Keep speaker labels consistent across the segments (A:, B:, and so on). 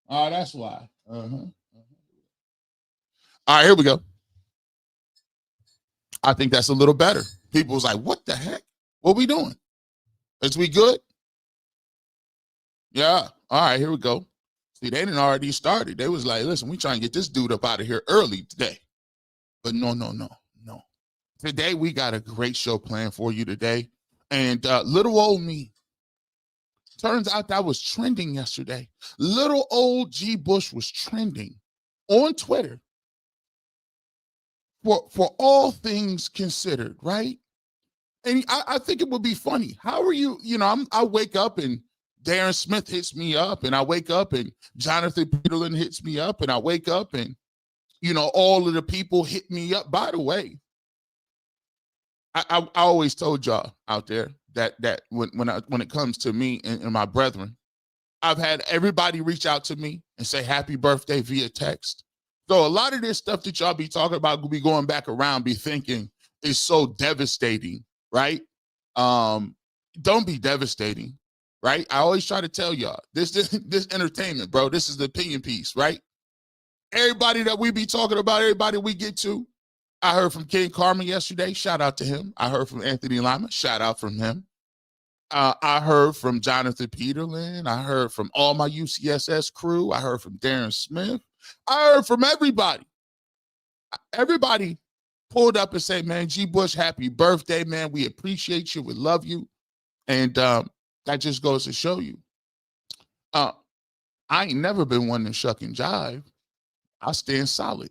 A: Oh, that's why. All right, here we go. I think that's a little better. People was like, what the heck? What we doing? Is we good? Yeah. All right, here we go. See, they didn't already started. They was like, listen, we trying to get this dude up out of here early today. But no. Today, we got a great show planned for you today. And little old me, turns out that was trending yesterday. Little old G. Bush was trending on Twitter for all things considered, right? And I think it would be funny. How are you? I wake up and Darren Smith hits me up, and I wake up and Jonathan Peterlin hits me up, and I wake up and, all of the people hit me up. By the way, I always told y'all out there that when it comes to me and my brethren, I've had everybody reach out to me and say happy birthday via text. So a lot of this stuff that y'all be talking about will be going back around, be thinking is so devastating, right? Don't be devastating, right? I always try to tell y'all this entertainment, bro. This is the opinion piece, right? Everybody that we be talking about, everybody we get to. I heard from King Carmen yesterday. Shout out to him. I heard from Anthony Lima. Shout out from him. I heard from Jonathan Peterlin. I heard from all my UCSS crew. I heard from Darren Smith. I heard from everybody. Everybody pulled up and said, man, G. Bush, happy birthday, man. We appreciate you. We love you. And that just goes to show you. I ain't never been one to shuck and jive. I stand solid.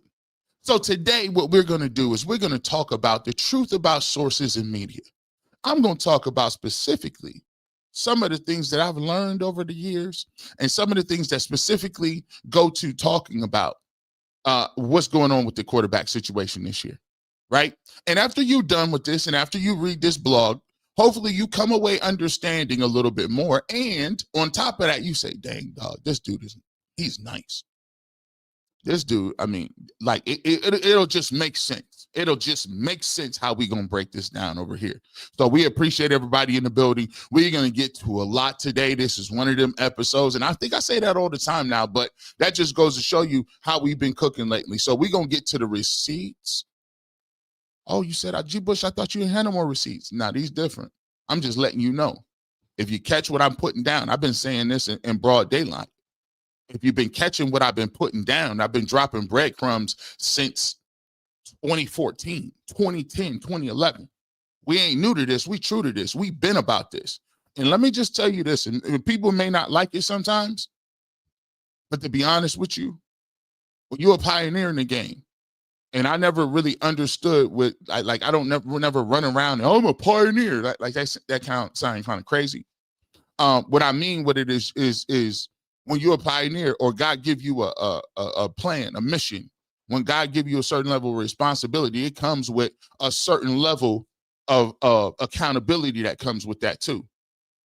A: So today, what we're going to do is we're going to talk about the truth about sources in media. I'm going to talk about specifically some of the things that I've learned over the years and some of the things that specifically go to talking about what's going on with the quarterback situation this year, right? And after you're done with this and after you read this blog, hopefully you come away understanding a little bit more. And on top of that, you say, dang, dog, this dude he's nice. This dude, I mean, like it'll just make sense. It'll just make sense how we gonna break this down over here. So we appreciate everybody in the building. We're gonna get to a lot today. This is one of them episodes, and I think I say that all the time now, but that just goes to show you how we've been cooking lately. So we're gonna get to the receipts. Oh, you said, G. Bush, I thought you had no more receipts. Now these different. I'm just letting you know. If you catch what I'm putting down, I've been saying this in broad daylight. If you've been catching what I've been putting down, I've been dropping breadcrumbs since 2014, 2010, 2011. We ain't new to this. We true to this. We've been about this. And let me just tell you this, and people may not like it sometimes, but to be honest with you, when you're a pioneer in the game, and I never really understood what, I don't never run around, and, oh, I'm a pioneer. Like that sound kind of crazy. What I mean, what it is when you're a pioneer or God give you a plan, a mission, when God give you a certain level of responsibility, it comes with a certain level of accountability that comes with that too.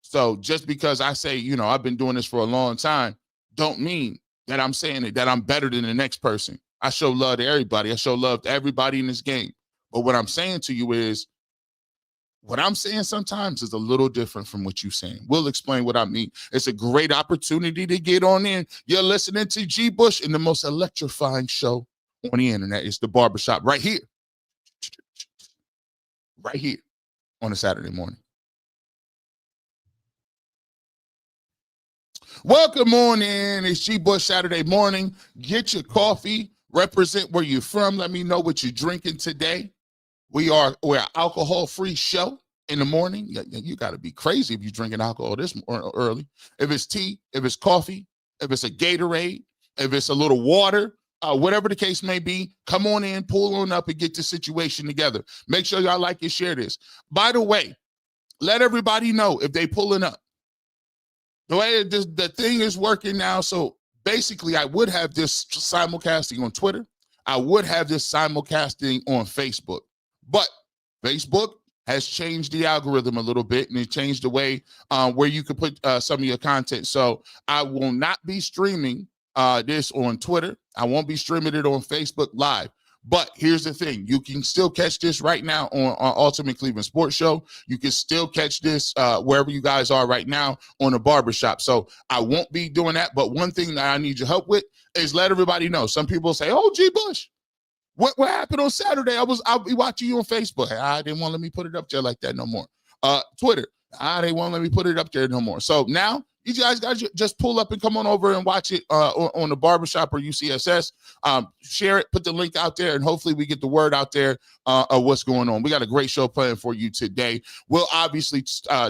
A: So just because I say, I've been doing this for a long time, don't mean that I'm saying that I'm better than the next person. I show love to everybody. I show love to everybody in this game. But what I'm saying to you is, what I'm saying sometimes is a little different from what you're saying. We'll explain what I mean. It's a great opportunity to get on in. You're listening to G. Bush in the most electrifying show on the internet. It's the Barbershop right here. Right here on a Saturday morning. Welcome on in. It's G. Bush Saturday morning. Get your coffee. Represent where you're from. Let me know what you're drinking today. We're an alcohol-free show in the morning. You got to be crazy if you're drinking alcohol this early. If it's tea, if it's coffee, if it's a Gatorade, if it's a little water, whatever the case may be, come on in, pull on up, and get the situation together. Make sure y'all like and share this. By the way, let everybody know if they pulling up. The way the thing is working now, so basically I would have this simulcasting on Twitter. I would have this simulcasting on Facebook. But Facebook has changed the algorithm a little bit, and it changed the way where you could put some of your content. So I will not be streaming this on Twitter. I won't be streaming it on Facebook Live. But here's the thing. You can still catch this right now on Ultimate Cleveland Sports Show. You can still catch this wherever you guys are right now on the barbershop. So I won't be doing that. But one thing that I need your help with is let everybody know. Some people say, oh, G. Bush, what happened on Saturday? I'll be watching you on Facebook. I didn't want to let me put it up there like that no more. Twitter, they won't let me put it up there no more. So now you guys got to just pull up and come on over and watch it on the barbershop or UCSS. Share it, put the link out there, and hopefully we get the word out there of what's going on. We got a great show planned for you today. We'll obviously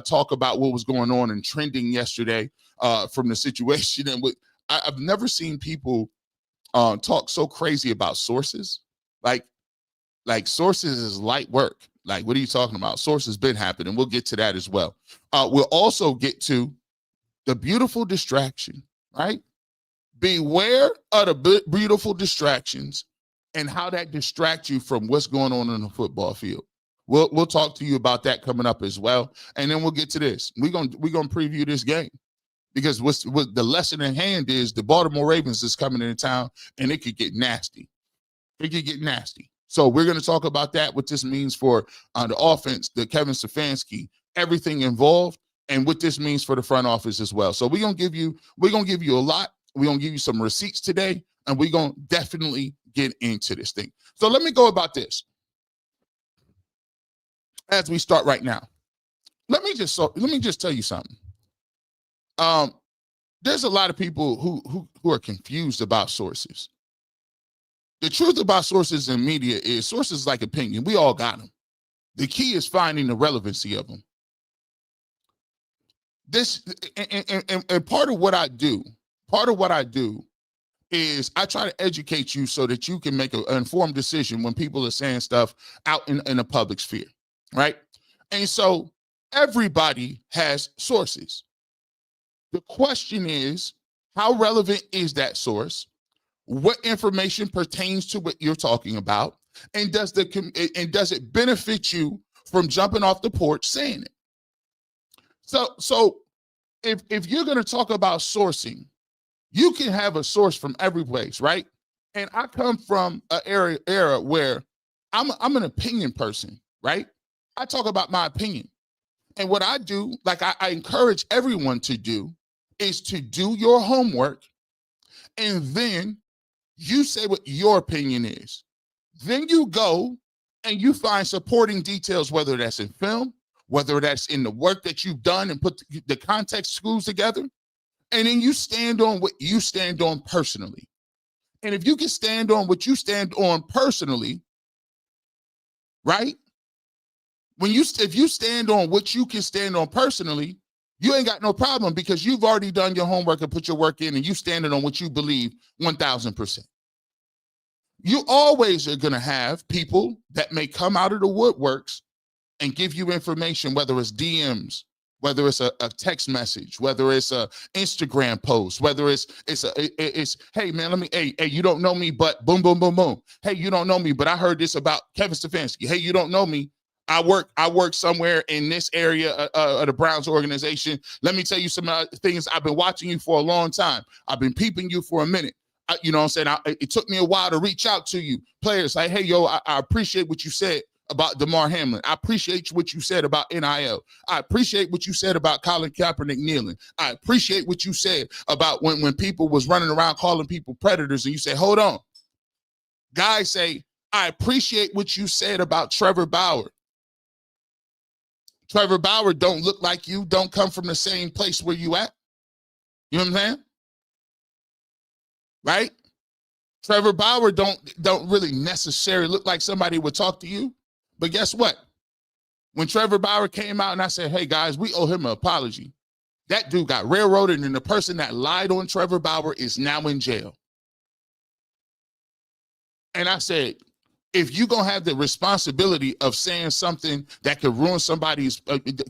A: talk about what was going on and trending yesterday from the situation. And I've never seen people talk so crazy about sources. Like sources is light work. Like, what are you talking about? Sources been happening. We'll get to that as well. We'll also get to the beautiful distraction, right? Beware of the beautiful distractions and how that distracts you from what's going on the football field. We'll talk to you about that coming up as well. And then we'll get to this. We're gonna preview this game because what the lesson in hand is the Baltimore Ravens is coming into town and it could get nasty. It could get nasty. So we're going to talk about that, what this means for the offense, the Kevin Stefanski, everything involved, and what this means for the front office as well. So we're gonna give you a lot. We're gonna give you some receipts today, and we're gonna definitely get into this thing. So let me go about this as we start right now. Let me just tell you something. There's a lot of people who are confused about sources. The truth about sources in media is sources like opinion. We all got them. The key is finding the relevancy of them. This and part of what I do is I try to educate you so that you can make an informed decision when people are saying stuff out in the public sphere, right? And so everybody has sources. The question is, how relevant is that source? What information pertains to what you're talking about? And does it benefit you from jumping off the porch saying it? So if you're going to talk about sourcing, you can have a source from every place, right? And I come from an era where I'm an opinion person, right? I talk about my opinion. And what I do, like I encourage everyone to do, is to do your homework, and then you say what your opinion is. Then you go and you find supporting details, whether that's in film, whether that's in the work that you've done and put the context clues together. And then you stand on what you stand on personally. And if you can stand on what you stand on personally, right? If you stand on what you can stand on personally, you ain't got no problem because you've already done your homework and put your work in and you standing on what you believe 1,000%. You always are going to have people that may come out of the woodworks and give you information, whether it's DMs, whether it's a text message, whether it's a Instagram post, whether it's hey man, hey, you don't know me, but boom, boom, boom, boom. Hey, you don't know me, but I heard this about Kevin Stefanski. Hey, you don't know me. I work somewhere in this area of the Browns organization. Let me tell you some things. I've been watching you for a long time. I've been peeping you for a minute. You know what I'm saying? It took me a while to reach out to you. Players like, hey, yo, I appreciate what you said about DeMar Hamlin. I appreciate what you said about NIL. I appreciate what you said about Colin Kaepernick kneeling. I appreciate what you said about when people was running around calling people predators and you say, hold on. Guys say, I appreciate what you said about Trevor Bauer. Trevor Bauer don't look like you, don't come from the same place where you at. You know what I'm saying? Right? Trevor Bauer don't really necessarily look like somebody would talk to you. But guess what? When Trevor Bauer came out and I said, hey guys, we owe him an apology. That dude got railroaded and the person that lied on Trevor Bauer is now in jail. And I said, if you're going to have the responsibility of saying something that could ruin somebody's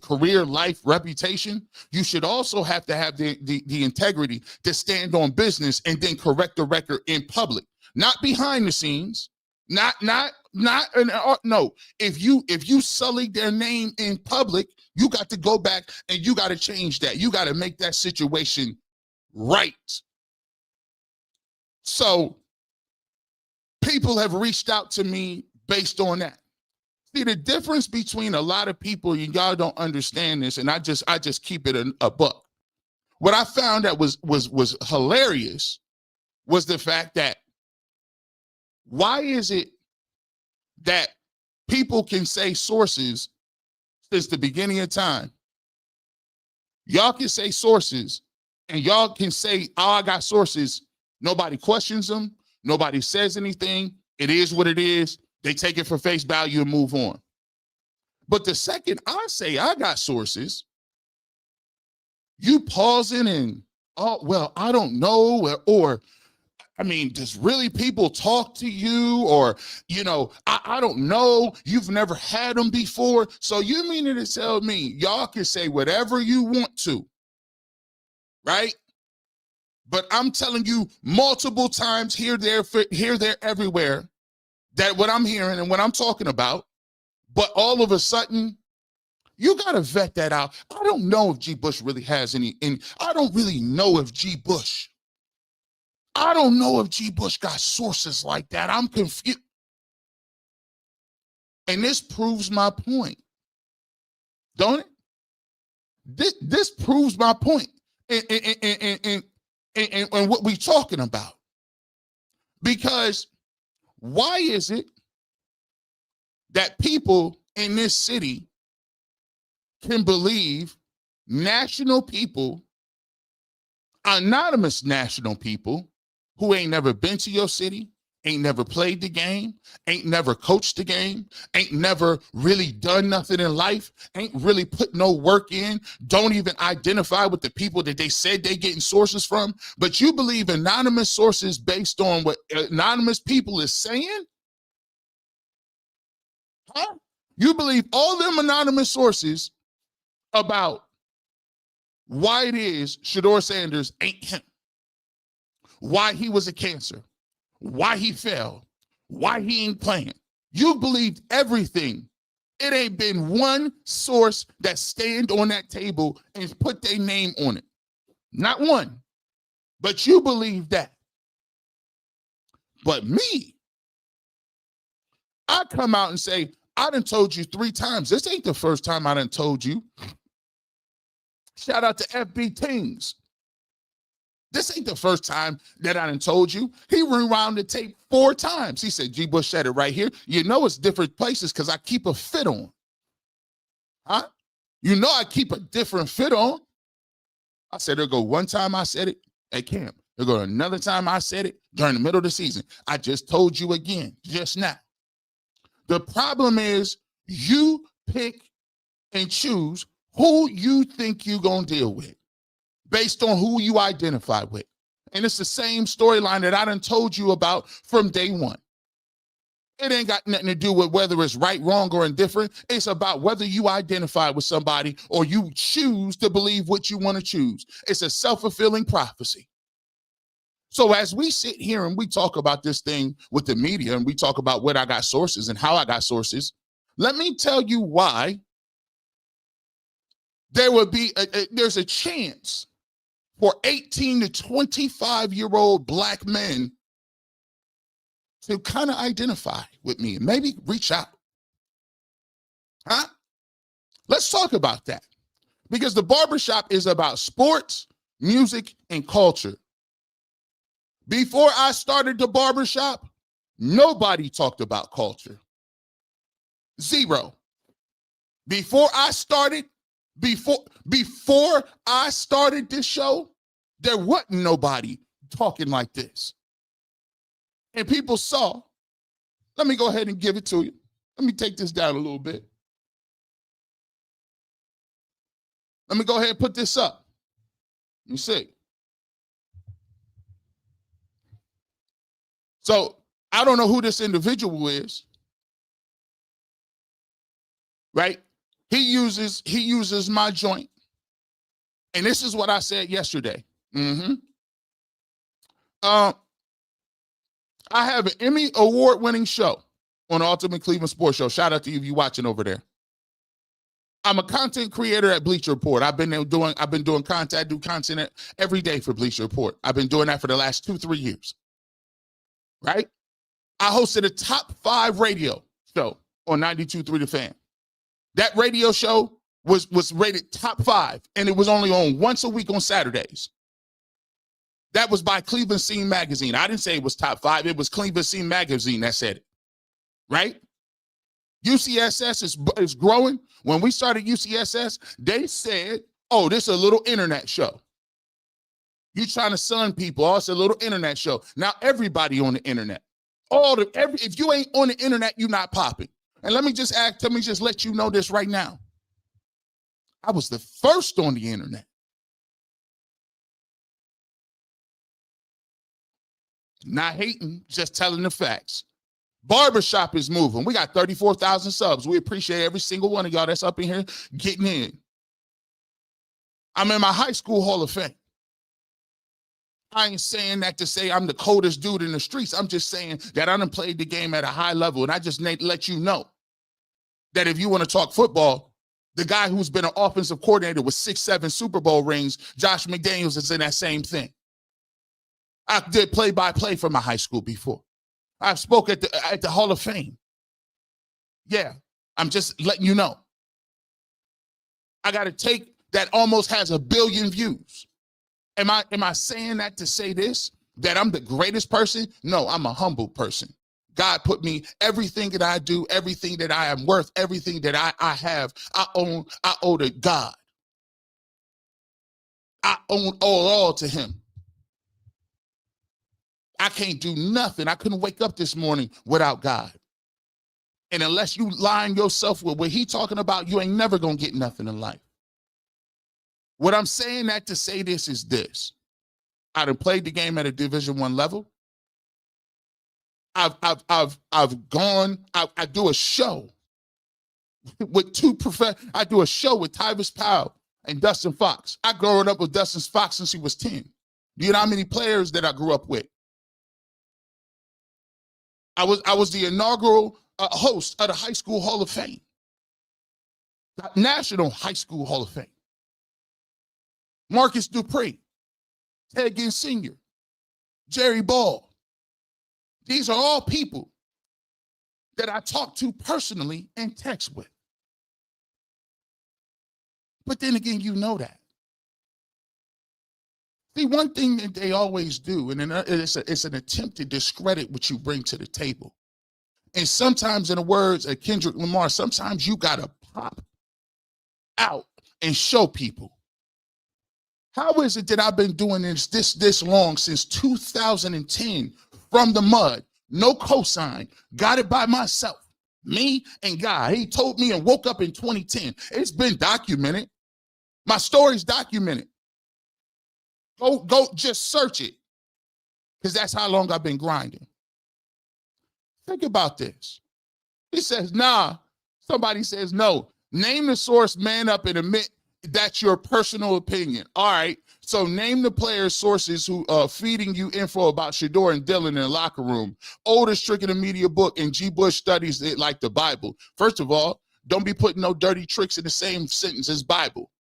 A: career, life, reputation, you should also have to have the integrity to stand on business and then correct the record in public, not behind the scenes, no. If you sully their name in public, you got to go back and you got to change that. You got to make that situation right. So people have reached out to me based on that. See, the difference between a lot of people, and y'all don't understand this, and I just keep it a buck. What I found that was hilarious was the fact that why is it that people can say sources since the beginning of time? Y'all can say sources, and y'all can say, oh, I got sources. Nobody questions them. Nobody says anything. It is what it is. They take it for face value and move on. But the second I say I got sources, you pausing and, oh, well, I don't know, or I mean, does really people talk to you? Or, you know, I don't know. You've never had them before. So you mean to tell me y'all can say whatever you want to, right? But I'm telling you multiple times here, there, everywhere, that what I'm hearing and what I'm talking about, but all of a sudden, you got to vet that out. I don't know if G. Bush really has any, and I don't really know if G. Bush got sources like that. I'm confused. And this proves my point, don't it? This proves my point and what we're talking about. Because why is it that people in this city can believe national people, anonymous national people, who ain't never been to your city, ain't never played the game, ain't never coached the game, ain't never really done nothing in life, ain't really put no work in, don't even identify with the people that they said they getting sources from, but you believe anonymous sources based on what anonymous people is saying? Huh? You believe all them anonymous sources about why it is Shedeur Sanders ain't him, why he was a cancer, why he fell, why he ain't playing. You believed everything. It ain't been one source that stand on that table and put their name on it. Not one. But you believe that. But me, I come out and say, I done told you 3 times. This ain't the first time I done told you. Shout out to FB Tings. This ain't the first time that I done told you. He rewound the tape 4 times. He said, G. Bush said it right here. You know it's different places because I keep a fit on. Huh? You know I keep a different fit on. I said, there'll go one time I said it at camp. There'll go another time I said it during the middle of the season. I just told you again, just now. The problem is you pick and choose who you think you're going to deal with based on who you identify with. And it's the same storyline that I done told you about from day one. It ain't got nothing to do with whether it's right, wrong, or indifferent. It's about whether you identify with somebody or you choose to believe what you want to choose. It's a self-fulfilling prophecy. So as we sit here and we talk about this thing with the media and we talk about what I got sources and how I got sources, let me tell you why there would be there's a chance for 18 to 25-year-old black men to kind of identify with me and maybe reach out. Huh? Let's talk about that. Because the barbershop is about sports, music, and culture. Before I started the barbershop, nobody talked about culture. Zero. Before I started this show, there wasn't nobody talking like this. And people saw, let me go ahead and give it to you. Let me take this down a little bit. Let me go ahead and put this up. You see. So I don't know who this individual is, right? He uses my joint. And this is what I said yesterday. I have an Emmy award-winning show on the Ultimate Cleveland Sports Show. Shout out to you if you're watching over there. I'm a content creator at Bleacher Report. I've been doing content, do content every day for Bleacher Report. I've been doing that for the last 2-3 years. Right? I hosted a top 5 radio show on 92.3 The Fan. That radio show was rated top 5, and it was only on once a week on Saturdays. That was by Cleveland Scene Magazine. I didn't say it was top 5. It was Cleveland Scene Magazine that said it, right? UCSS is growing. When we started UCSS, they said, oh, this is a little internet show. You trying to sun people. Oh, it's a little internet show. Now everybody on the internet. If you ain't on the internet, you're not popping. And let me just let you know this right now. I was the first on the internet. Not hating, just telling the facts. Barbershop is moving. We got 34,000 subs. We appreciate every single one of y'all that's up in here getting in. I'm in my high school Hall of Fame. I ain't saying that to say I'm the coldest dude in the streets. I'm just saying that I done played the game at a high level, and I just let you know that if you want to talk football, the guy who's been an offensive coordinator with 6-7 Super Bowl rings, Josh McDaniels, is in that same thing. I did play-by-play for my high school before. I've spoke at the Hall of Fame. Yeah, I'm just letting you know. I got a take that almost has 1 billion views. Am I saying that to say this? That I'm the greatest person? No, I'm a humble person. God put me, everything that I do, everything that I am worth, everything that I have, I owe to God. I owe all to him. I can't do nothing. I couldn't wake up this morning without God. And unless you line yourself with what he talking about, you ain't never going to get nothing in life. What I'm saying that to say this is this. I done played the game at a Division I level. I do a show with I do a show with Tyvis Powell and Dustin Fox. I grew up with Dustin Fox since he was 10. Do you know how many players that I grew up with? I was the inaugural host of the High School Hall of Fame, the National High School Hall of Fame. Marcus Dupree, Ted Ginn Sr., Jerry Ball. These are all people that I talk to personally and text with. But then again, you know that. See, one thing that they always do, and it's an attempt to discredit what you bring to the table. And sometimes, in the words of Kendrick Lamar, sometimes you got to pop out and show people. How is it that I've been doing this long, since 2010, from the mud, no cosign, got it by myself, me and God. He told me and woke up in 2010. It's been documented. My story's documented. Go just search it, because that's how long I've been grinding. Think about this. He says, nah. Somebody says, no. Name the source, man up, and admit that's your personal opinion. All right. So name the players' sources who are feeding you info about Shedeur and Dylan in the locker room. Oldest trick in the media book, and G. Bush studies it like the Bible. First of all, don't be putting no dirty tricks in the same sentence as Bible.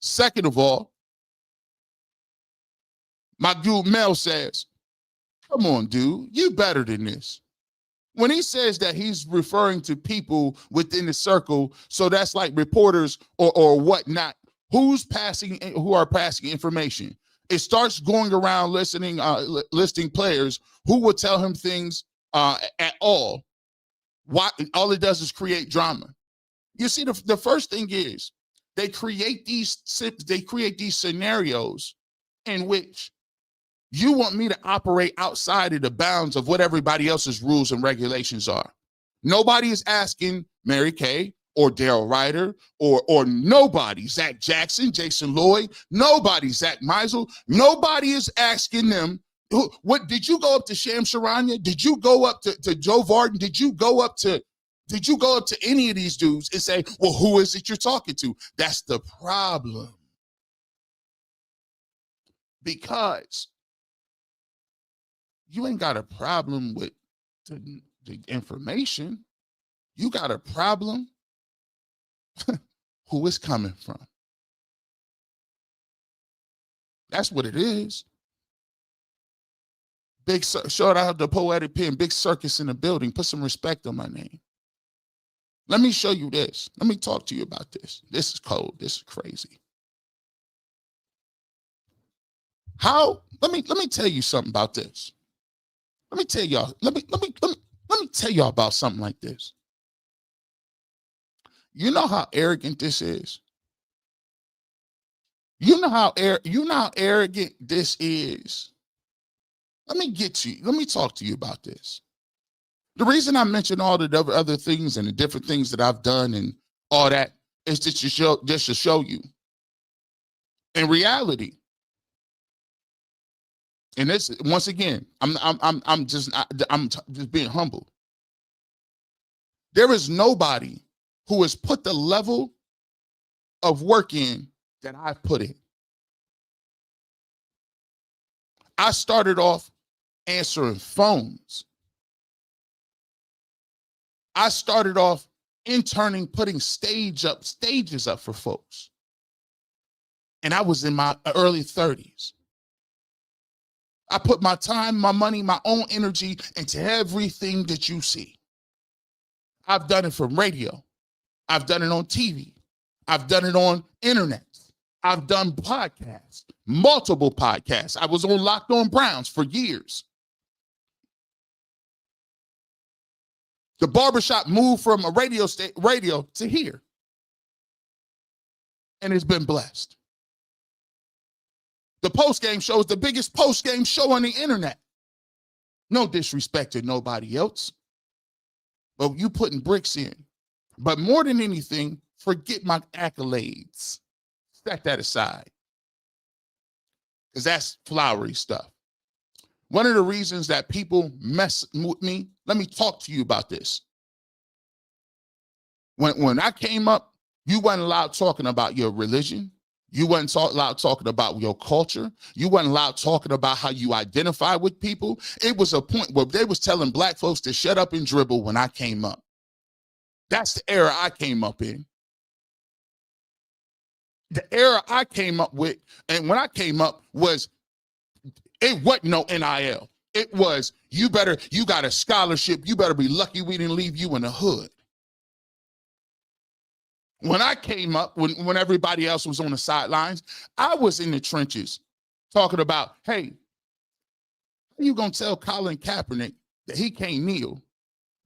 A: Second of all, my dude Mel says, come on, dude, you better than this. When he says that, he's referring to people within the circle, so that's like reporters or whatnot, who are passing information. It starts going around listing players who will tell him things at all. Why? All it does is create drama. You see, the first thing is they create these scenarios in which you want me to operate outside of the bounds of what everybody else's rules and regulations are. Nobody is asking Mary Kay or Daryl Ryder or nobody, Zach Jackson, Jason Lloyd, nobody, Zach Meisel, nobody is asking them, what did you go up to Sham Charania? Did you go up to Joe Varden? Did you go up to any of these dudes and say, well, who is it you're talking to? That's the problem. Because you ain't got a problem with the information. You got a problem who it's coming from. That's what it is. Shout out the Poetic Pen, big circus in the building. Put some respect on my name. Let me show you this. Let me talk to you about this. This is cold. This is crazy. Let me tell you something about this. Let me tell y'all about something like this. You know how arrogant this is? You know how arrogant this is? Let me talk to you about this. The reason I mention all the other things and the different things that I've done and all that is just to show you. In reality, and this, once again, I'm just being humble. There is nobody who has put the level of work in that I've put in. I started off answering phones. I started off interning, putting stages up for folks. And I was in my early 30s. I put my time, my money, my own energy into everything that you see. I've done it from radio. I've done it on TV. I've done it on internet. I've done podcasts, multiple podcasts. I was on Locked On Browns for years. The barbershop moved from a radio to here. And it's been blessed. The post-game show is the biggest post-game show on the internet. No disrespect to nobody else. But you putting bricks in. But more than anything, forget my accolades. Set that aside. Because that's flowery stuff. One of the reasons that people mess with me, let me talk to you about this. When I came up, you weren't allowed talking about your religion. You weren't allowed talking about your culture. You weren't allowed talking about how you identify with people. It was a point where they was telling black folks to shut up and dribble when I came up. That's the era I came up in. The era I came up with, and when I came up it wasn't no NIL. It was, you got a scholarship. You better be lucky we didn't leave you in the hood. When I came up, when everybody else was on the sidelines, I was in the trenches talking about, hey, how you gonna tell Colin Kaepernick that he can't kneel,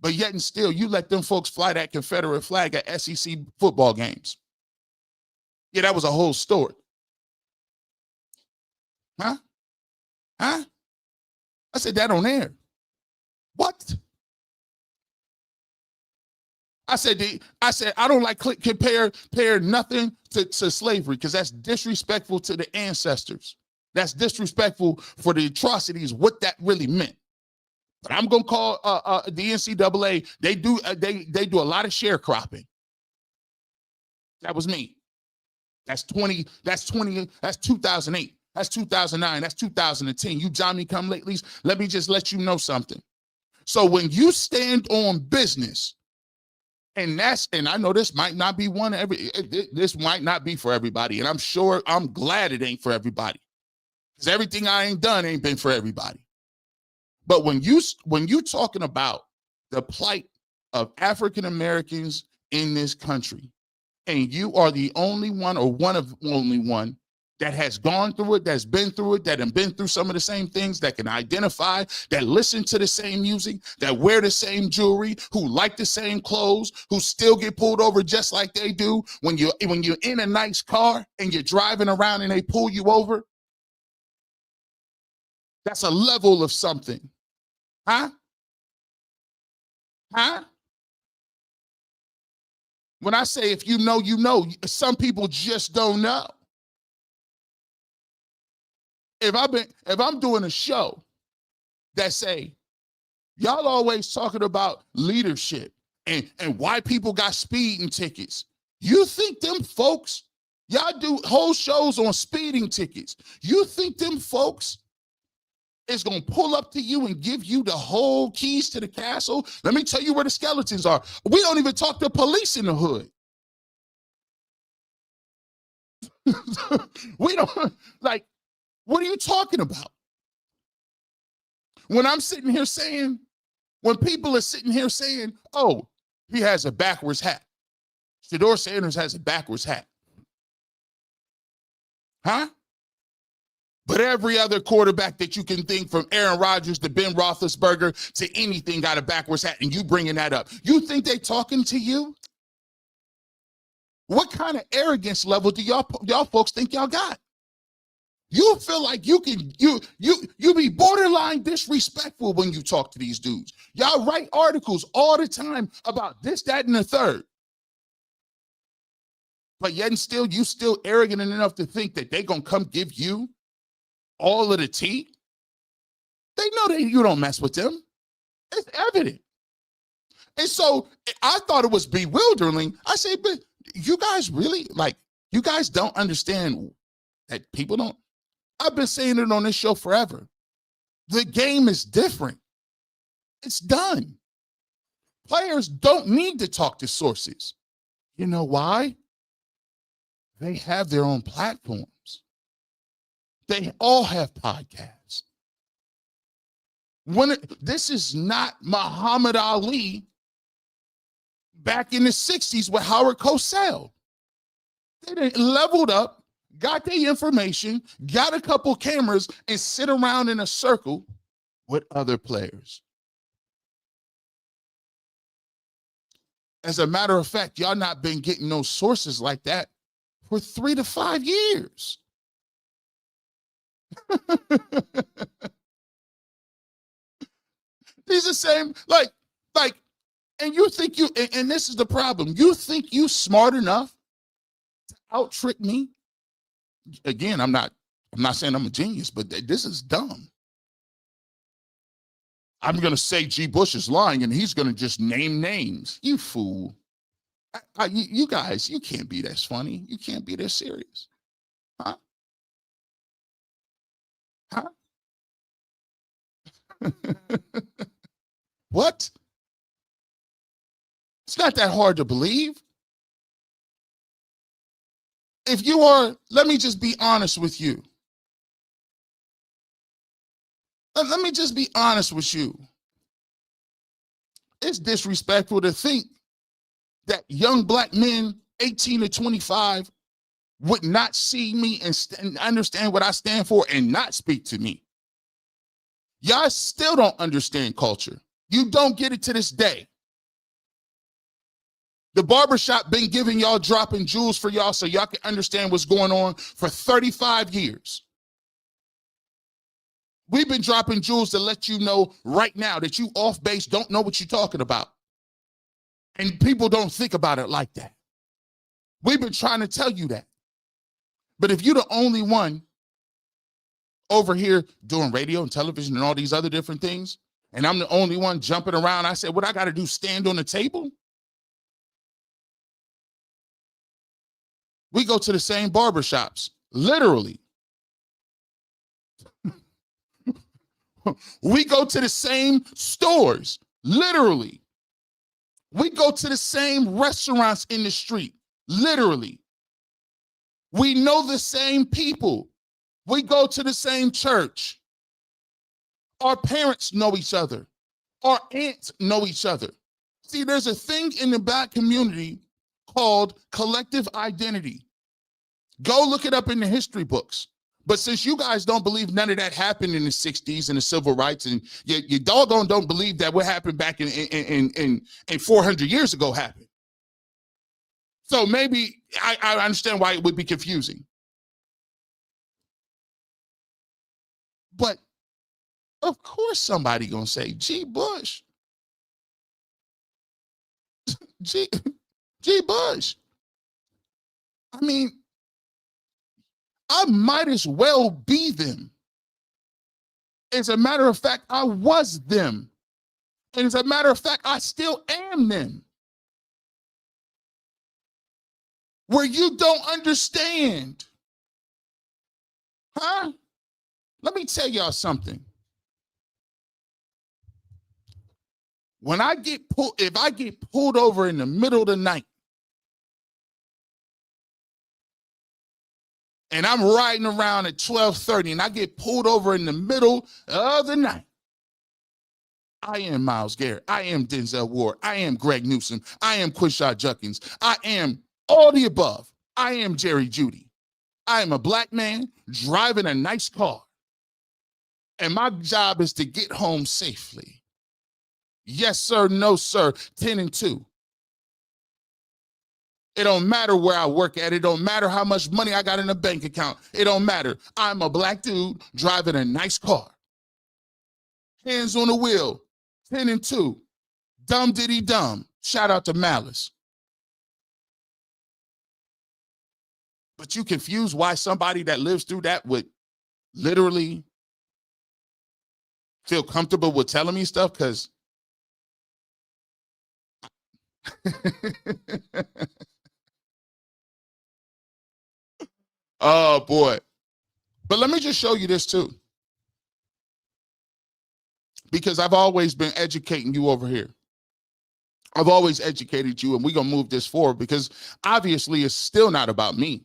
A: but yet and still you let them folks fly that Confederate flag at SEC football games? Yeah, that was a whole story. Huh? I said that on air. What? I said I don't like compare nothing to slavery, because that's disrespectful to the ancestors. That's disrespectful for the atrocities, what that really meant. But I'm gonna call the NCAA. They do a lot of sharecropping. That was me. That's 20. That's 2008. That's 2009. That's 2010. You Johnny come latelys. Let me just let you know something. So when you stand on business, and I know this might not be this might not be for everybody, and I'm glad it ain't for everybody, because everything I ain't done ain't been for everybody. But when you talking about the plight of African Americans in this country, and you are the only one, or one of only one, that has gone through it, that's been through it, that have been through some of the same things, that can identify, that listen to the same music, that wear the same jewelry, who like the same clothes, who still get pulled over just like they do when you're in a nice car and you're driving around and they pull you over. That's a level of something. Huh? When I say if you know, you know, some people just don't know. If I'm doing a show that say, y'all always talking about leadership and why people got speeding tickets. You think them folks, y'all do whole shows on speeding tickets. You think them folks is going to pull up to you and give you the whole keys to the castle? Let me tell you where the skeletons are. We don't even talk to police in the hood. We don't, like, what are you talking about? when I'm sitting here saying, when people are sitting here saying, oh, he has a backwards hat. Shedeur Sanders has a backwards hat. Huh? But every other quarterback that you can think, from Aaron Rodgers to Ben Roethlisberger to anything, got a backwards hat, and you bringing that up. You think they talking to you? What kind of arrogance level do y'all folks think y'all got? You feel like you be borderline disrespectful when you talk to these dudes. Y'all write articles all the time about this, that, and the third. But yet and still, you still arrogant enough to think that they gonna come give you all of the tea? They know that you don't mess with them. It's evident. And so I thought it was bewildering. I say, but you guys really, like, you guys don't understand that people don't. I've been saying it on this show forever. The game is different. It's done. Players don't need to talk to sources. You know why? They have their own platforms. They all have podcasts. This is not Muhammad Ali back in the 60s with Howard Cosell. They leveled up, got their information, got a couple cameras, and sit around in a circle with other players. As a matter of fact, y'all not been getting no sources like that for 3 to 5 years. These are the same, like, and you think and this is the problem. You think you smart enough to out-trick me? Again, I'm not saying I'm a genius, but this is dumb. I'm going to say G. Bush is lying, and he's going to just name names. You fool. You guys, you can't be this funny. You can't be this serious. Huh? Huh? What? It's not that hard to believe. If you are, let me just be honest with you. Let me just be honest with you. It's disrespectful to think that young black men, 18 to 25, would not see me and understand what I stand for and not speak to me. Y'all still don't understand culture. You don't get it to this day. The barbershop been giving y'all, dropping jewels for y'all so y'all can understand what's going on for 35 years. We've been dropping jewels to let you know right now that you off base, don't know what you're talking about. And people don't think about it like that. We've been trying to tell you that. But if you're the only one over here doing radio and television and all these other different things, and I'm the only one jumping around, I said, what I got to do, stand on the table? We go to the same barbershops, literally. We go to the same stores, literally. We go to the same restaurants in the street, literally. We know the same people. We go to the same church. Our parents know each other. Our aunts know each other. See, there's a thing in the black community called collective identity. Go look it up in the history books. But since you guys don't believe none of that happened in the 60s and the civil rights, and you doggone don't believe that what happened back in 400 years ago happened. So maybe I understand why it would be confusing. But of course somebody gonna say, G. Bush. G. Bush. I mean, I might as well be them. As a matter of fact, I was them. And as a matter of fact, I still am them. Where you don't understand. Huh? Let me tell y'all something. When I get if I get pulled over in the middle of the night, and I'm riding around at 12:30 and I get pulled over in the middle of the night, I am Myles Garrett. I am Denzel Ward. I am Greg Newsome. I am Quinshad Judkins. I am all the above. I am Jerry Jeudy. I am a black man driving a nice car. And my job is to get home safely. Yes, sir. No, sir. 10-2. It don't matter where I work at. It don't matter how much money I got in a bank account. It don't matter. I'm a black dude driving a nice car. Hands on the wheel. 10-2. Dumb diddy dumb. Shout out to Malice. But you confuse why somebody that lives through that would literally feel comfortable with telling me stuff? Because oh boy. But let me just show you this too. Because I've always been educating you over here. I've always educated you, and we're going to move this forward because obviously it's still not about me.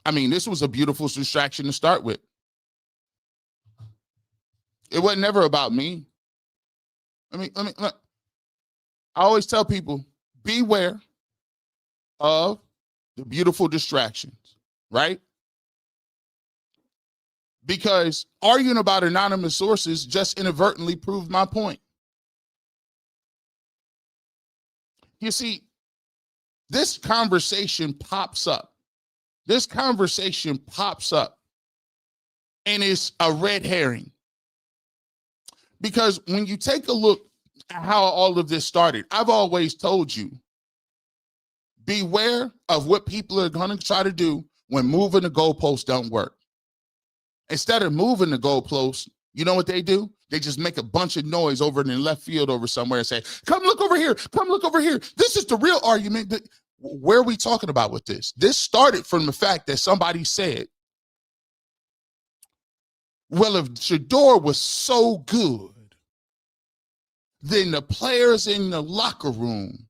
A: I mean, this was a beautiful distraction to start with. It wasn't never about me. I always tell people, beware of the beautiful distractions, right? Because arguing about anonymous sources just inadvertently proved my point. You see, this conversation pops up. This conversation pops up and it's a red herring. Because when you take a look at how all of this started, I've always told you, beware of what people are going to try to do when moving the goalposts don't work. Instead of moving the goalposts, you know what they do? They just make a bunch of noise over in the left field over somewhere and say, come look over here. Come look over here. This is the real argument. Where are we talking about with this? This started from the fact that somebody said, well, if Shedeur was so good, then the players in the locker room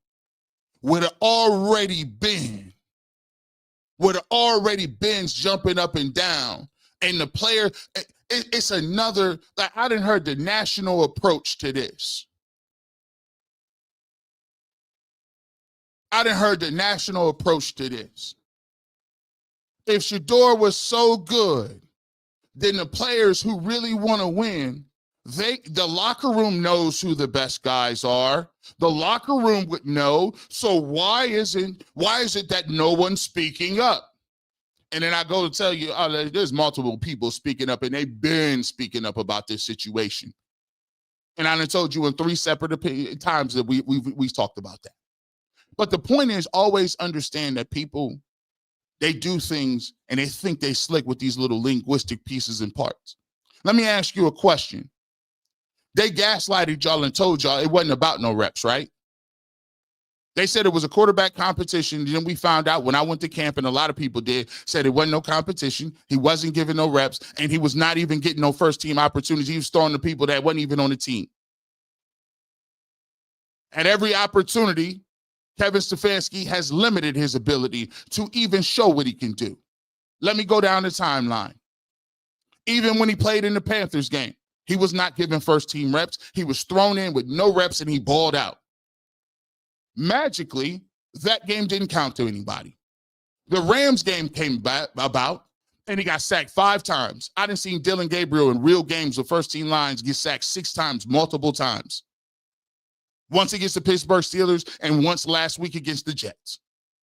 A: would have already been jumping up and down. And the player, it's another, like I didn't heard the national approach to this. If Shedeur was so good, then the players who really want to win, the locker room knows who the best guys are. The locker room would know. So why is it that no one's speaking up? And then I go to tell you, there's multiple people speaking up, and they've been speaking up about this situation. And I done told you in 3 separate times that we talked about that. But the point is, always understand that people, they do things and they think they slick with these little linguistic pieces and parts. Let me ask you a question. They gaslighted y'all and told y'all it wasn't about no reps, right? They said it was a quarterback competition. Then we found out when I went to camp, and a lot of people did, said it wasn't no competition. He wasn't giving no reps, and he was not even getting no first team opportunities. He was throwing to people that wasn't even on the team. At every opportunity, Kevin Stefanski has limited his ability to even show what he can do. Let me go down the timeline. Even when he played in the Panthers game, he was not given first team reps. He was thrown in with no reps, and he balled out. Magically, that game didn't count to anybody. The Rams game came about, and he got sacked 5 times. I didn't see Dillon Gabriel in real games with first-team lines get sacked 6 times, multiple times. Once against the Pittsburgh Steelers, and once last week against the Jets.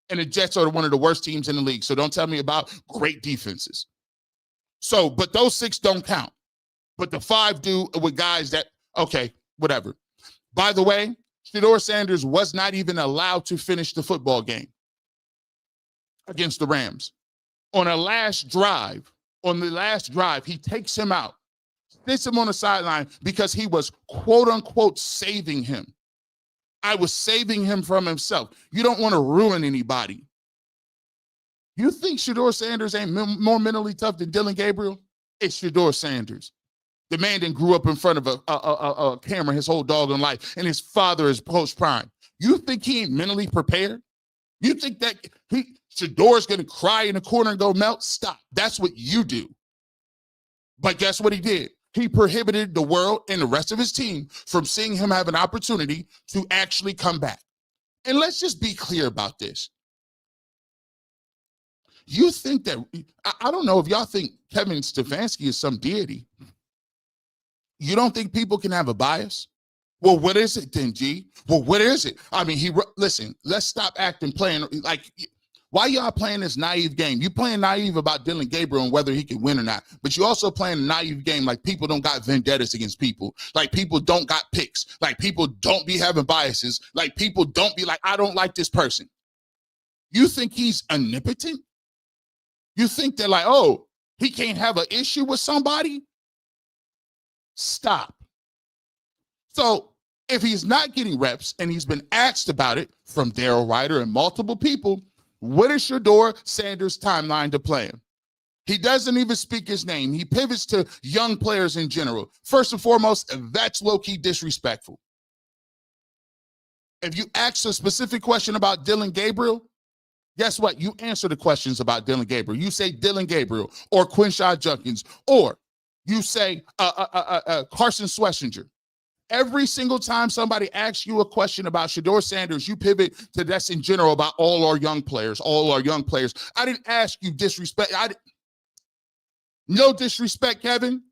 A: And the Jets are one of the worst teams in the league, so don't tell me about great defenses. So, but those 6 don't count. But the 5 do with guys that, okay, whatever. By the way, Shedeur Sanders was not even allowed to finish the football game against the Rams. On the last drive, he takes him out, sits him on the sideline because he was, quote unquote, saving him. I was saving him from himself. You don't want to ruin anybody. You think Shedeur Sanders ain't more mentally tough than Dillon Gabriel? It's Shedeur Sanders. The man that grew up in front of a camera his whole doggone life, and his father is post-prime. You think he ain't mentally prepared? You think that Shedeur's going to cry in the corner and go melt? Stop. That's what you do. But guess what he did? he prohibited the world and the rest of his team from seeing him have an opportunity to actually come back. And let's just be clear about this. You think that, I don't know if y'all think Kevin Stefanski is some deity. You don't think people can have a bias? Well, what is it then, G? Well, what is it? I mean, listen, let's stop acting playing like, why y'all playing this naive game? You playing naive about Dillon Gabriel and whether he can win or not, but you also playing a naive game like people don't got vendettas against people, like people don't got picks, like people don't be having biases, like people don't be like, I don't like this person. You think he's omnipotent? You think they're like, oh, he can't have an issue with somebody? Stop. So if he's not getting reps and he's been asked about it from Daryl Ryder and multiple people, what is Shedeur Sanders' timeline to play him? He doesn't even speak his name. He pivots to young players in general. First and foremost, that's low-key disrespectful. If you ask a specific question about Dillon Gabriel, guess what? You answer the questions about Dillon Gabriel. You say Dillon Gabriel or Quinshon Judkins, or you say Carson Schlesinger. Every single time somebody asks you a question about Shedeur Sanders, you pivot to that's in general about all our young players, all our young players. I didn't ask you disrespect. No disrespect, Kevin.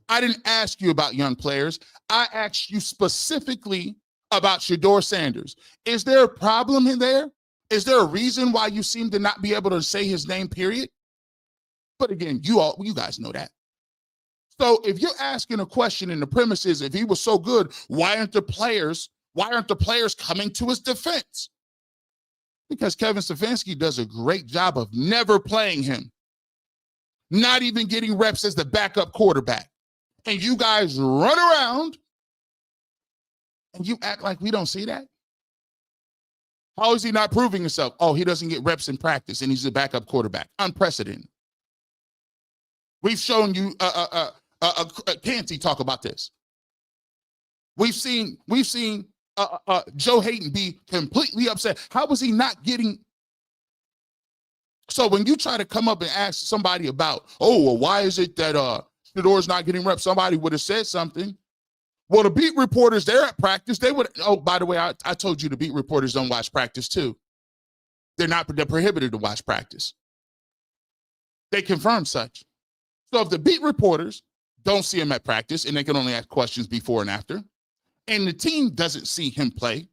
A: I didn't ask you about young players. I asked you specifically about Shedeur Sanders. Is there a problem in there? Is there a reason why you seem to not be able to say his name, period? But again, you guys know that. So if you're asking a question and the premise is, if he was so good, why aren't the players coming to his defense? Because Kevin Stefanski does a great job of never playing him, not even getting reps as the backup quarterback. And you guys run around and you act like we don't see that. How is he not proving himself? Oh, he doesn't get reps in practice and he's a backup quarterback. Unprecedented. We've shown you Canty talk about this. We've seen Joe Hayden be completely upset. How was he not getting? So when you try to come up and ask somebody about, oh, well, why is it that Shedeur's not getting reps? Somebody would have said something. Well, the beat reporters, they're at practice. They would. Oh, by the way, I told you the beat reporters don't watch practice too. They're prohibited to watch practice. They confirm such. So if the beat reporters don't see him at practice and they can only ask questions before and after, and the team doesn't see him play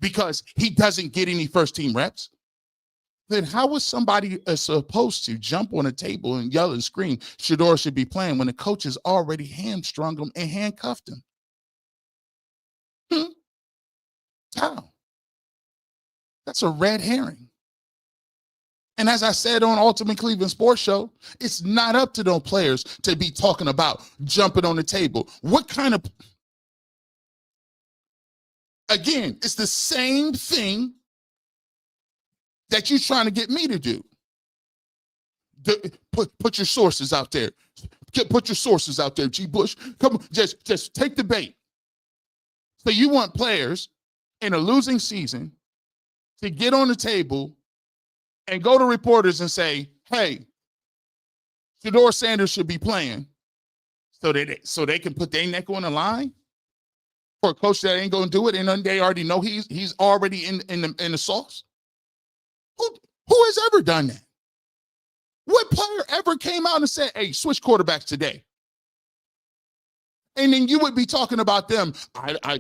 A: because he doesn't get any first team reps, then how is somebody supposed to jump on a table and yell and scream Shedeur should be playing when the coach has already hamstrung him and handcuffed him? How? That's a red herring. And as I said on Ultimate Cleveland Sports Show, it's not up to those players to be talking about jumping on the table. What kind of... Again, it's the same thing that you're trying to get me to do. Put your sources out there. Put your sources out there, G. Bush. Come on, just take the bait. So you want players in a losing season to get on the table and go to reporters and say, hey, Shedeur Sanders should be playing, so they can put their neck on the line for a coach that ain't going to do it, and then they already know he's already in the sauce? Who has ever done that? What player ever came out and said, hey, switch quarterbacks today? And then you would be talking about them. I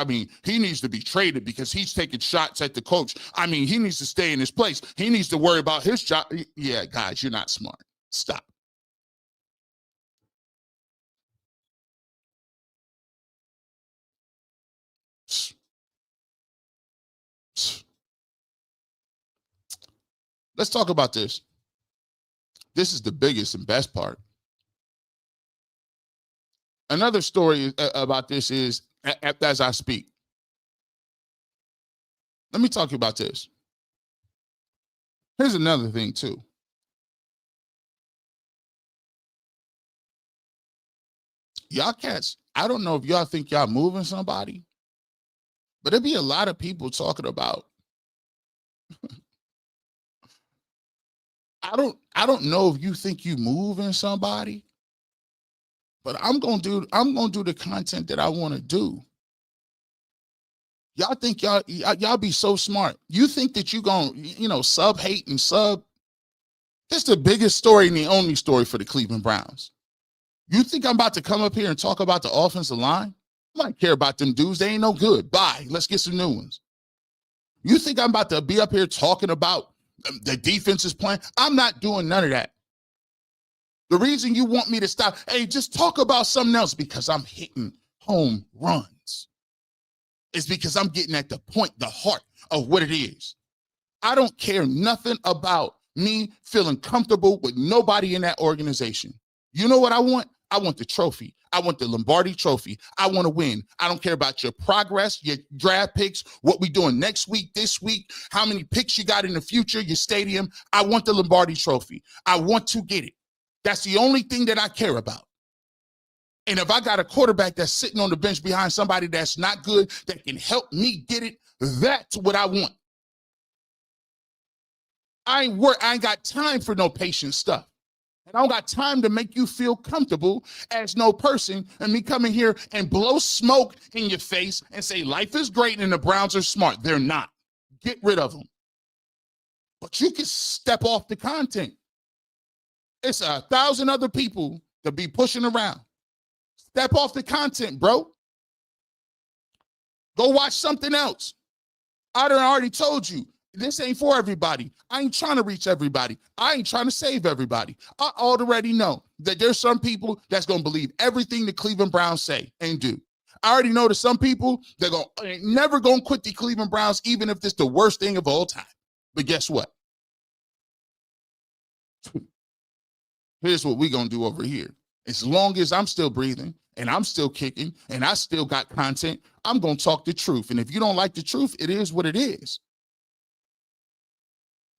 A: mean, he needs to be traded because he's taking shots at the coach. I mean, he needs to stay in his place. He needs to worry about his job. Yeah, guys, you're not smart. Stop. Let's talk about this. This is the biggest and best part. Another story about this is, as I speak, let me talk to you about this. Here's another thing, too. Y'all cats, I don't know if y'all think y'all moving somebody, but there'd be a lot of people talking about, I don't know if you think you moving somebody, But I'm gonna do the content that I want to do. Y'all think y'all be so smart. You think that you gonna sub hate and sub. That's the biggest story and the only story for the Cleveland Browns. You think I'm about to come up here and talk about the offensive line? I might care about them dudes. They ain't no good. Bye. Let's get some new ones. You think I'm about to be up here talking about the defense's playing? I'm not doing none of that. The reason you want me to stop, hey, just talk about something else, because I'm hitting home runs. It's because I'm getting at the point, the heart of what it is. I don't care nothing about me feeling comfortable with nobody in that organization. You know what I want? I want the trophy. I want the Lombardi trophy. I want to win. I don't care about your progress, your draft picks, what we doing next week, this week, how many picks you got in the future, your stadium. I want the Lombardi trophy. I want to get it. That's the only thing that I care about. And if I got a quarterback that's sitting on the bench behind somebody that's not good, that can help me get it, that's what I want. I ain't got time for no patient stuff. And I don't got time to make you feel comfortable as no person and me coming here and blow smoke in your face and say life is great and the Browns are smart. They're not. Get rid of them. But you can step off the content. It's 1,000 other people to be pushing around. Step off the content, bro. Go watch something else. I done already told you, this ain't for everybody. I ain't trying to reach everybody. I ain't trying to save everybody. I already know that there's some people that's going to believe everything the Cleveland Browns say and do. I already know that some people, they're never going to quit the Cleveland Browns, even if it's the worst thing of all time. But guess what? Here's what we're going to do over here. As long as I'm still breathing and I'm still kicking and I still got content, I'm going to talk the truth. And if you don't like the truth, it is what it is.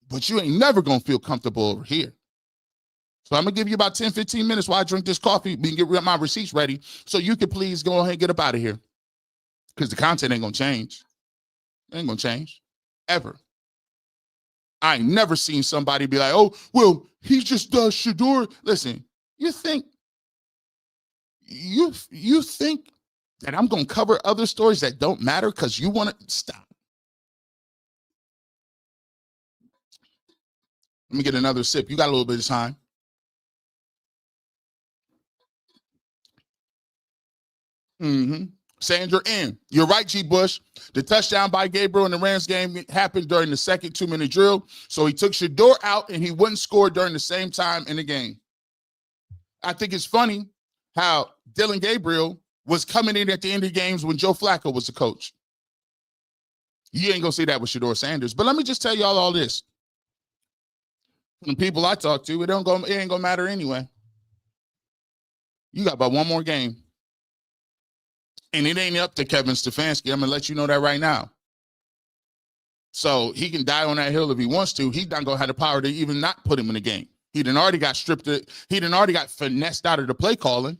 A: But you ain't never going to feel comfortable over here. So I'm going to give you about 10, 15 minutes while I drink this coffee. We can get my receipts ready so you can please go ahead and get up out of here, because the content ain't going to change. It ain't going to change ever. I ain't never seen somebody be like, oh, well, he just does Shedeur. Listen, you think that I'm going to cover other stories that don't matter because you want to stop? Let me get another sip. You got a little bit of time. Sandra in. You're right, G. Bush. The touchdown by Gabriel in the Rams game happened during the second 2-minute drill. So he took Shedeur out and he wouldn't score during the same time in the game. I think it's funny how Dillon Gabriel was coming in at the end of games when Joe Flacco was the coach. You ain't gonna see that with Shedeur Sanders. But let me just tell y'all all this. From the people I talk to, it ain't gonna matter anyway. You got about one more game. And it ain't up to Kevin Stefanski. I'm going to let you know that right now. So he can die on that hill if he wants to. He's not going to have the power to even not put him in the game. He done already got stripped. He done already got finessed out of the play calling.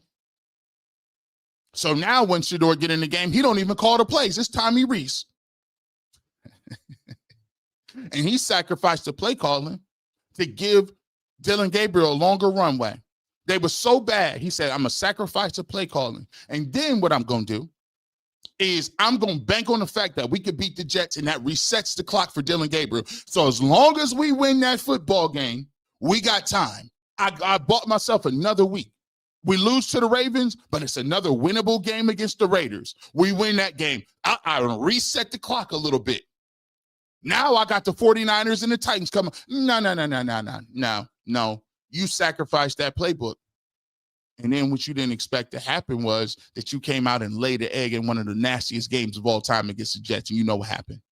A: So now when Shedeur get in the game, he don't even call the plays. It's Tommy Reese. And he sacrificed the play calling to give Dillon Gabriel a longer runway. They were so bad, he said, I'm going to sacrifice the play calling. And then what I'm going to do is I'm going to bank on the fact that we could beat the Jets, and that resets the clock for Dillon Gabriel. So as long as we win that football game, we got time. I bought myself another week. We lose to the Ravens, but it's another winnable game against the Raiders. We win that game. I reset the clock a little bit. Now I got the 49ers and the Titans coming. No. You sacrificed that playbook. And then what you didn't expect to happen was that you came out and laid the egg in one of the nastiest games of all time against the Jets, and you know what happened.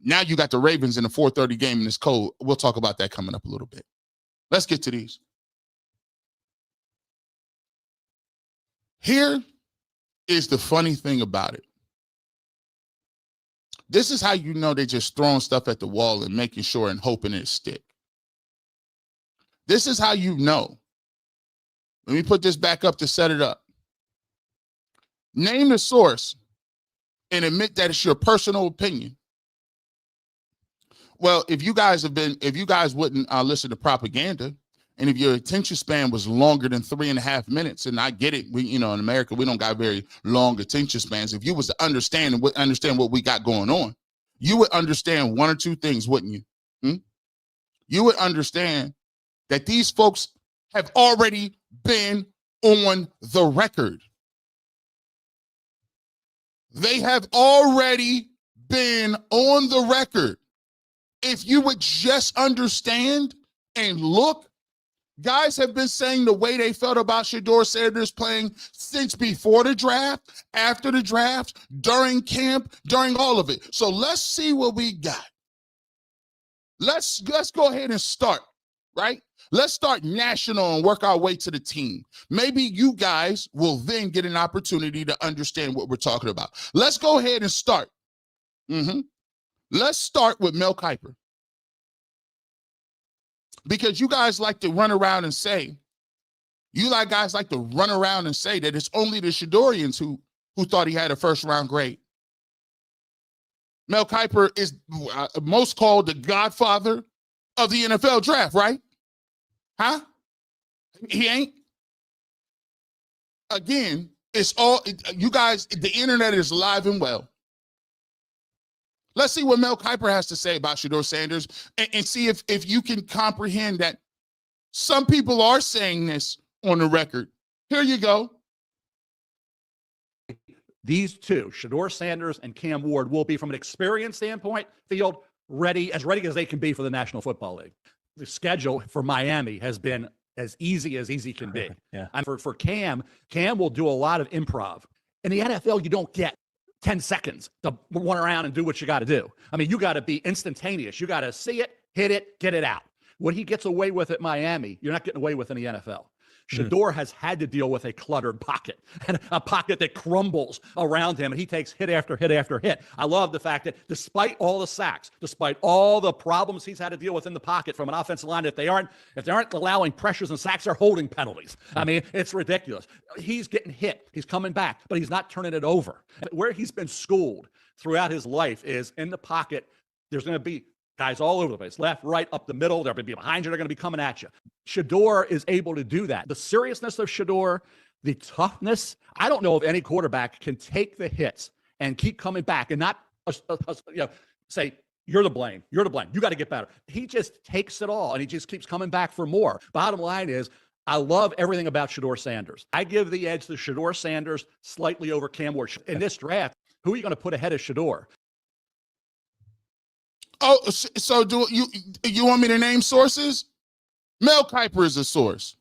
A: Now you got the Ravens in the 4:30 game, and it's cold. We'll talk about that coming up a little bit. Let's get to these. Here is the funny thing about it. This is how you know they're just throwing stuff at the wall and making sure and hoping it stick. This is how you know. Let me put this back up to set it up. Name the source and admit that it's your personal opinion. Well, if you guys wouldn't listen to propaganda And if your attention span was longer than 3.5 minutes, and I get it, in America, we don't got very long attention spans. If you was to understand what we got going on, you would understand one or two things, wouldn't you? You would understand that these folks have already been on the record. They have already been on the record. If you would just understand and look, guys have been saying the way they felt about Shedeur Sanders playing since before the draft, after the draft, during camp, during all of it. So let's see what we got. Let's go ahead and start, right? Let's start national and work our way to the team. Maybe you guys will then get an opportunity to understand what we're talking about. Let's go ahead and start. Let's start with Mel Kiper. Because you guys like to run around and say, guys like to run around and say that it's only the Shedorians who thought he had a first-round grade. Mel Kiper is most called the godfather of the NFL draft, right? Huh? He ain't? Again, it's all, you guys, the internet is alive and well. Let's see what Mel Kiper has to say about Shedeur Sanders and see if you can comprehend that some people are saying this on the record. Here you go.
B: These two, Shedeur Sanders and Cam Ward, will be, from an experience standpoint, field ready as they can be for the National Football League. The schedule for Miami has been as easy can be.
C: Yeah.
B: And for Cam will do a lot of improv. In the NFL, you don't get 10 seconds to run around and do what you got to do. I mean, you got to be instantaneous. You got to see it, hit it, get it out. What he gets away with at Miami, you're not getting away with in the NFL. Shedeur has had to deal with a cluttered pocket, and a pocket that crumbles around him, and he takes hit after hit after hit. I love the fact that despite all the sacks, despite all the problems he's had to deal with in the pocket from an offensive line, if they aren't allowing pressures and sacks, they're holding penalties. I mean, it's ridiculous. He's getting hit. He's coming back, but he's not turning it over. Where he's been schooled throughout his life is in the pocket. There's going to be guys all over the place, left, right, up the middle. They're going to be behind you. They're going to be coming at you. Shedeur is able to do that. The seriousness of Shedeur, the toughness, I don't know if any quarterback can take the hits and keep coming back and not say, you're to blame. You're to blame. You got to get better. He just takes it all, and he just keeps coming back for more. Bottom line is, I love everything about Shedeur Sanders. I give the edge to Shedeur Sanders slightly over Cam Ward. In this draft, who are you going to put ahead of Shedeur?
A: Oh, so do you want me to name sources? Mel Kiper is a source.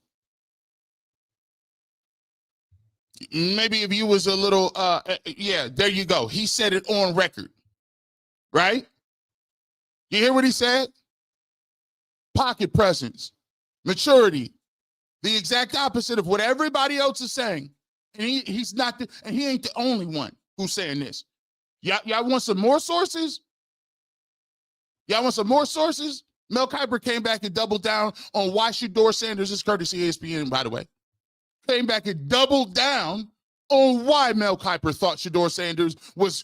A: Maybe if you was a little, yeah, there you go. He said it on record, right? You hear what he said? Pocket presence, maturity, the exact opposite of what everybody else is saying. And he's not, and he ain't the only one who's saying this. Y'all want some more sources? Y'all want some more sources? Mel Kiper came back and doubled down on why Shedeur Sanders is courtesy ESPN, by the way. Came back and doubled down on why Mel Kiper thought Shedeur Sanders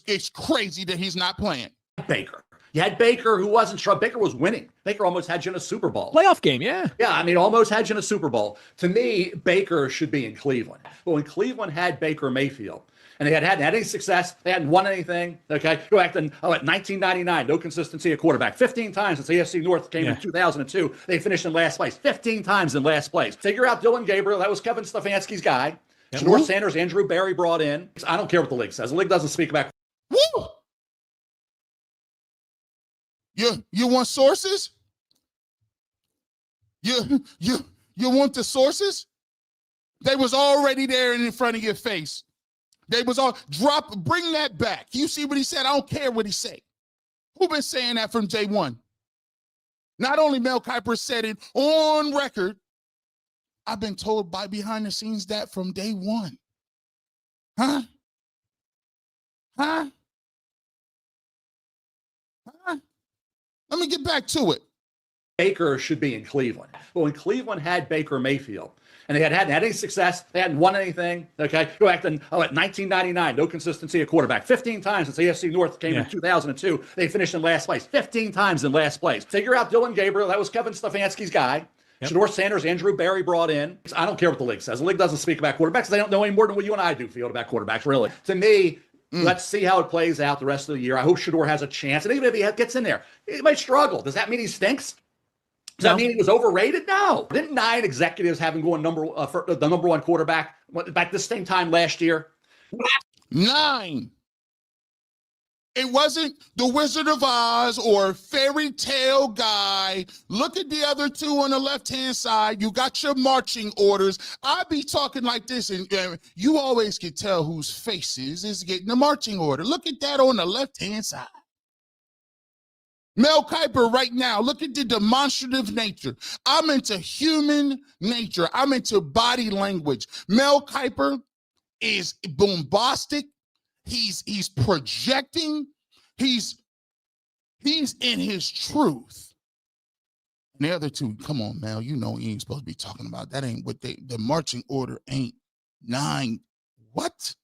A: it's crazy that he's not playing.
B: Baker. You had Baker, who wasn't sure. Baker was winning. Baker almost had you in a Super Bowl.
C: Playoff game, yeah.
B: Yeah, I mean, almost had you in a Super Bowl. To me, Baker should be in Cleveland. But when Cleveland had Baker Mayfield, and they hadn't had any success, they hadn't won anything, okay? Go back to 1999, no consistency at quarterback. 15 times since AFC North came in 2002, they finished in last place. 15 times in last place. Figure out Dylan Gabriel, that was Kevin Stefanski's guy. Shedeur Sanders, Andrew Barry brought in. I don't care what the league says. The league doesn't speak about.
A: Woo! You want sources? You want the sources? They was already there and in front of your face. They was all bring that back. You see what he said? I don't care what he said. Who been saying that from day one? Not only Mel Kiper said it on record, I've been told by behind the scenes that from day one. Huh? Let me get back to it.
B: Baker should be in Cleveland. But when Cleveland had Baker Mayfield, and they hadn't had any success, they hadn't won anything, okay? Go back to 1999, no consistency at quarterback. 15 times since AFC North came in 2002, they finished in last place. 15 times in last place. Figure out Dylan Gabriel, that was Kevin Stefanski's guy. Yep. Shedeur Sanders, Andrew Barry brought in. I don't care what the league says. The league doesn't speak about quarterbacks. They don't know any more than what you and I do field about quarterbacks, really. To me, let's see how it plays out the rest of the year. I hope Shedeur has a chance. And even if he gets in there, he might struggle. Does that mean he stinks? Does that mean he was overrated? No. Didn't 9 executives have him going for the number 1 quarterback back this same time last year?
A: 9. It wasn't the Wizard of Oz or fairy tale guy. Look at the other 2 on the left-hand side. You got your marching orders. I be talking like this, and you always can tell whose faces is getting the marching order. Look at that on the left-hand side. Mel Kiper right now, look at the demonstrative nature. I'm into human nature. I'm into body language. Mel Kiper is bombastic. He's projecting. He's in his truth. And the other 2, come on, Mel, you know he ain't supposed to be talking about. That ain't what the marching order ain't 9. What?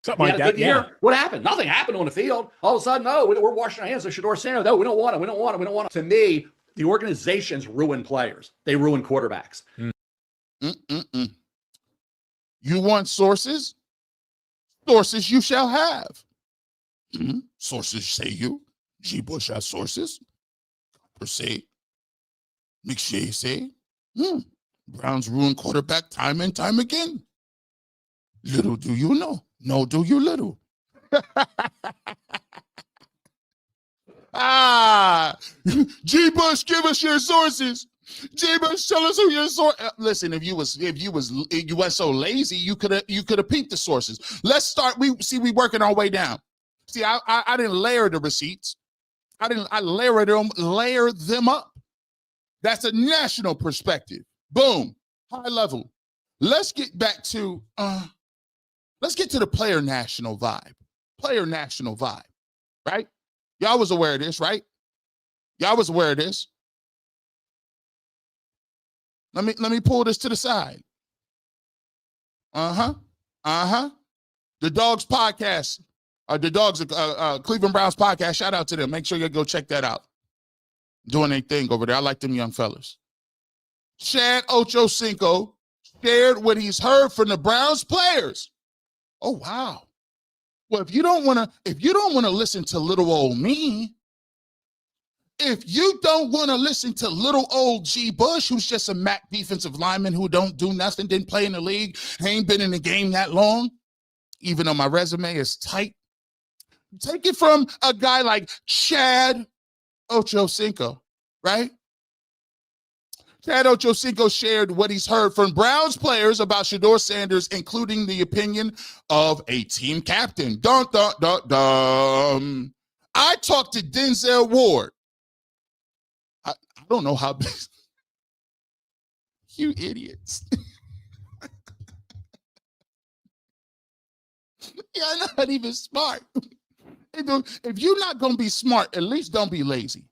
B: Something like that. Yeah. What happened? Nothing happened on the field. All of a sudden, no, we're washing our hands of Shedeur Sanders. No, we don't want him. To me, the organizations ruin players. They ruin quarterbacks.
A: You want sources? Sources you shall have. Sources say you. G. Bush has sources. Per se. McShay say. Browns ruin quarterback time and time again. Little do you know. No, do you little? G. Bush, give us your sources. G. Bush, tell us who your source. Listen, if you were so lazy, you could have peeped the sources. Let's start. We working our way down. See, I didn't layer the receipts. I layer them up. That's a national perspective. Boom, high level. Let's get back to the player national vibe. Player national vibe, right? Y'all was aware of this, right? Y'all was aware of this. Let me pull this to the side. The Dogs podcast, the Dogs Cleveland Browns podcast. Shout out to them. Make sure you go check that out. Doing their thing over there. I like them young fellas. Chad Ochocinco shared what he's heard from the Browns players. Oh wow. Well, if you don't want to listen to little old me, if you don't want to listen to little old G. Bush, who's just a MAC defensive lineman who don't do nothing, didn't play in the league, ain't been in the game that long, even though my resume is tight, take it from a guy like Chad Ochocinco, right? Chad Ochocinco shared what he's heard from Browns players about Shedeur Sanders, including the opinion of a team captain. Dun, dun, dun, dun. I talked to Denzel Ward. I don't know how big. You idiots. You're not even smart. If you're not going to be smart, at least don't be lazy.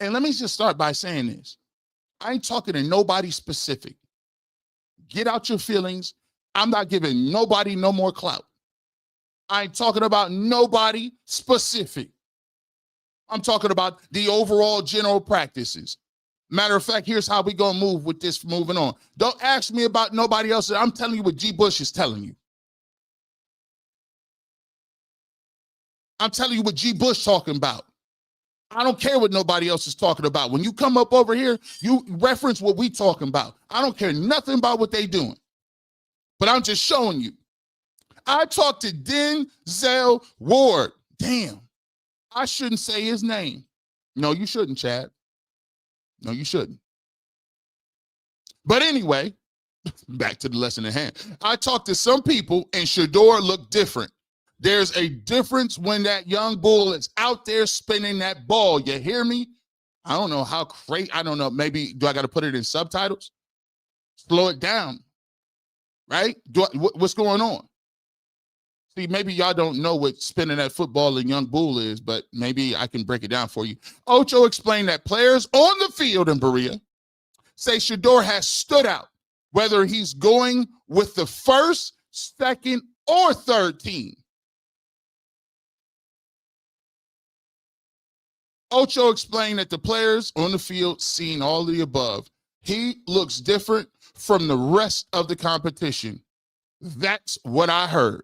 A: And let me just start by saying this. I ain't talking to nobody specific. Get out your feelings. I'm not giving nobody no more clout. I ain't talking about nobody specific. I'm talking about the overall general practices. Matter of fact, here's how we gonna move with this moving on. Don't ask me about nobody else. I'm telling you what G. Bush is telling you. I'm telling you what G. Bush talking about. I don't care what nobody else is talking about. When you come up over here, you reference what we talking about. I don't care nothing about what they doing. But I'm just showing you. I talked to Denzel Ward. Damn. I shouldn't say his name. No, you shouldn't, Chad. No, you shouldn't. But anyway, back to the lesson at hand. I talked to some people and Shedeur looked different. There's a difference when that young bull is out there spinning that ball. You hear me? I don't know how crazy. I don't know. Maybe do I got to put it in subtitles? Slow it down. Right? What's going on? See, maybe y'all don't know what spinning that football in young bull is, but maybe I can break it down for you. Ocho explained that players on the field in Berea say Shedeur has stood out, whether he's going with the first, second, or third team. Ocho explained that the players on the field seen all of the above. He looks different from the rest of the competition. That's what I heard.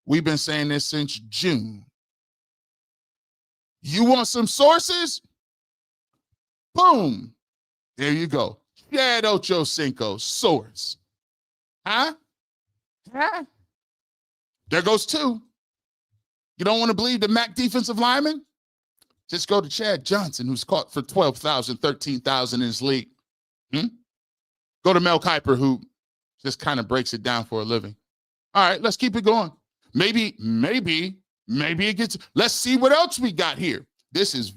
A: We've been saying this since June. You want some sources? Boom. There you go. Shed Ocho Cinco, source. Huh? There goes two. You don't want to believe the MAC defensive lineman? Just go to Chad Johnson, who's caught for 12,000, 13,000 in his league. Go to Mel Kiper, who just kind of breaks it down for a living. All right, let's keep it going. Maybe it gets, let's see what else we got here. This is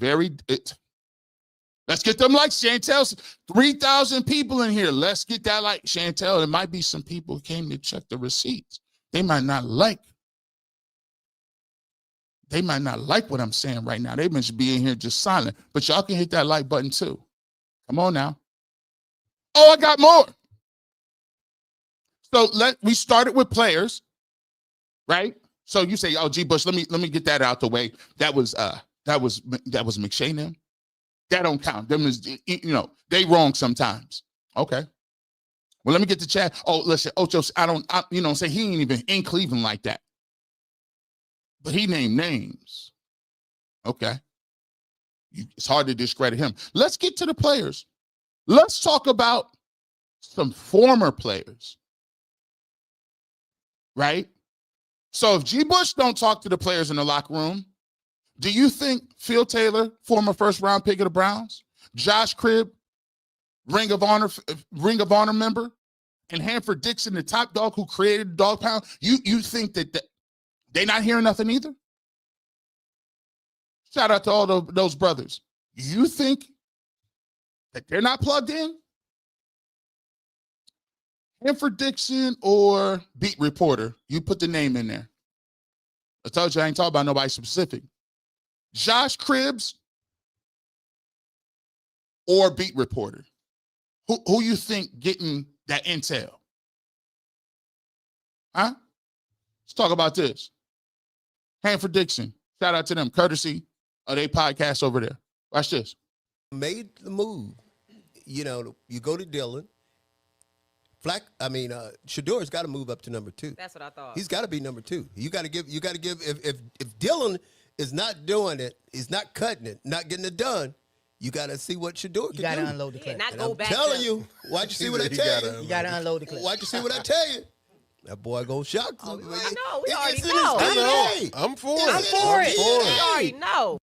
A: let's get them like Chantel. 3,000 people in here. Let's get that like Chantel. There might be some people who came to check the receipts. They might not like what I'm saying right now. They must be in here just silent. But y'all can hit that like button too. Come on now. Oh, I got more. So we started with players, right? So you say, oh, G Bush, let me get that out the way. That was McShay and them. That don't count. Them is, they wrong sometimes. Okay. Well, let me get to Chad. Oh, listen, Ocho, say he ain't even in Cleveland like that. But he named names. Okay. It's hard to discredit him. Let's get to the players. Let's talk about some former players. Right? So if G. Bush don't talk to the players in the locker room, do you think Phil Taylor, former first-round pick of the Browns, Josh Cribb, Ring of Honor member, and Hanford Dixon, the top dog who created the dog pound, you think that they not hearing nothing either? Shout out to all those brothers. You think that they're not plugged in? Hanford Dixon or beat reporter, you put the name in there. I told you I ain't talking about nobody specific. Josh Cribbs or beat reporter? Who you think getting that intel? Huh? Let's talk about this. Hanford Dixon, shout out to them, courtesy of their podcast over there. Watch this.
C: Made the move. You go to Dylan. Shedeur's got to move up to number 2.
D: That's what I thought.
C: He's got to be number 2. You got to give, if Dylan is not doing it, he's not cutting it, not getting it done, you got to see what Shedeur can do.
E: You got to unload the clip.
D: Not go back.
C: I'm telling you, watch you see what I tell you.
E: You got to unload the clip.
C: Watch you see what I tell you. That boy gonna shock you.
D: I know. We already
C: It's in
D: know.
C: his DNA.
F: I'm for
D: I'm
F: it.
D: for it.
C: Yeah.
D: We already know.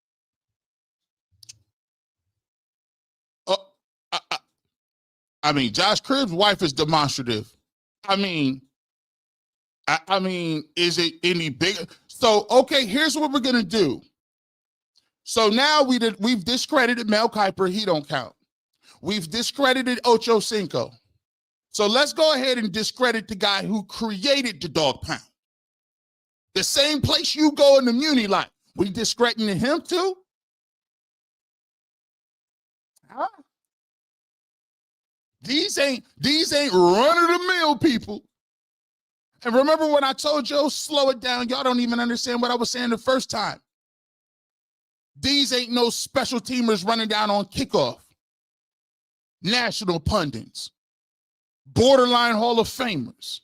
A: Josh Cribb's wife is demonstrative. Is it any bigger? So, okay, here's what we're gonna do. So now we've discredited Mel Kiper. He don't count. We've discredited Ocho Cinco. So let's go ahead and discredit the guy who created the dog pound. The same place you go in the Muni line. We discrediting him too? Huh? These ain't run-of-the-mill people. And remember when I told you, slow it down, y'all don't even understand what I was saying the first time. These ain't no special teamers running down on kickoff. National pundits. Borderline Hall of Famers.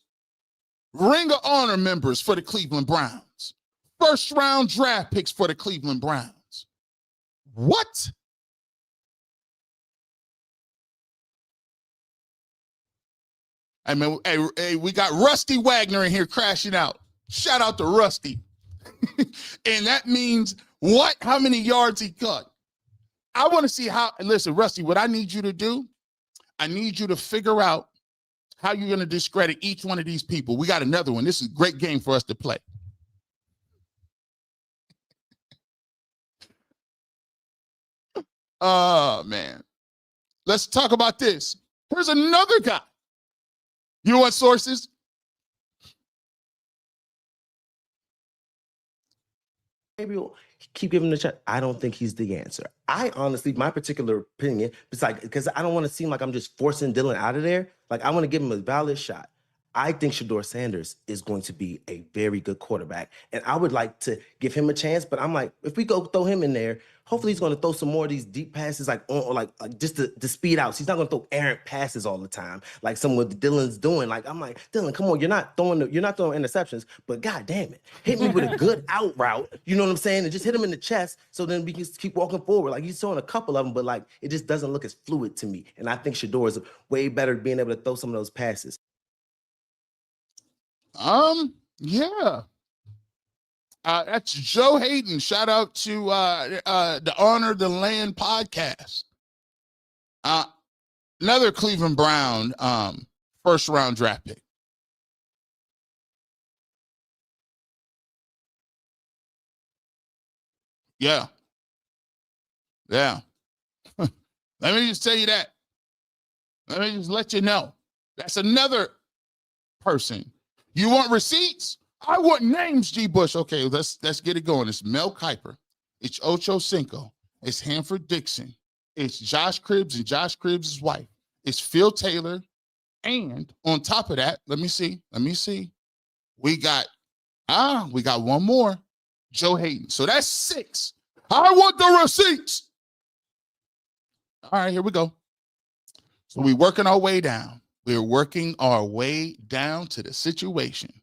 A: Ring of Honor members for the Cleveland Browns. First-round draft picks for the Cleveland Browns. What? Hey, we got Rusty Wagner in here crashing out. Shout out to Rusty. And that means what? How many yards he cut? I want to see how, listen, Rusty, what I need you to do, I need you to figure out how you're going to discredit each one of these people. We got another one. This is a great game for us to play. Oh, man. Let's talk about this. Here's another guy. You know what sources?
G: Maybe we'll keep giving him the chance. I don't think he's the answer. I honestly, my particular opinion, because I don't want to seem like I'm just forcing Dylan out of there. Like, I want to give him a valid shot. I think Shedeur Sanders is going to be a very good quarterback. And I would like to give him a chance, but I'm like, if we go throw him in there, hopefully he's going to throw some more of these deep passes, like just the speed outs. He's not going to throw errant passes all the time, like some of what Dylan's doing. Like, I'm like, Dylan, come on, you're not throwing interceptions, but God damn it, hit me with a good out route. You know what I'm saying? And just hit him in the chest, so then we can keep walking forward. Like, he's throwing a couple of them, but like it just doesn't look as fluid to me. And I think Shedeur is way better at being able to throw some of those passes.
A: Yeah. That's Joe Hayden. Shout out to the Honor the Land podcast. Another Cleveland Brown first round draft pick. Yeah. Let me just tell you that. Let me just let you know. That's another person. You want receipts? I want names, G. Bush. Okay, let's get it going. It's Mel Kiper. It's Ocho Cinco. It's Hanford Dixon. It's Josh Cribbs and Josh Cribbs' wife. It's Phil Taylor. And on top of that, let me see. We got one more. Joe Hayden. So that's 6. I want the receipts. All right, here we go. So we're working our way down. We're working our way down to the situation.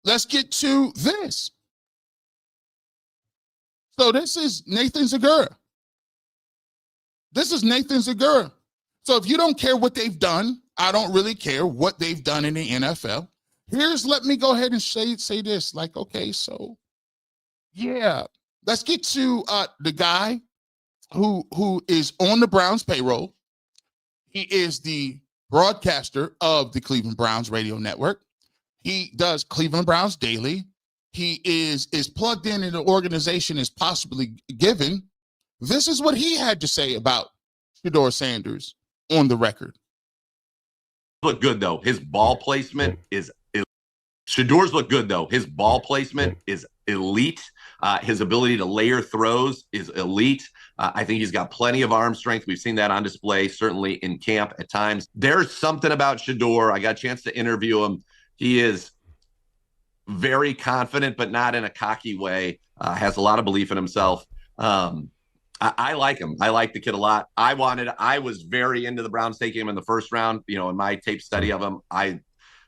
A: Let's get to this. So this is Nathan Segura. So if you don't care what they've done, I don't really care what they've done in the NFL. Let me go ahead and say this. Like, okay, so yeah, let's get to the guy who is on the Browns payroll. He is the broadcaster of the Cleveland Browns radio network. He does Cleveland Browns Daily. He is plugged in the organization as possibly given. This is what he had to say about Shedeur Sanders on the record.
E: Look good, though. His ball placement is Shedeur's look good, though. His ball placement is elite. His ability to layer throws is elite. I think he's got plenty of arm strength. We've seen that on display, certainly in camp at times. There's something about Shedeur. I got a chance to interview him. He is very confident, but not in a cocky way. Has a lot of belief in himself. I like him. I like the kid a lot. I was very into the Browns taking him in the first round. You know, in my tape study of him,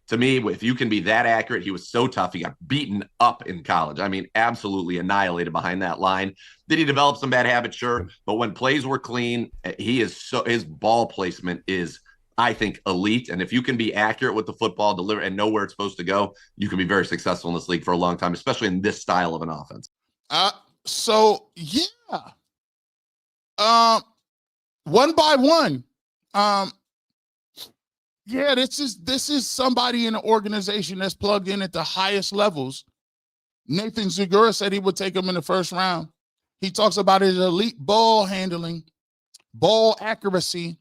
E: to me, if you can be that accurate, he was so tough. He got beaten up in college. I mean, absolutely annihilated behind that line. Did he develop some bad habits? Sure. But when plays were clean, his ball placement is, I think, elite. And if you can be accurate with the football, deliver, and know where it's supposed to go, you can be very successful in this league for a long time, especially in this style of an offense.
A: So yeah. One by one. Yeah, this is somebody in an organization that's plugged in at the highest levels. Nathan Segura said he would take him in the first round. He talks about his elite ball handling, ball accuracy.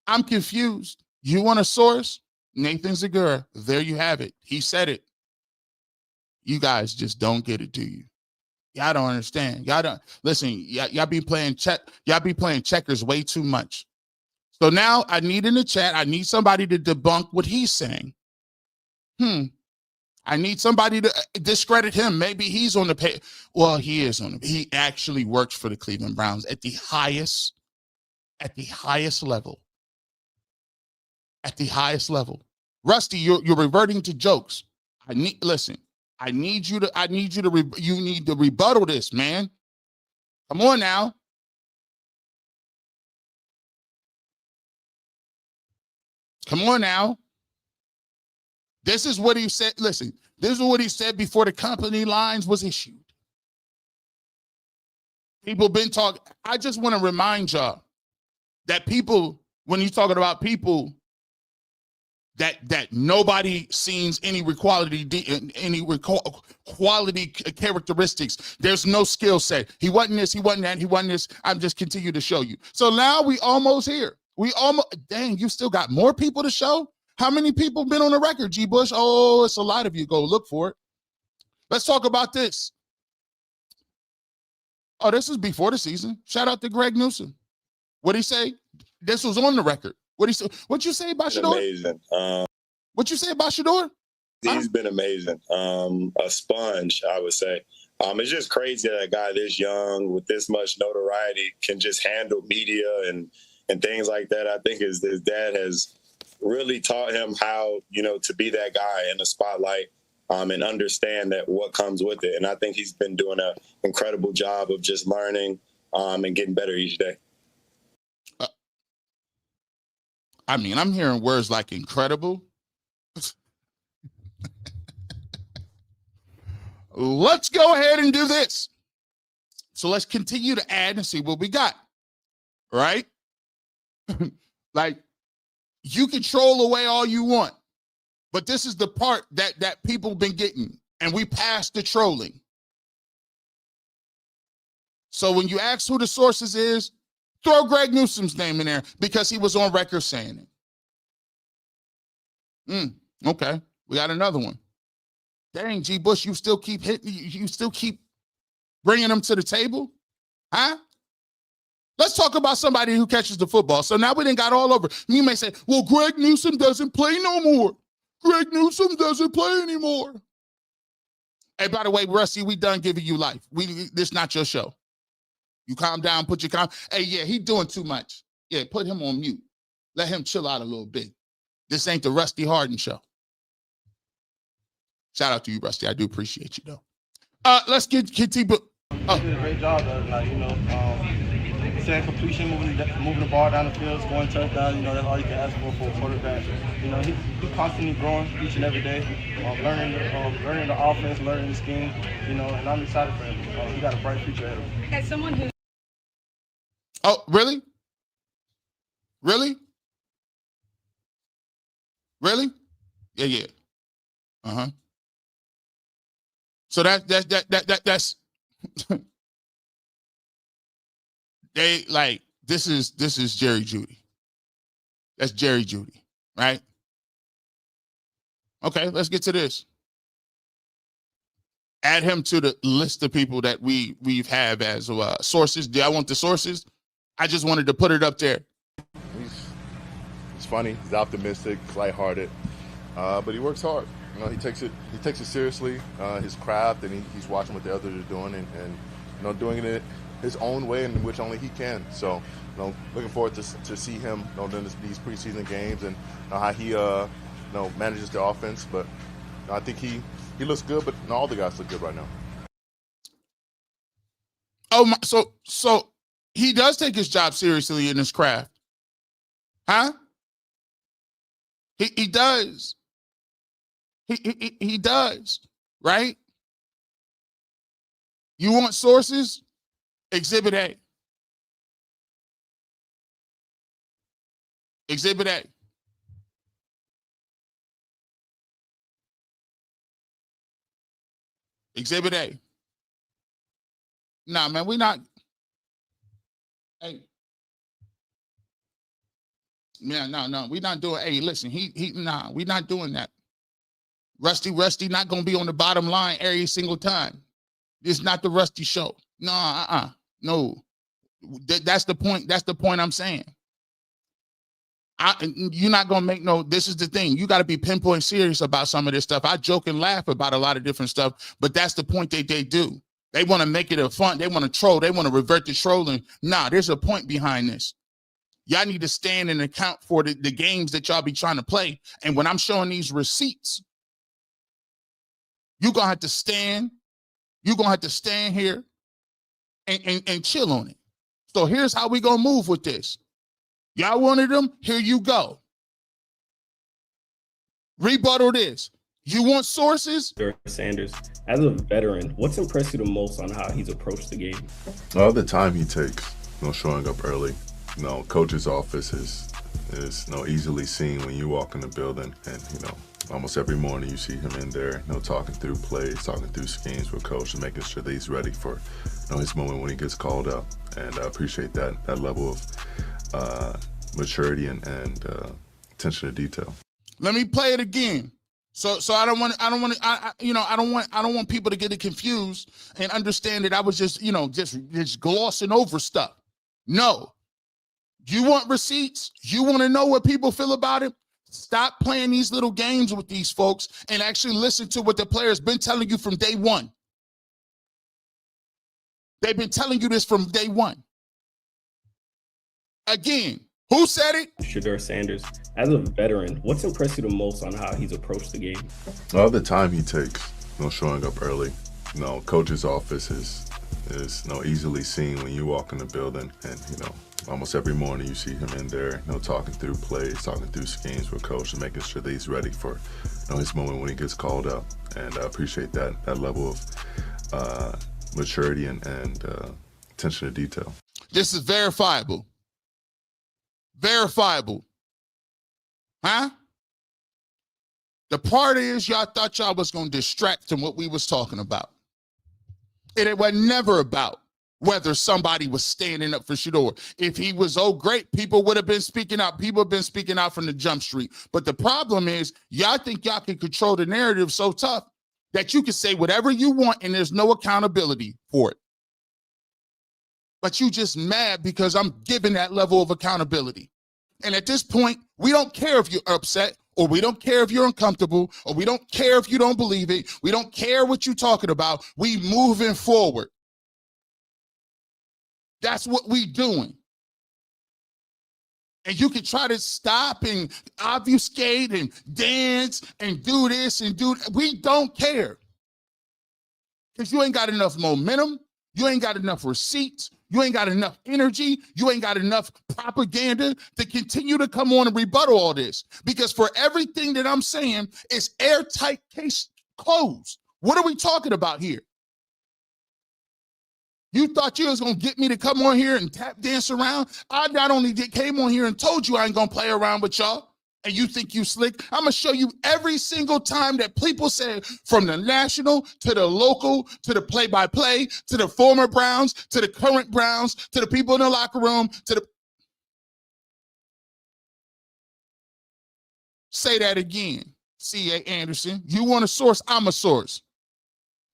A: I'm confused. You want a source? Nathan Segura. There you have it. He said it. You guys just don't get it, do you? Y'all don't understand. Y'all don't listen. Y'all be playing checkers way too much. So now I need in the chat, I need somebody to debunk what he's saying. I need somebody to discredit him. Maybe he's on the pay. Well, he is on the. He actually works for the Cleveland Browns at the highest level. At the highest level. Rusty, you're reverting to jokes. You need to rebuttal this, man. Come on now. Come on now. This is what he said. Listen, this is what he said before the company lines was issued. People been talking. I just want to remind y'all that people, when you're talking about people that nobody sees any quality characteristics. There's no skill set. He wasn't this, he wasn't that, he wasn't this. I'm just continue to show you. So now we almost here. Dang, you still got more people to show? How many people been on the record, G. Bush? Oh, it's a lot of you. Go look for it. Let's talk about this. Oh, this is before the season. Shout out to Greg Newsom. What'd he say? This was on the record. What you say about Shedeur?
F: Amazing.
A: What you say about Shedeur?
F: He's been amazing. A sponge, I would say. It's just crazy that a guy this young with this much notoriety can just handle media and things like that. I think his dad has really taught him how, to be that guy in the spotlight and understand that what comes with it. And I think he's been doing an incredible job of just learning and getting better each day.
A: I'm hearing words like incredible. Let's go ahead and do this. So let's continue to add and see what we got. Right? Like, you can troll away all you want, but this is the part that people been getting, and we passed the trolling. So when you ask who the sources is, throw Greg Newsom's name in there because he was on record saying it. Okay, we got another one. Dang, G. Bush, you still keep hitting, you still keep bringing them to the table? Huh? Let's talk about somebody who catches the football. So now we done got all over. You may say, well, Greg Newsom doesn't play no more. Greg Newsom doesn't play anymore. Hey, by the way, Rusty, we done giving you life. This not your show. You calm down, put your Hey, yeah, he doing too much. Yeah, put him on mute. Let him chill out a little bit. This ain't the Rusty Harden show. Shout out to you, Rusty. I do appreciate you, though. Let's get T-Book.
H: He did a great job, though. Saying completion, moving the ball down the field, scoring touchdowns. That's all you can ask for a quarterback. He's constantly growing each and every day, learning the offense, learning the scheme. And I'm excited for him. He got a bright future ahead of him.
D: As someone who.
A: Oh, really? Really? Really? Yeah. Uh-huh. So that's they like this is Jerry Jeudy. That's Jerry Jeudy, right? Okay, let's get to this. Add him to the list of people that we have as sources. Do I want the sources? I just wanted to put it up there.
I: He's funny. He's optimistic. He's lighthearted, but he works hard. He takes it seriously, his craft, and he's watching what the others are doing and doing it his own way in which only he can. So, looking forward to see him during these preseason games and how he manages the offense. But I think he looks good, but all the guys look good right now.
A: Oh my! So he does take his job seriously in his craft, huh? He does. He does, right? You want sources? Exhibit A. Exhibit A. Exhibit A. Nah, man, we not. Hey. Yeah, no, we not doing. Hey, listen, we not doing that. Rusty not gonna be on the bottom line every single time. It's not the Rusty show. No, no. That's the point. That's the point I'm saying. You're not gonna make no. This is the thing. You got to be pinpoint serious about some of this stuff. I joke and laugh about a lot of different stuff, but that's the point they do. They want to make it a fun. They want to troll. They want to revert to trolling. Nah, there's a point behind this. Y'all need to stand and account for the games that y'all be trying to play. And when I'm showing these receipts, you're going to have to stand. You're going to have to stand here and chill on it. So here's how we going to move with this. Y'all wanted them? Here you go. Rebuttal this. You want sources?
J: Shedeur Sanders, as a veteran, what's impressed you the most on how he's approached the game?
I: The time he takes, showing up early. Coach's office is easily seen when you walk in the building, and almost every morning you see him in there, talking through plays, talking through schemes with coach, and making sure that he's ready for his moment when he gets called up. And I appreciate that level of maturity and attention to detail. Let me play it again. So I don't want people to get it confused and understand that I was just glossing over stuff. No.
A: You want receipts? You want to know what people feel about it? Stop playing these little games with these folks and actually listen to what the player's been telling you from day one. They've been telling you this from day one. Again, who said it?
J: Shedeur Sanders. As a veteran, what's impressed you the most on how he's approached the game?
I: All the time he takes, showing up early. Coach's office is easily seen when you walk in the building, and almost every morning you see him in there, talking through plays, talking through schemes with coach, and making sure that he's ready for his moment when he gets called up. And I appreciate that level of maturity and attention to detail.
A: This is verifiable. Verifiable. Huh? The part is y'all thought y'all was going to distract from what we was talking about. And it was never about whether somebody was standing up for Shedeur. If he was great, people would have been speaking out. People have been speaking out from the jump street. But the problem is y'all think y'all can control the narrative so tough that you can say whatever you want and there's no accountability for it. But you just mad because I'm giving that level of accountability. And at this point, we don't care if you're upset, or we don't care if you're uncomfortable, or we don't care if you don't believe it. We don't care what you're talking about. We moving forward. That's what we doing. And you can try to stop and obfuscate and dance and do this and do that. We don't care. Because you ain't got enough momentum. You ain't got enough receipts. You ain't got enough energy. You ain't got enough propaganda to continue to come on and rebuttal all this. Because for everything that I'm saying, it's airtight, case closed. What are we talking about here? You thought you was going to get me to come on here and tap dance around? I not only came on here and told you I ain't going to play around with y'all, and you think you slick. I'm going to show you every single time that people say, from the national to the local to the play-by-play to the former Browns to the current Browns to the people in the locker room to the... Say that again, C.A. Anderson. You want a source? I'm a source.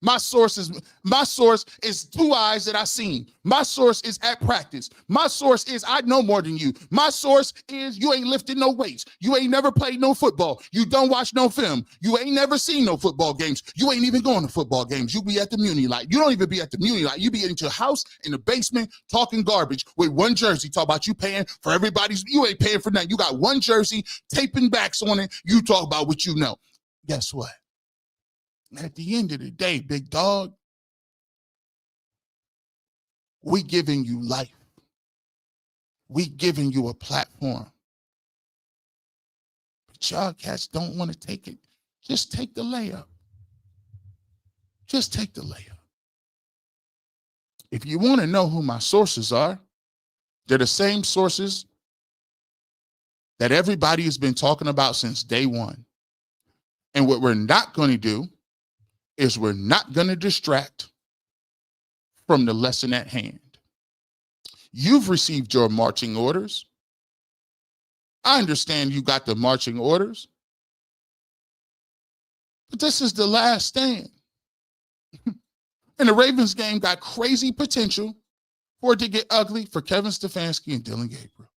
A: My source is 2 eyes that I seen. My source is at practice. My source is I know more than you. My source is you ain't lifted no weights. You ain't never played no football. You don't watch no film. You ain't never seen no football games. You ain't even going to football games. You be at the Muni Light. You don't even be at the Muni Light. You be in your house in the basement talking garbage with one jersey. Talk about you paying for everybody's. You ain't paying for nothing. You got one jersey, taping backs on it. You talk about what you know. Guess what? At the end of the day, big dog, we giving you life. We giving you a platform. But y'all cats don't want to take it. Just take the layup. Just take the layup. If you want to know who my sources are, they're the same sources that everybody has been talking about since day one. And what we're not going to do is we're not going to distract from the lesson at hand. You've received your marching orders. I understand you got the marching orders. But this is the last stand. And the Ravens game got crazy potential for it to get ugly for Kevin Stefanski and Dillon Gabriel.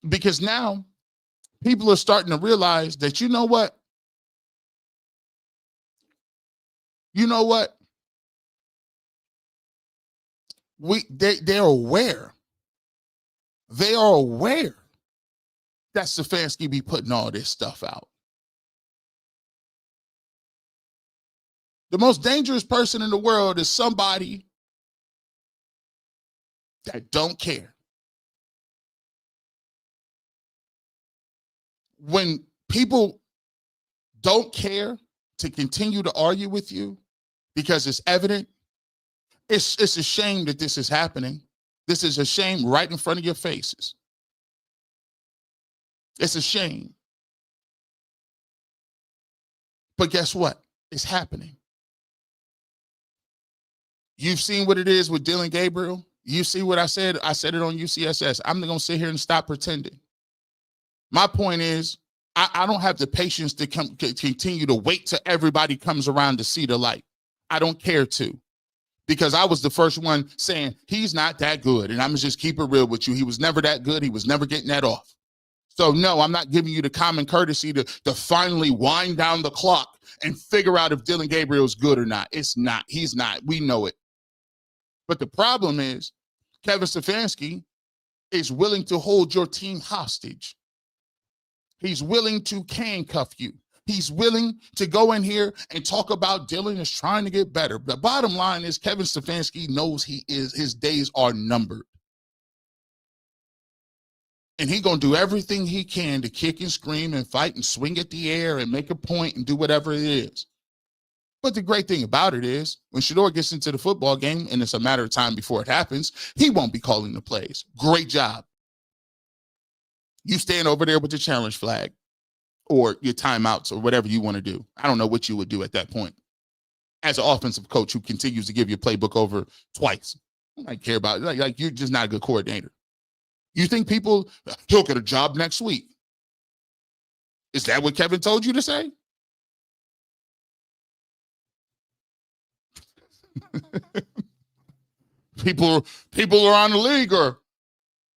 A: Because now people are starting to realize that, you know what? You know what? They're aware. They are aware that Stefanski be putting all this stuff out. The most dangerous person in the world is somebody that don't care. When people don't care to continue to argue with you because it's evident, it's a shame that this is happening. This is a shame right in front of your faces. It's a shame. But guess what? It's happening. You've seen what it is with Dillon Gabriel. You see what I said? I said it on UCSS. I'm not going to sit here and stop pretending. My point is, I don't have the patience to continue to wait till everybody comes around to see the light. I don't care to. because I was the first one saying he's not that good. And I'm going to just keep it real with you. He was never that good. He was never getting that off. So, no, I'm not giving you the common courtesy to finally wind down the clock and figure out if Dylan Gabriel is good or not. It's not. He's not. We know it. But the problem is Kevin Stefanski is willing to hold your team hostage. He's willing to handcuff you. He's willing to go in here and talk about Dylan is trying to get better. The bottom line is Kevin Stefanski knows his days are numbered. And he's going to do everything he can to kick and scream and fight and swing at the air and make a point and do whatever it is. But the great thing about it is when Shedeur gets into the football game, and it's a matter of time before it happens, he won't be calling the plays. Great job. You stand over there with the challenge flag or your timeouts or whatever you want to do. I don't know what you would do at that point. As an offensive coach who continues to give your playbook over twice, I don't care about it. Like you're just not a good coordinator. You think he'll get a job next week? Is that what Kevin told you to say? People around the league or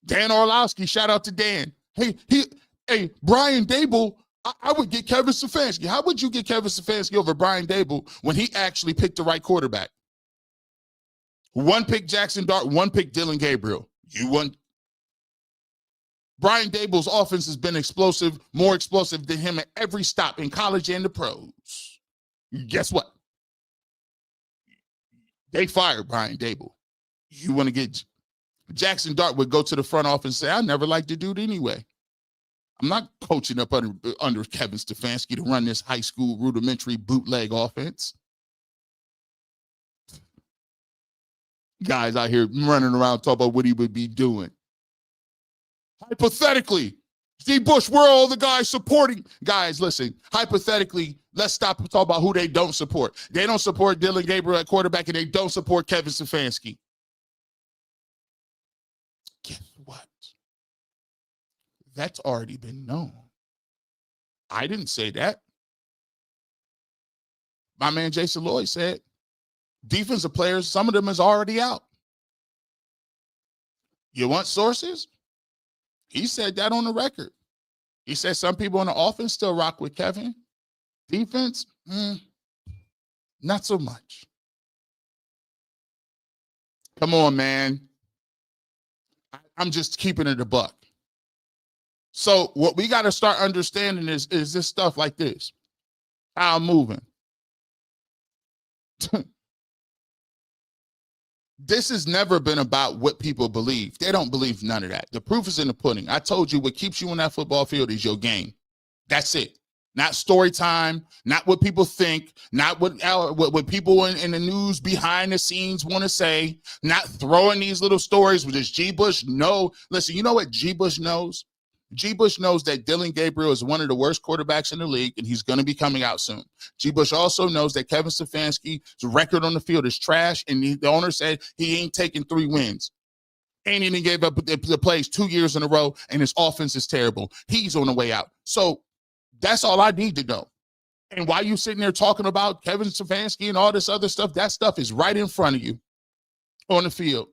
A: Dan Orlowski, shout out to Dan. Hey, Brian Dable, I would get Kevin Stefanski. How would you get Kevin Stefanski over Brian Dable when he actually picked the right quarterback? One pick Jackson Dart, one pick Dylan Gabriel. You want Brian Dable's offense has been explosive, more explosive than him at every stop in college and the pros. Guess what? They fired Brian Dable. You want to get Jackson Dart would go to the front office and say, I never liked the dude anyway. I'm not coaching up under Kevin Stefanski to run this high school rudimentary bootleg offense. Guys out here running around talking about what he would be doing. Hypothetically, G. Bush, where are all the guys supporting? Guys, listen, hypothetically, let's stop and talk about who they don't support. They don't support Dylan Gabriel at quarterback, and they don't support Kevin Stefanski. Guess what? That's already been known. I didn't say that. My man Jason Lloyd said defensive players, some of them is already out. You want sources? He said that on the record. He said some people on the offense still rock with Kevin. Defense, not so much. Come on, man. I'm just keeping it a buck. So what we got to start understanding is this stuff like this. How I'm moving. This has never been about what people believe. They don't believe none of that. The proof is in the pudding. I told you what keeps you on that football field is your game. That's it. Not story time, not what people think, not what people in the news behind the scenes want to say, not throwing these little stories with this G. Bush. No, listen, you know what G. Bush knows? G. Bush knows that Dylan Gabriel is one of the worst quarterbacks in the league, and he's going to be coming out soon. G. Bush also knows that Kevin Stefanski's record on the field is trash, and the owner said he ain't taking 3 wins. Ain't even gave up the plays 2 years in a row, and his offense is terrible. He's on the way out. So that's all I need to know. And while you sitting there talking about Kevin Stefanski and all this other stuff, that stuff is right in front of you on the field,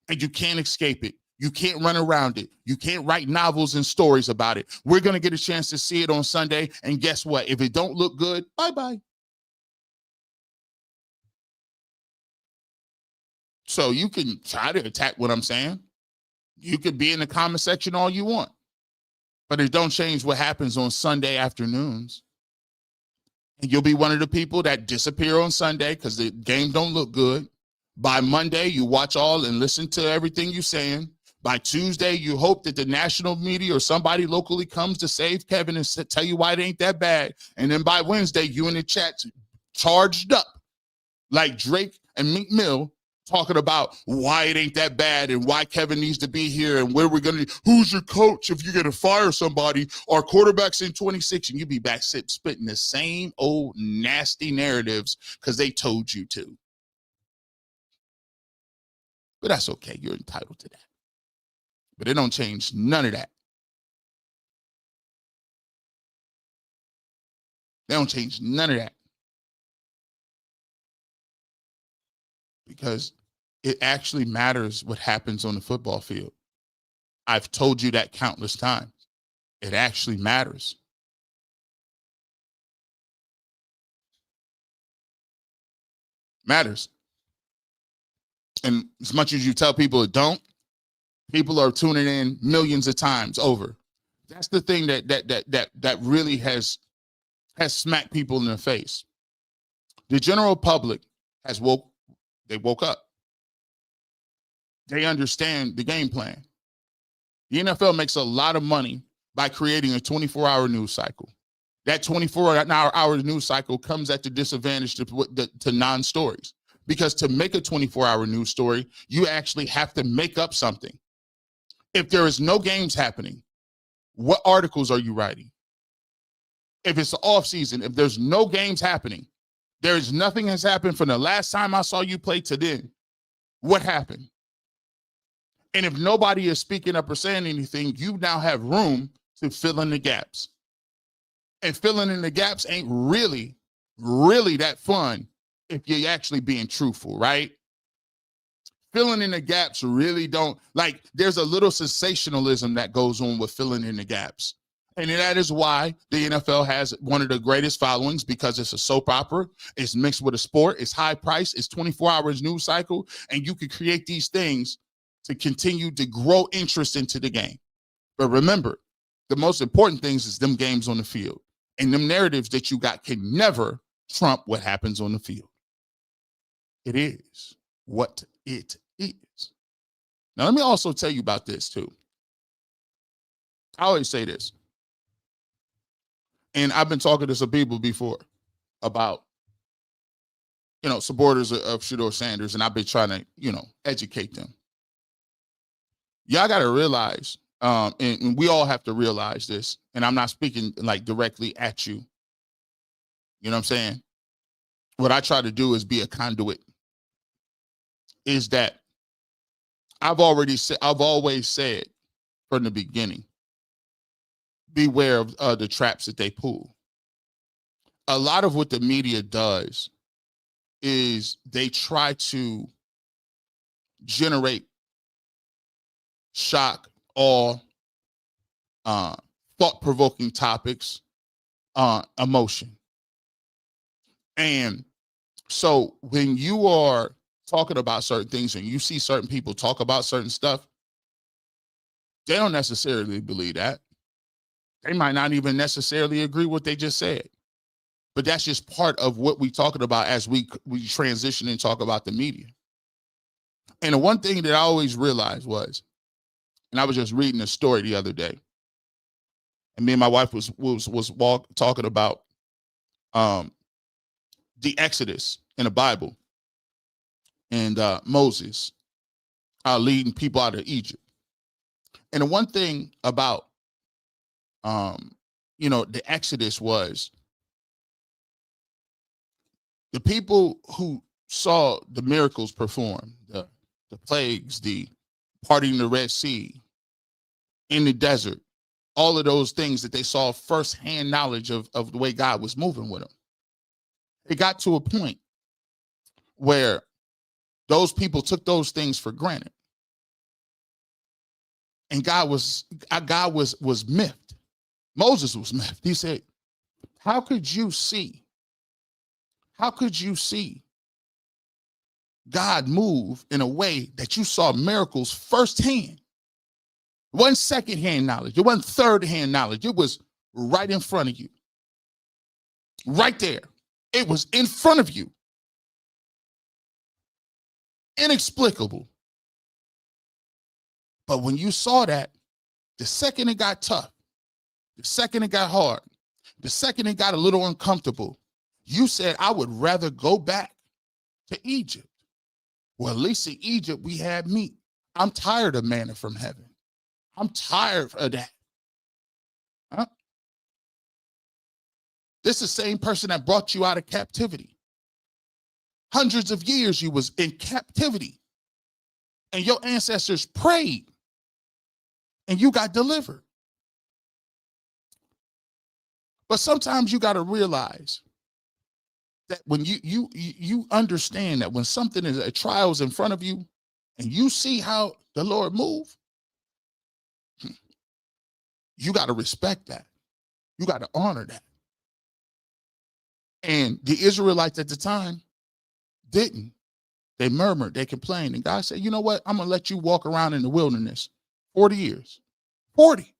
A: and you can't escape it. You can't run around it. You can't write novels and stories about it. We're going to get a chance to see it on Sunday, and guess what? If it don't look good, bye-bye. So you can try to attack what I'm saying. You could be in the comment section all you want, but it don't change what happens on Sunday afternoons. And you'll be one of the people that disappear on Sunday because the game don't look good. By Monday, you watch all and listen to everything you're saying. By Tuesday, you hope that the national media or somebody locally comes to save Kevin and tell you why it ain't that bad. And then by Wednesday, you in the chat charged up like Drake and Meek Mill talking about why it ain't that bad and why Kevin needs to be here and where we're going to, who's your coach if you're going to fire somebody, our quarterback's in 26, and you be back spitting the same old nasty narratives because they told you to. But that's okay. You're entitled to that. But it don't change none of that. They don't change none of that. because it actually matters what happens on the football field. I've told you that countless times. It actually matters. Matters. And as much as you tell people it don't, people are tuning in millions of times over. That's the thing that really has smacked people in the face. The general public woke up. They understand the game plan. The NFL makes a lot of money by creating a 24-hour news cycle. That 24-hour news cycle comes at the disadvantage to non-stories. Because to make a 24-hour news story, you actually have to make up something. If there is no games happening, what articles are you writing? If it's the off season, if there's no games happening, there is nothing has happened from the last time I saw you play to then. What happened? And if nobody is speaking up or saying anything, you now have room to fill in the gaps. And filling in the gaps ain't really that fun if you're actually being truthful, right? Filling in the gaps really don't, like, there's a little sensationalism that goes on with filling in the gaps. And that is why the NFL has one of the greatest followings, because it's a soap opera, it's mixed with a sport, it's high price, it's 24 hours news cycle, and you can create these things to continue to grow interest into the game. But remember, the most important things is them games on the field. And them narratives that you got can never trump what happens on the field. It is what it is. Now, let me also tell you about this, too. I always say this. And I've been talking to some people before about, supporters of Shedeur Sanders, and I've been trying to, educate them. Y'all got to realize, and we all have to realize this, and I'm not speaking like directly at you. You know what I'm saying? What I try to do is be a conduit. Is that I've always said from the beginning, beware of the traps that they pull. A lot of what the media does is they try to generate shock, awe, thought-provoking topics, emotion. And so when you are talking about certain things and you see certain people talk about certain stuff, they don't necessarily believe that. They might not even necessarily agree with what they just said. But that's just part of what we're talking about as we transition and talk about the media. And the one thing that I always realized was, and I was just reading a story the other day, and me and my wife was talking about the Exodus in the Bible, and Moses leading people out of Egypt. And the one thing about the Exodus was the people who saw the miracles performed, the plagues, the parting the Red Sea, in the desert, all of those things that they saw firsthand knowledge of the way God was moving with them. It got to a point where those people took those things for granted. And God was miffed. Moses was miffed. He said, how could you see God move in a way that you saw miracles firsthand? It wasn't secondhand knowledge. It wasn't third-hand knowledge. It was right in front of you. Right there. It was in front of you. Inexplicable. But when you saw that, the second it got tough, the second it got hard, the second it got a little uncomfortable, you said, I would rather go back to Egypt. Well, at least in Egypt, we had meat. I'm tired of manna from heaven. I'm tired of that. Huh? This is the same person that brought you out of captivity. Hundreds of years you was in captivity. And your ancestors prayed. And you got delivered. But sometimes you got to realize that when you understand that when something is a trial is in front of you and you see how the Lord move, you got to respect that. You got to honor that. And the Israelites at the time didn't. They murmured, they complained. And God said, you know what? I'm going to let you walk around in the wilderness 40 years. 40.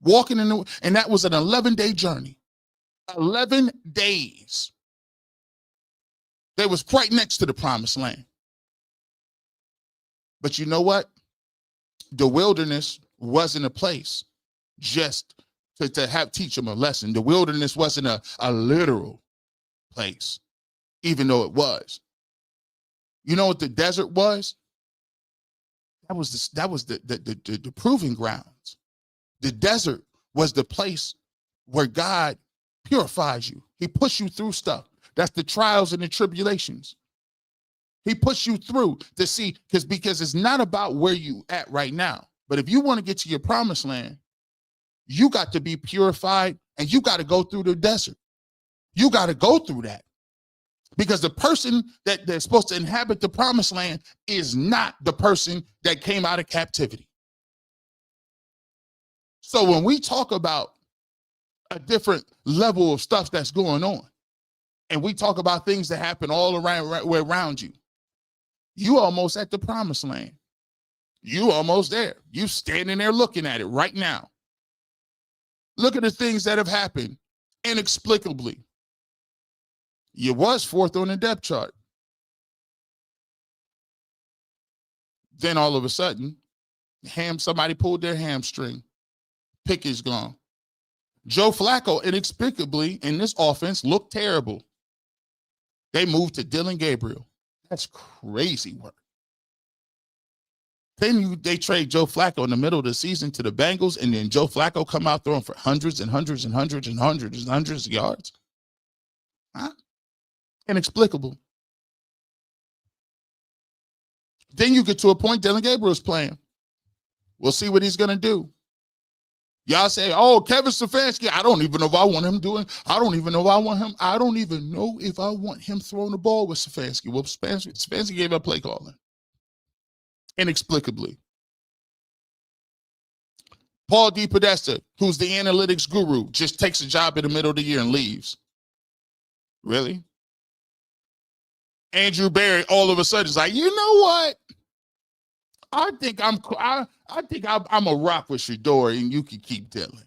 A: Walking in the, and that was an 11-day journey. 11 days. They was right next to the promised land. But you know what? The wilderness wasn't a place just to teach them a lesson. The wilderness wasn't a literal place, even though it was. You know what the desert was? That was the proving grounds. The desert was the place where God purifies you. He puts you through stuff. That's the trials and the tribulations. He puts you through to see, because it's not about where you at right now. But if you want to get to your promised land, you got to be purified and you got to go through the desert. You got to go through that. Because the person that they're supposed to inhabit the promised land is not the person that came out of captivity. So when we talk about a different level of stuff that's going on, and we talk about things that happen all around you, you almost at the promised land. You almost there. You standing there looking at it right now. Look at the things that have happened inexplicably. You was fourth on the depth chart. Then all of a sudden, somebody pulled their hamstring. Pickett's gone. Joe Flacco, inexplicably, in this offense, looked terrible. They moved to Dylan Gabriel. That's crazy work. Then they trade Joe Flacco in the middle of the season to the Bengals, and then Joe Flacco come out throwing for hundreds and hundreds and hundreds and hundreds and hundreds of yards. Huh? Inexplicable. Then you get to a point Dylan Gabriel's playing. We'll see what he's going to do. Y'all say, oh, Kevin Stefanski, I don't even know if I want him doing, I don't even know if I want him throwing the ball with Stefanski. Well, Stefanski gave up play calling. Inexplicably. Paul DePodesta, who's the analytics guru, just takes a job in the middle of the year and leaves. Really? Andrew Berry all of a sudden is like, you know what? I think I'm a rock with Shedeur, and you can keep Dylan.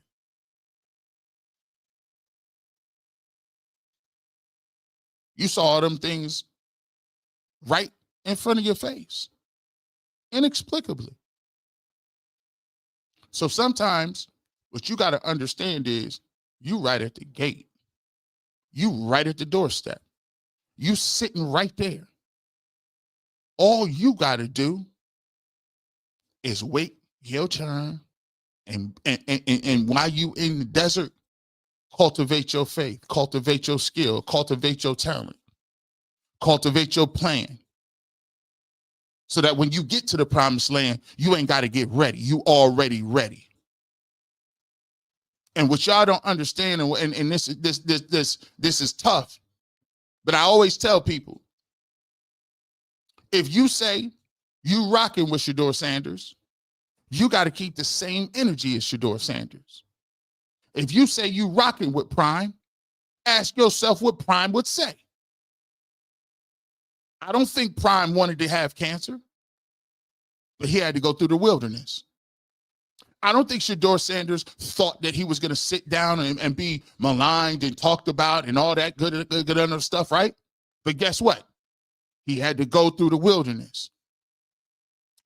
A: You saw all them things right in front of your face, inexplicably. So sometimes what you got to understand is you right at the gate. You right at the doorstep. You sitting right there. All you got to do is wait your turn, and while you in the desert, cultivate your faith, cultivate your skill, cultivate your talent, cultivate your plan, so that when you get to the promised land, you ain't got to get ready. You already ready. And what y'all don't understand, and this is tough, but I always tell people, if you say you rocking with Shedeur Sanders, you got to keep the same energy as Shedeur Sanders. If you say you rocking with Prime, ask yourself what Prime would say. I don't think Prime wanted to have cancer, but he had to go through the wilderness. I don't think Shedeur Sanders thought that he was going to sit down and be maligned and talked about and all that good other stuff, right? But guess what? He had to go through the wilderness.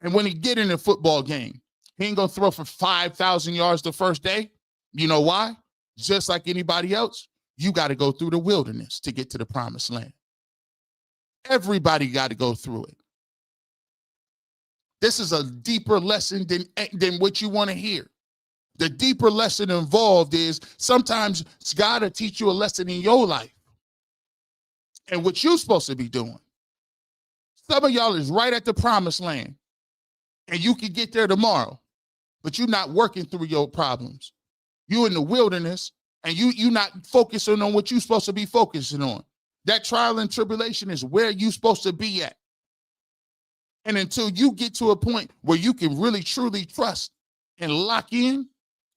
A: And when he get in a football game, he ain't going to throw for 5,000 yards the first day. You know why? Just like anybody else, you got to go through the wilderness to get to the promised land. Everybody got to go through it. This is a deeper lesson than what you want to hear. The deeper lesson involved is sometimes God will teach you a lesson in your life and what you're supposed to be doing. Some of y'all is right at the promised land, and you can get there tomorrow, but you're not working through your problems. You're in the wilderness, and you're not focusing on what you're supposed to be focusing on. That trial and tribulation is where you're supposed to be at. And until you get to a point where you can really, truly trust and lock in,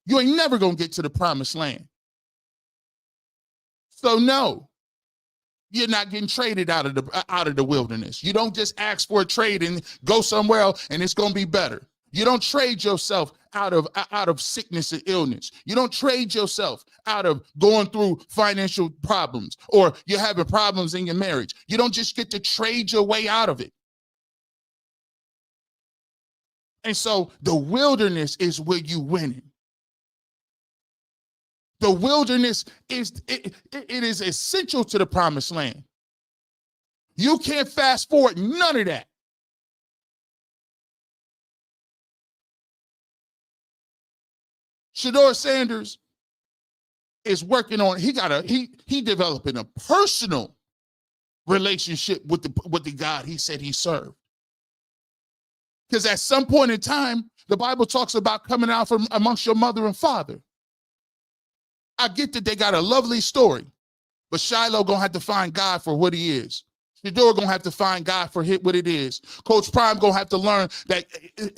A: you ain't never going to get to the promised land. So no, you're not getting traded out of the wilderness. You don't just ask for a trade and go somewhere else and it's going to be better. You don't trade yourself out of sickness and illness. You don't trade yourself out of going through financial problems, or you're having problems in your marriage. You don't just get to trade your way out of it. And so the wilderness is where you winning. The wilderness is it is essential to the promised land. You can't fast forward none of that. Shedeur Sanders is working on, he developing a personal relationship with the God he said he served. Because at some point in time, the Bible talks about coming out from amongst your mother and father. I get that they got a lovely story, but Shiloh gonna have to find God for what he is. Shedeur gonna have to find God for what it is. Coach Prime gonna have to learn that,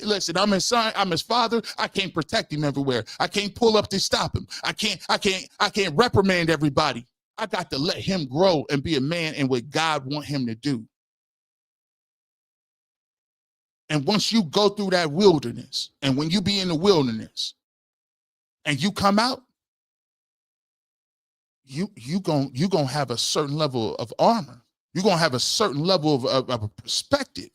A: listen, I'm his son, I'm his father. I can't protect him everywhere. I can't pull up to stop him. I can't reprimand everybody. I got to let him grow and be a man in what God want him to do. And once you go through that wilderness, and when you be in the wilderness and you come out, you gonna have a certain level of armor. You're gonna have a certain level of perspective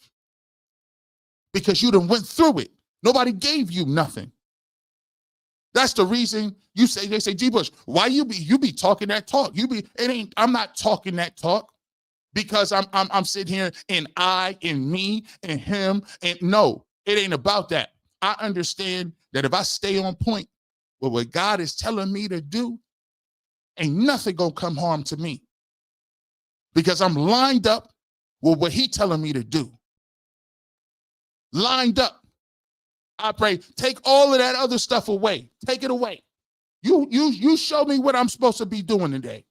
A: because you done went through it. Nobody gave you nothing. That's the reason they say, G. Bush, why you be talking that talk? I'm not talking that talk because I'm sitting here and I and me and him, and no, it ain't about that. I understand that if I stay on point with what God is telling me to do, ain't nothing gonna come harm to me because I'm lined up with what he telling me to do. Lined up. I pray, take all of that other stuff away. Take it away. You show me what I'm supposed to be doing today.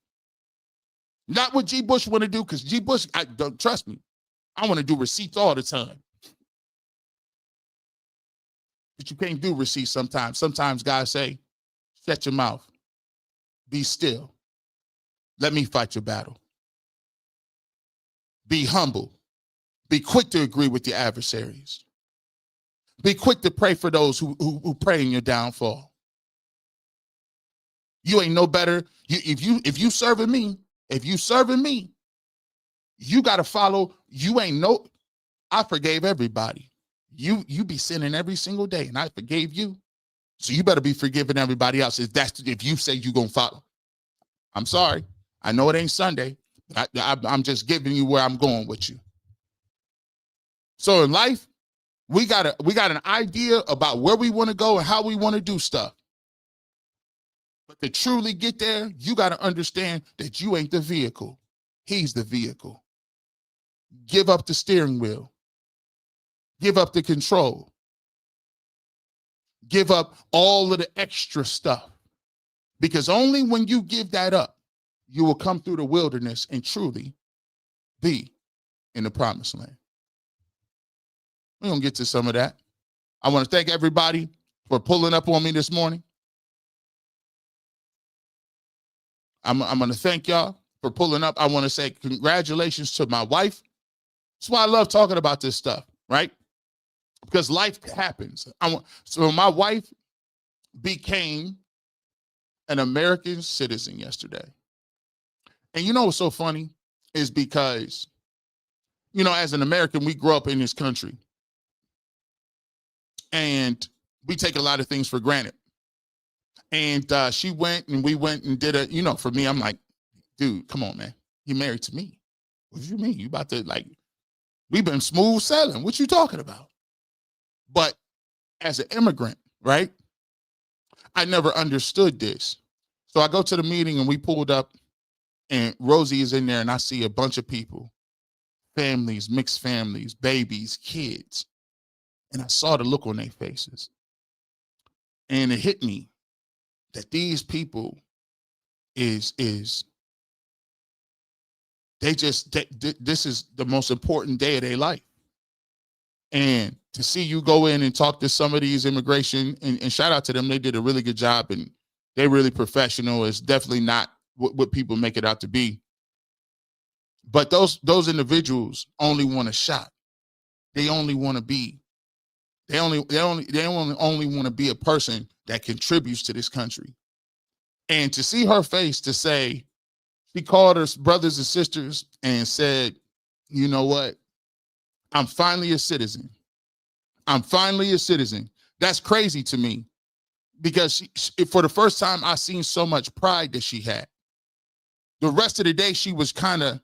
A: Not what G. Bush want to do, because G. Bush, don't trust me. I want to do receipts all the time. But you can't do receipts sometimes. Sometimes God say, shut your mouth. Be still. Let me fight your battle. Be humble. Be quick to agree with your adversaries. Be quick to pray for those who pray in your downfall. You ain't no better. If you serving me, you got to follow. I forgave everybody. You be sinning every single day, and I forgave you. So you better be forgiving everybody else. If you say you gonna follow. I'm sorry. I know it ain't Sunday. I'm just giving you where I'm going with you. So in life, we got an idea about where we want to go and how we want to do stuff. But to truly get there, you got to understand that you ain't the vehicle. He's the vehicle. Give up the steering wheel. Give up the control. Give up all of the extra stuff. Because only when you give that up, you will come through the wilderness and truly be in the promised land. We're going to get to some of that. I want to thank everybody for pulling up on me this morning. I'm going to thank y'all for pulling up. I want to say congratulations to my wife. That's why I love talking about this stuff, right? Because life happens. So my wife became an American citizen yesterday. And you know what's so funny is because, as an American, we grew up in this country. And we take a lot of things for granted. And she went and we went and did for me, I'm like, dude, come on, man. You married to me. What do you mean? You about to, we've been smooth sailing. What you talking about? But as an immigrant, right, I never understood this. So I go to the meeting and we pulled up and Rosie is in there and I see a bunch of people, families, mixed families, babies, kids. And I saw the look on their faces. And it hit me that these people is this is the most important day of their life. And to see you go in and talk to some of these immigration, and shout out to them, they did a really good job, and they're really professional. It's definitely not what people make it out to be. But those individuals only want a shot. They only want to be. They only want to be a person that contributes to this country. And to see her face to say, she called her brothers and sisters and said, you know what? I'm finally a citizen. I'm finally a citizen. That's crazy to me, because she, for the first time, I seen so much pride that she had. The rest of the day, she was kind of,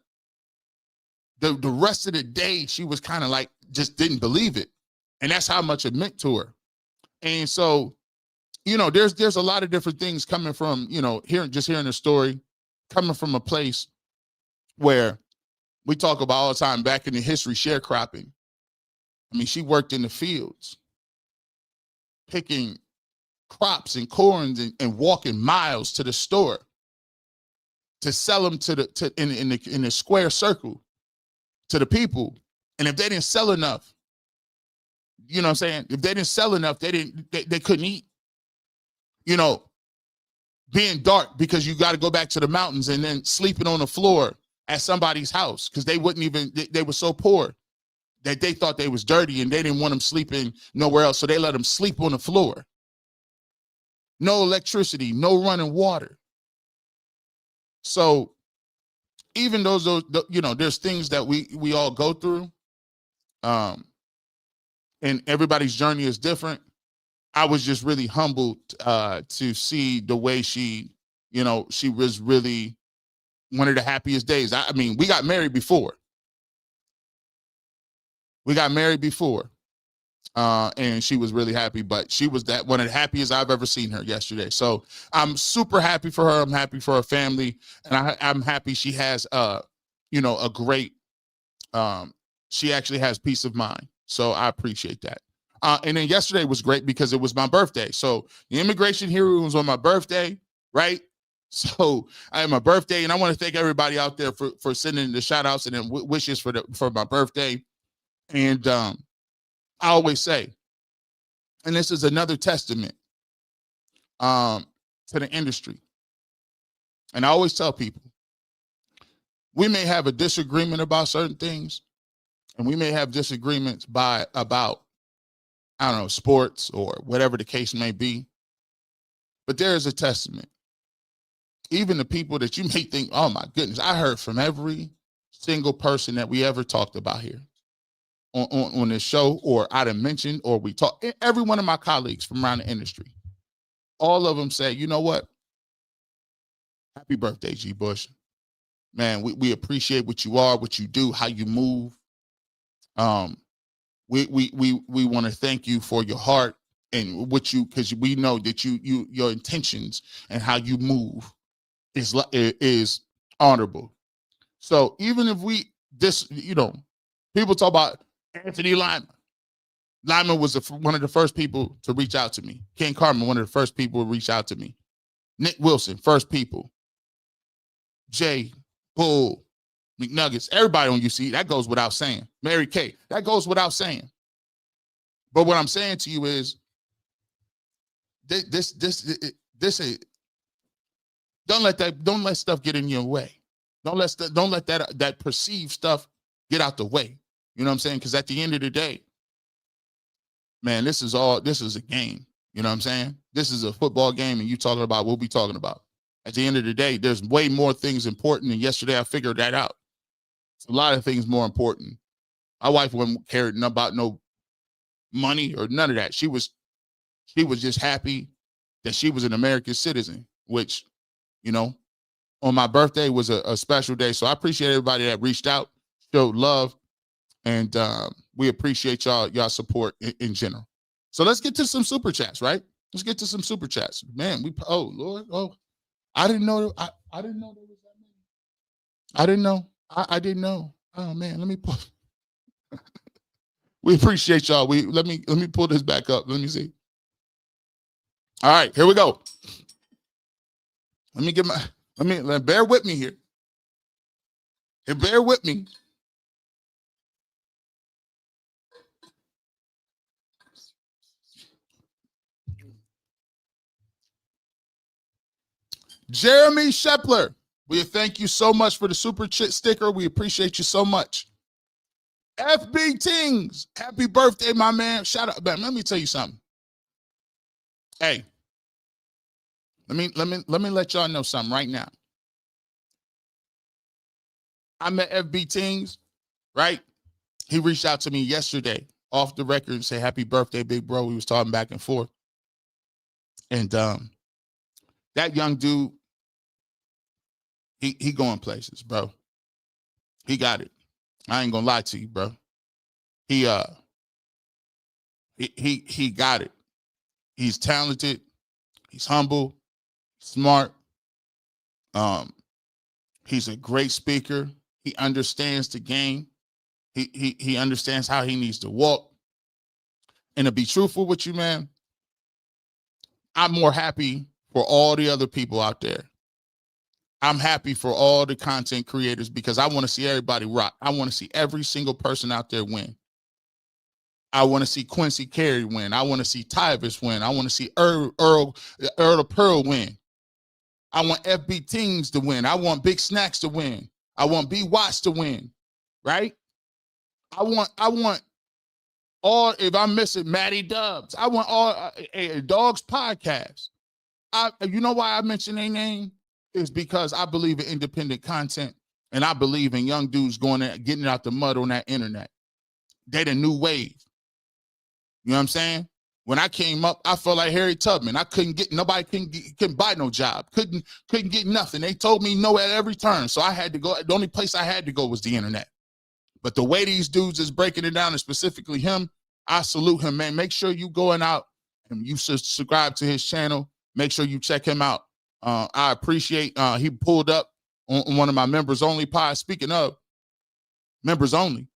A: the rest of the day, she was kind of like, just didn't believe it. And that's how much it meant to her. And so, you know, there's a lot of different things coming from, you know, hearing the story, coming from a place where we talk about all the time back in the history, sharecropping. I mean, she worked in the fields, picking crops and corns and walking miles to the store to sell them in the square circle to the people. And if they didn't sell enough, you know what I'm saying? If they didn't sell enough, they couldn't eat. You know, being dark because you got to go back to the mountains, and then sleeping on the floor at somebody's house because they wouldn't even, they were so poor that they thought they was dirty and they didn't want them sleeping nowhere else. So they let them sleep on the floor. No electricity, no running water. So even those, you know, there's things that we all go through. And everybody's journey is different. I was just really humbled to see the way she, you know, she was really one of the happiest days. I mean, we got married before. And she was really happy, but she was one of the happiest I've ever seen her yesterday. So I'm super happy for her. I'm happy for her family. And I'm happy she has, you know, a great, she actually has peace of mind. So I appreciate that. And then yesterday was great because it was my birthday. So the immigration hearing was on my birthday, right? So I had my birthday, and I want to thank everybody out there for sending the shout outs and then wishes for my birthday. And I always say, and this is another testament to the industry. And I always tell people, we may have a disagreement about certain things, and we may have disagreements about, I don't know, sports or whatever the case may be. But there is a testament. Even the people that you may think, oh my goodness, I heard from every single person that we ever talked about here on this show, or I done mentioned, or we talked, every one of my colleagues from around the industry, all of them say, you know what? Happy birthday, G. Bush. Man, we appreciate what you are, what you do, how you move. We want to thank you for your heart and what you, because we know that your intentions and how you move is honorable. So even if you know, people talk about Anthony Lyman. Lyman was one of the first people to reach out to me. Ken Carmen, one of the first people to reach out to me. Nick Wilson, first people. Jay, Bull, McNuggets, everybody on UC, that goes without saying. Mary Kay, that goes without saying. But what I'm saying to you is, this is, don't let stuff get in your way. Don't let that perceived stuff get out the way. You know what I'm saying? Because at the end of the day, man, this is a game. You know what I'm saying? This is a football game, and you talking about what we talking about. At the end of the day, there's way more things important. And yesterday I figured that out. It's a lot of things more important. My wife wasn't caring about no money or none of that. She was just happy that she was an American citizen, which, you know, on my birthday was a special day. So I appreciate everybody that reached out, showed love, and we appreciate y'all support in general. So let's get to some super chats, right? Let's get to some super chats. Man, oh Lord, oh, I didn't know I didn't know there was that many. I didn't know. I didn't know. Oh man, let me pull. We appreciate y'all. Let me pull this back up. Let me see. All right, here we go. Let me bear with me here. And bear with me. Jeremy Shepler, we thank you so much for the super chit sticker. We appreciate you so much. FB Tings, happy birthday, my man. Shout out, man. Let me tell you something. Hey, let me let y'all know something right now. I met FB Tings, right? He reached out to me yesterday off the record and said, happy birthday, big bro. We was talking back and forth. And that young dude, he going places, bro. He got it. I ain't gonna lie to you, bro. He got it. He's talented. He's humble, smart. He's a great speaker. He understands the game. He understands how he needs to walk. And to be truthful with you, man, I'm more happy for all the other people out there. I'm happy for all the content creators because I want to see everybody rock. I want to see every single person out there win. I want to see Quincy Carey win. I want to see Tyvis win. I want to see Earl of Pearl win. I want FB Tings to win. I want Big Snacks to win. I want B Watts to win. Right? I want all, if I'm missing Matty Dubs, I want all Dogs Podcast. You know why I mention their name? Is because I believe in independent content and I believe in young dudes going there, getting out the mud on that internet. They the new wave. You know what I'm saying? When I came up, I felt like Harry Tubman. I couldn't buy no job. Couldn't get nothing. They told me no at every turn. So I had to go. The only place I had to go was the internet. But the way these dudes is breaking it down, and specifically him, I salute him, man. Make sure you going out and you subscribe to his channel. Make sure you check him out. I appreciate he pulled up on one of my members only pods. Speaking of members only,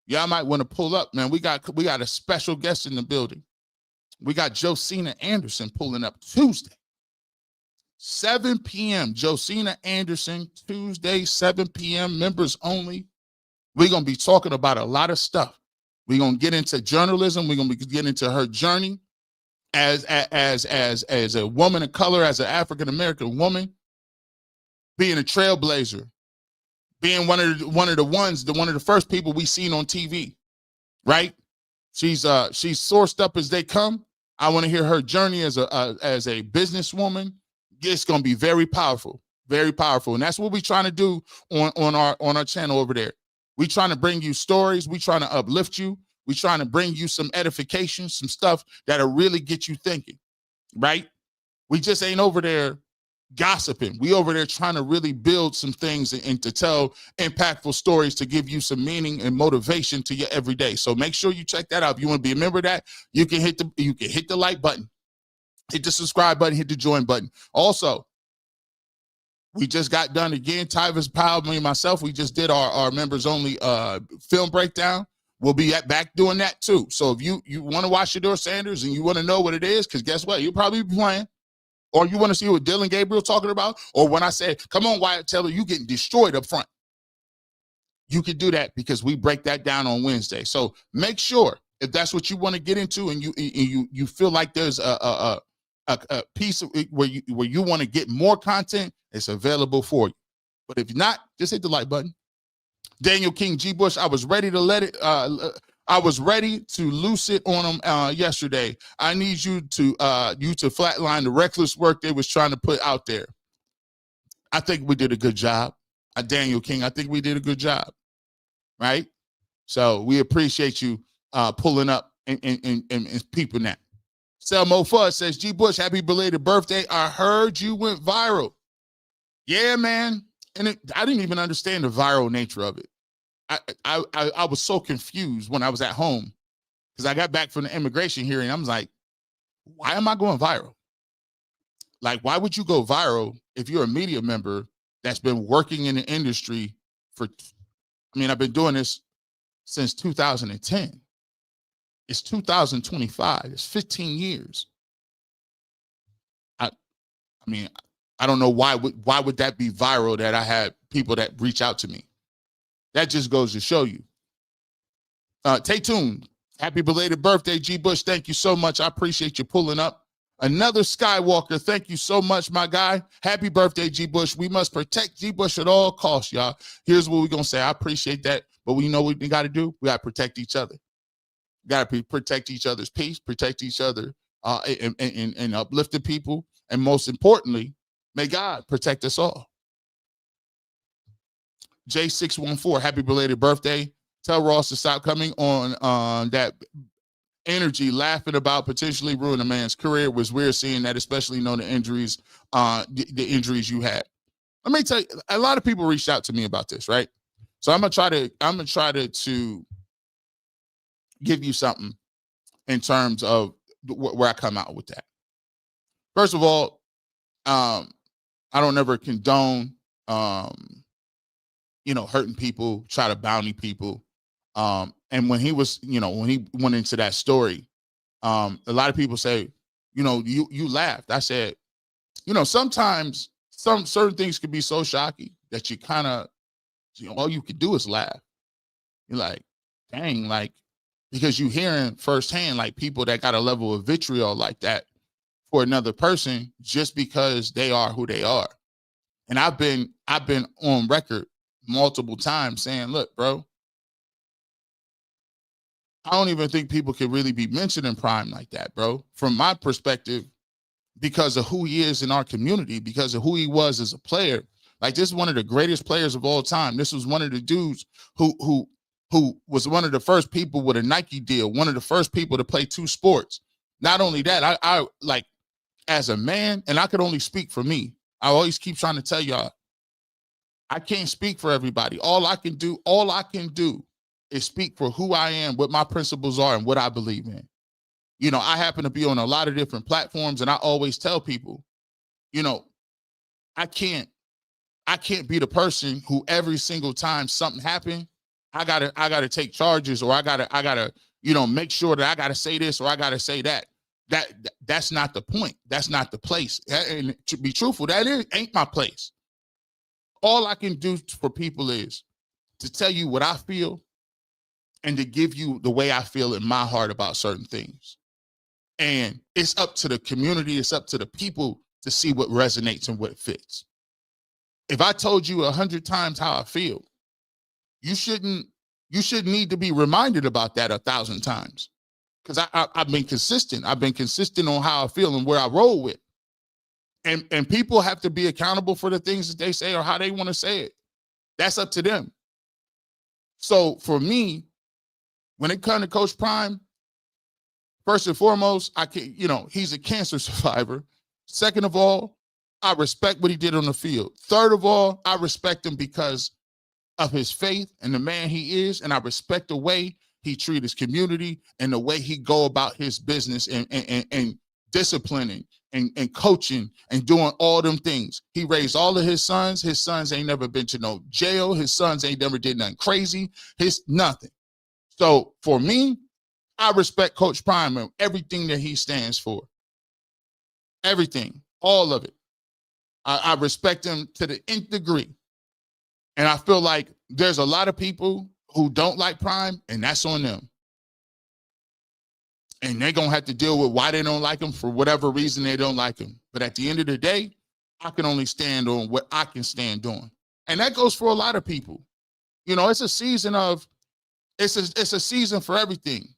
A: yeah, I might want to pull up, man. We got a special guest in the building. We got Josina Anderson pulling up Tuesday, 7 p.m. Josina Anderson, Tuesday, 7 p.m. Members only. We're gonna be talking about a lot of stuff. We're gonna get into journalism. We're gonna get into her journey as a woman of color, as an African-American woman, being a trailblazer, being one of the first people we seen on TV, right? She's sourced up as they come. I want to hear her journey as a businesswoman. It's gonna be very powerful, and that's what we're trying to do on our channel over there. We're trying to bring you stories. We're trying to uplift you. We're trying to bring you some edification, some stuff that'll really get you thinking, right? We just ain't over there gossiping. We over there trying to really build some things and to tell impactful stories to give you some meaning and motivation to your everyday. So make sure you check that out. If you want to be a member of that, you can hit the like button, hit the subscribe button, hit the join button. Also, we just got done again. Tyvis Powell, me and myself, we just did our members only film breakdown. We'll be back doing that too. So if you want to watch Shedeur Sanders and you want to know what it is, because guess what? You'll probably be playing. Or you want to see what Dylan Gabriel talking about? Or when I say, come on, Wyatt Taylor, you getting destroyed up front. You can do that because we break that down on Wednesday. So make sure if that's what you want to get into and you feel like there's a piece of where you want to get more content, it's available for you. But if not, just hit the like button. Daniel King G. Bush, I was ready to loose it on him yesterday. I need you to flatline the reckless work they was trying to put out there. I think we did a good job. Daniel King, I think we did a good job, right? So we appreciate you pulling up and peeping that. Selmo Fudd says, G. Bush, happy belated birthday. I heard you went viral. Yeah, man. And I didn't even understand the viral nature of it. I was so confused when I was at home because I got back from the immigration hearing. I was like, why am I going viral? Like, why would you go viral if you're a media member that's been working in the industry I've been doing this since 2010. It's 2025. It's 15 years. I don't know why would that be viral that I had people that reach out to me. That just goes to show you. Stay tuned. Happy belated birthday, G. Bush. Thank you so much. I appreciate you pulling up. Another Skywalker. Thank you so much, my guy. Happy birthday, G. Bush. We must protect G. Bush at all costs, y'all. Here's what we're going to say. I appreciate that. But we know what we got to do. We got to protect each other. We got to protect each other's peace, protect each other, and uplift the people. And most importantly, may God protect us all. J614, happy belated birthday. Tell Ross to stop coming on that energy, laughing about potentially ruining a man's career. It was weird seeing that, especially knowing the injuries, the injuries you had. Let me tell you, a lot of people reached out to me about this, right? So I'm gonna try to give you something in terms of where I come out with that. First of all, I don't ever condone hurting people, try to bounty people. And when he was, when he went into that story, a lot of people say, you laughed. I said, sometimes some certain things could be so shocking that you kind of, all you could do is laugh. You're like, dang, like, because you hearing firsthand, like, people that got a level of vitriol like that for another person just because they are who they are. And I've been on record multiple times saying, look, bro, I don't even think people could really be mentioning Prime like that, bro. From my perspective, because of who he is in our community, because of who he was as a player. Like, this is one of the greatest players of all time. This was one of the dudes who was one of the first people with a Nike deal, one of the first people to play two sports. Not only that, I like, as a man, and I could only speak for me. I always keep trying to tell y'all, I can't speak for everybody. All I can do is speak for who I am, what my principles are, and what I believe in. I happen to be on a lot of different platforms, and I always tell people, I can't be the person who every single time something happened, I gotta take charges, or I gotta make sure that I gotta say this or I gotta say that. That's not the point. That's not the place. And to be truthful, ain't my place. All I can do for people is to tell you what I feel and to give you the way I feel in my heart about certain things. And it's up to the community, it's up to the people to see what resonates and what fits. If I told you 100 times how I feel, you shouldn't need to be reminded about that 1,000 times. Because I've been consistent. I've been consistent on how I feel and where I roll with. And people have to be accountable for the things that they say or how they want to say it. That's up to them. So for me, when it comes to Coach Prime, first and foremost, he's a cancer survivor. Second of all, I respect what he did on the field. Third of all, I respect him because of his faith and the man he is, and I respect the way he treat his community and the way he go about his business and disciplining and coaching and doing all them things. He raised all of his sons. His sons ain't never been to no jail. His sons ain't never did nothing crazy. Nothing. So for me, I respect Coach Prime and everything that he stands for. Everything, all of it. I respect him to the nth degree. And I feel like there's a lot of people who don't like Prime, and that's on them. And they're going to have to deal with why they don't like him for whatever reason they don't like him. But at the end of the day, I can only stand on what I can stand on. And that goes for a lot of people. It's a season of, it's a season for everything.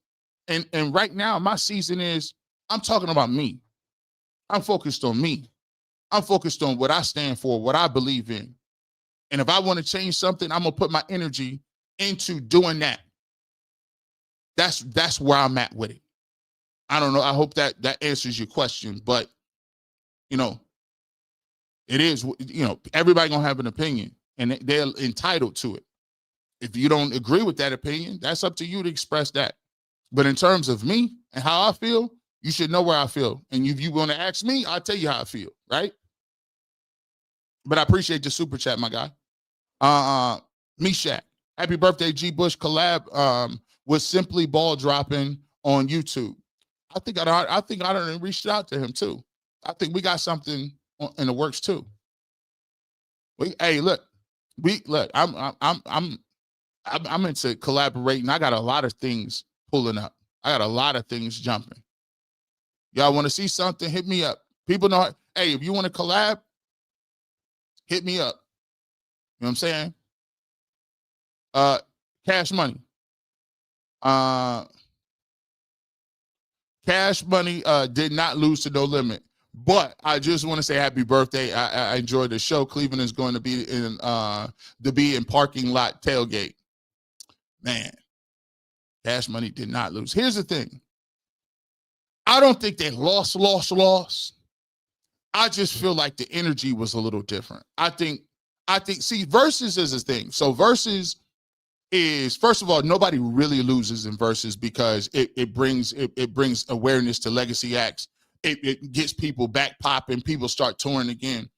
A: And right now, my season is, I'm talking about me. I'm focused on me. I'm focused on what I stand for, what I believe in. And if I want to change something, I'm going to put my energy into doing that. That's where I'm at with it. I don't know. I hope that answers your question, but it is, everybody gonna have an opinion and they're entitled to it. If you don't agree with that opinion, that's up to you to express that. But in terms of me and how I feel, you should know where I feel. And if you want to ask me, I'll tell you how I feel, right? But I appreciate the super chat, my guy. Meshach, happy birthday, G. Bush collab with Simply Ball Dropping on YouTube. I think I done reached out to him too. I think we got something in the works too. I'm I'm into collaborating. I got a lot of things pulling up. I got a lot of things jumping. Y'all want to see something? Hit me up. People know, hey, if you want to collab, hit me up. You know what I'm saying? Cash Money. Cash Money did not lose to No Limit. But I just want to say happy birthday. I enjoyed the show. Cleveland is going to be in parking lot tailgate. Man, Cash Money did not lose. Here's the thing. I don't think they lost. I just feel like the energy was a little different. I think, see, versus is a thing. So versus is, first of all, nobody really loses in versus because it brings awareness to legacy acts. It gets people back popping. People start touring again.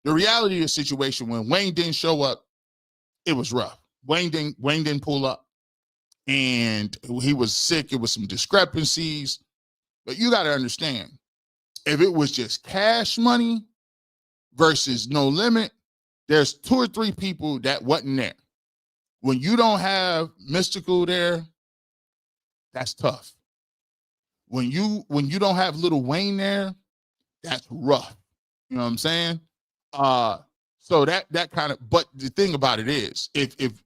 A: The reality of the situation, when Wayne didn't show up, it was rough. Wayne didn't pull up, and he was sick. It was some discrepancies. But you got to understand, if it was just Cash Money versus No Limit, there's 2 or 3 people that wasn't there. When you don't have Mystical there, that's tough. When you don't have Lil Wayne there, that's rough. You know what I'm saying? So that kind of, but the thing about it is, if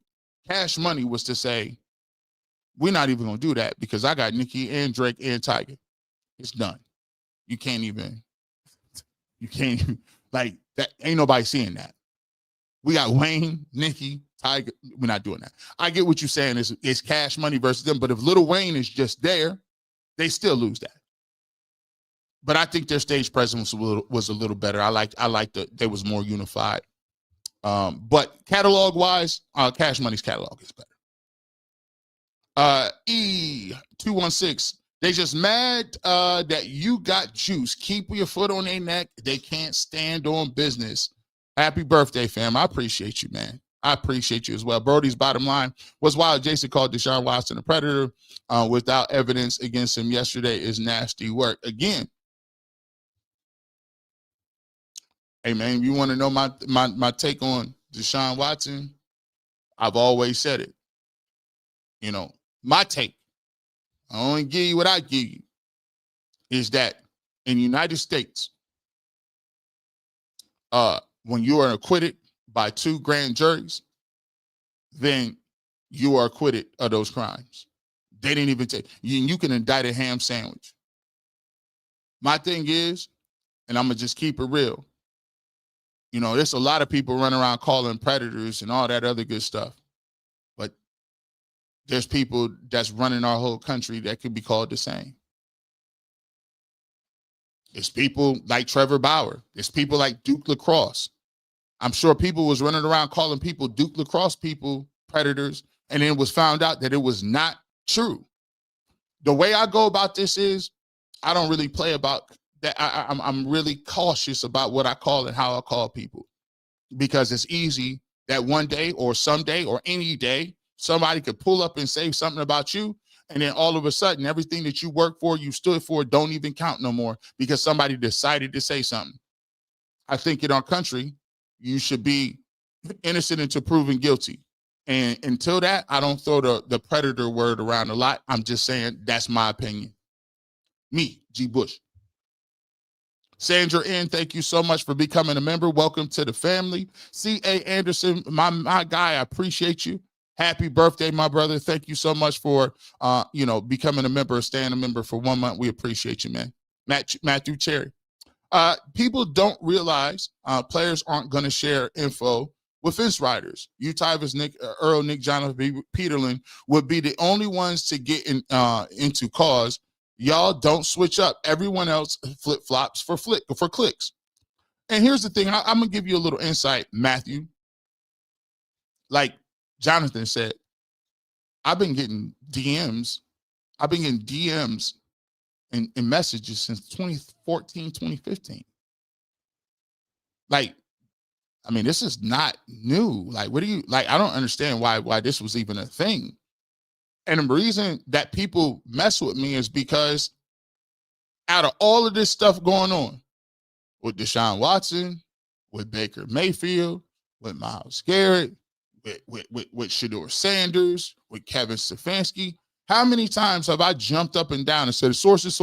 A: Cash Money was to say, we're not even gonna do that because I got Nicki and Drake and Tiger, it's done. You can't like that. Ain't nobody seeing that. We got Wayne, Nicki, Tiger. We're not doing that. I get what you're saying. It's Cash Money versus them. But if Lil Wayne is just there, they still lose that. But I think their stage presence was a little better. I liked that they was more unified. But catalog wise, Cash Money's catalog is better. E216. They just mad that you got juice. Keep your foot on their neck. They can't stand on business. Happy birthday, fam. I appreciate you, man. I appreciate you as well. Brody's bottom line was wild. Jason called Deshaun Watson a predator without evidence against him yesterday is nasty work. Again, hey, man, you want to know my take on Deshaun Watson? I've always said it. You know, my take, I only give you what I give you, is that in the United States, when you are acquitted by 2 grand juries, then you are acquitted of those crimes. They didn't even take you can indict a ham sandwich. My thing is, and I'm gonna just keep it real. You know, there's a lot of people running around calling predators and all that other good stuff. But there's people that's running our whole country that could be called the same. There's people like Trevor Bauer. There's people like Duke Lacrosse. I'm sure people was running around calling people Duke Lacrosse people predators, and then it was found out that it was not true. The way I go about this is I don't really play about that. I'm really cautious about what I call and how I call people, because it's easy that one day or someday or any day somebody could pull up and say something about you, and then all of a sudden everything that you worked for, you stood for, don't even count no more because somebody decided to say something. I think in our country, you should be innocent until proven guilty. And until that, I don't throw the predator word around a lot. I'm just saying that's my opinion. Me, G. Bush. Sandra N., thank you so much for becoming a member. Welcome to the family. C.A. Anderson, my guy, I appreciate you. Happy birthday, my brother. Thank you so much for becoming a member, staying a member for 1 month. We appreciate you, man. Matthew Cherry. People don't realize players aren't going to share info with fence riders. Tivas, Nick Jonathan, Peterlin would be the only ones to get into cause. Y'all don't switch up. Everyone else flip-flops for clicks. And here's the thing. I'm going to give you a little insight, Matthew. Like Jonathan said, I've been getting DMs. And messages since 2014, 2015. Like, I mean, this is not new. Like, I don't understand why this was even a thing. And the reason that people mess with me is because out of all of this stuff going on with Deshaun Watson, with Baker Mayfield, with Myles Garrett, with Shedeur Sanders, with Kevin Stefanski. How many times have I jumped up and down and said sources?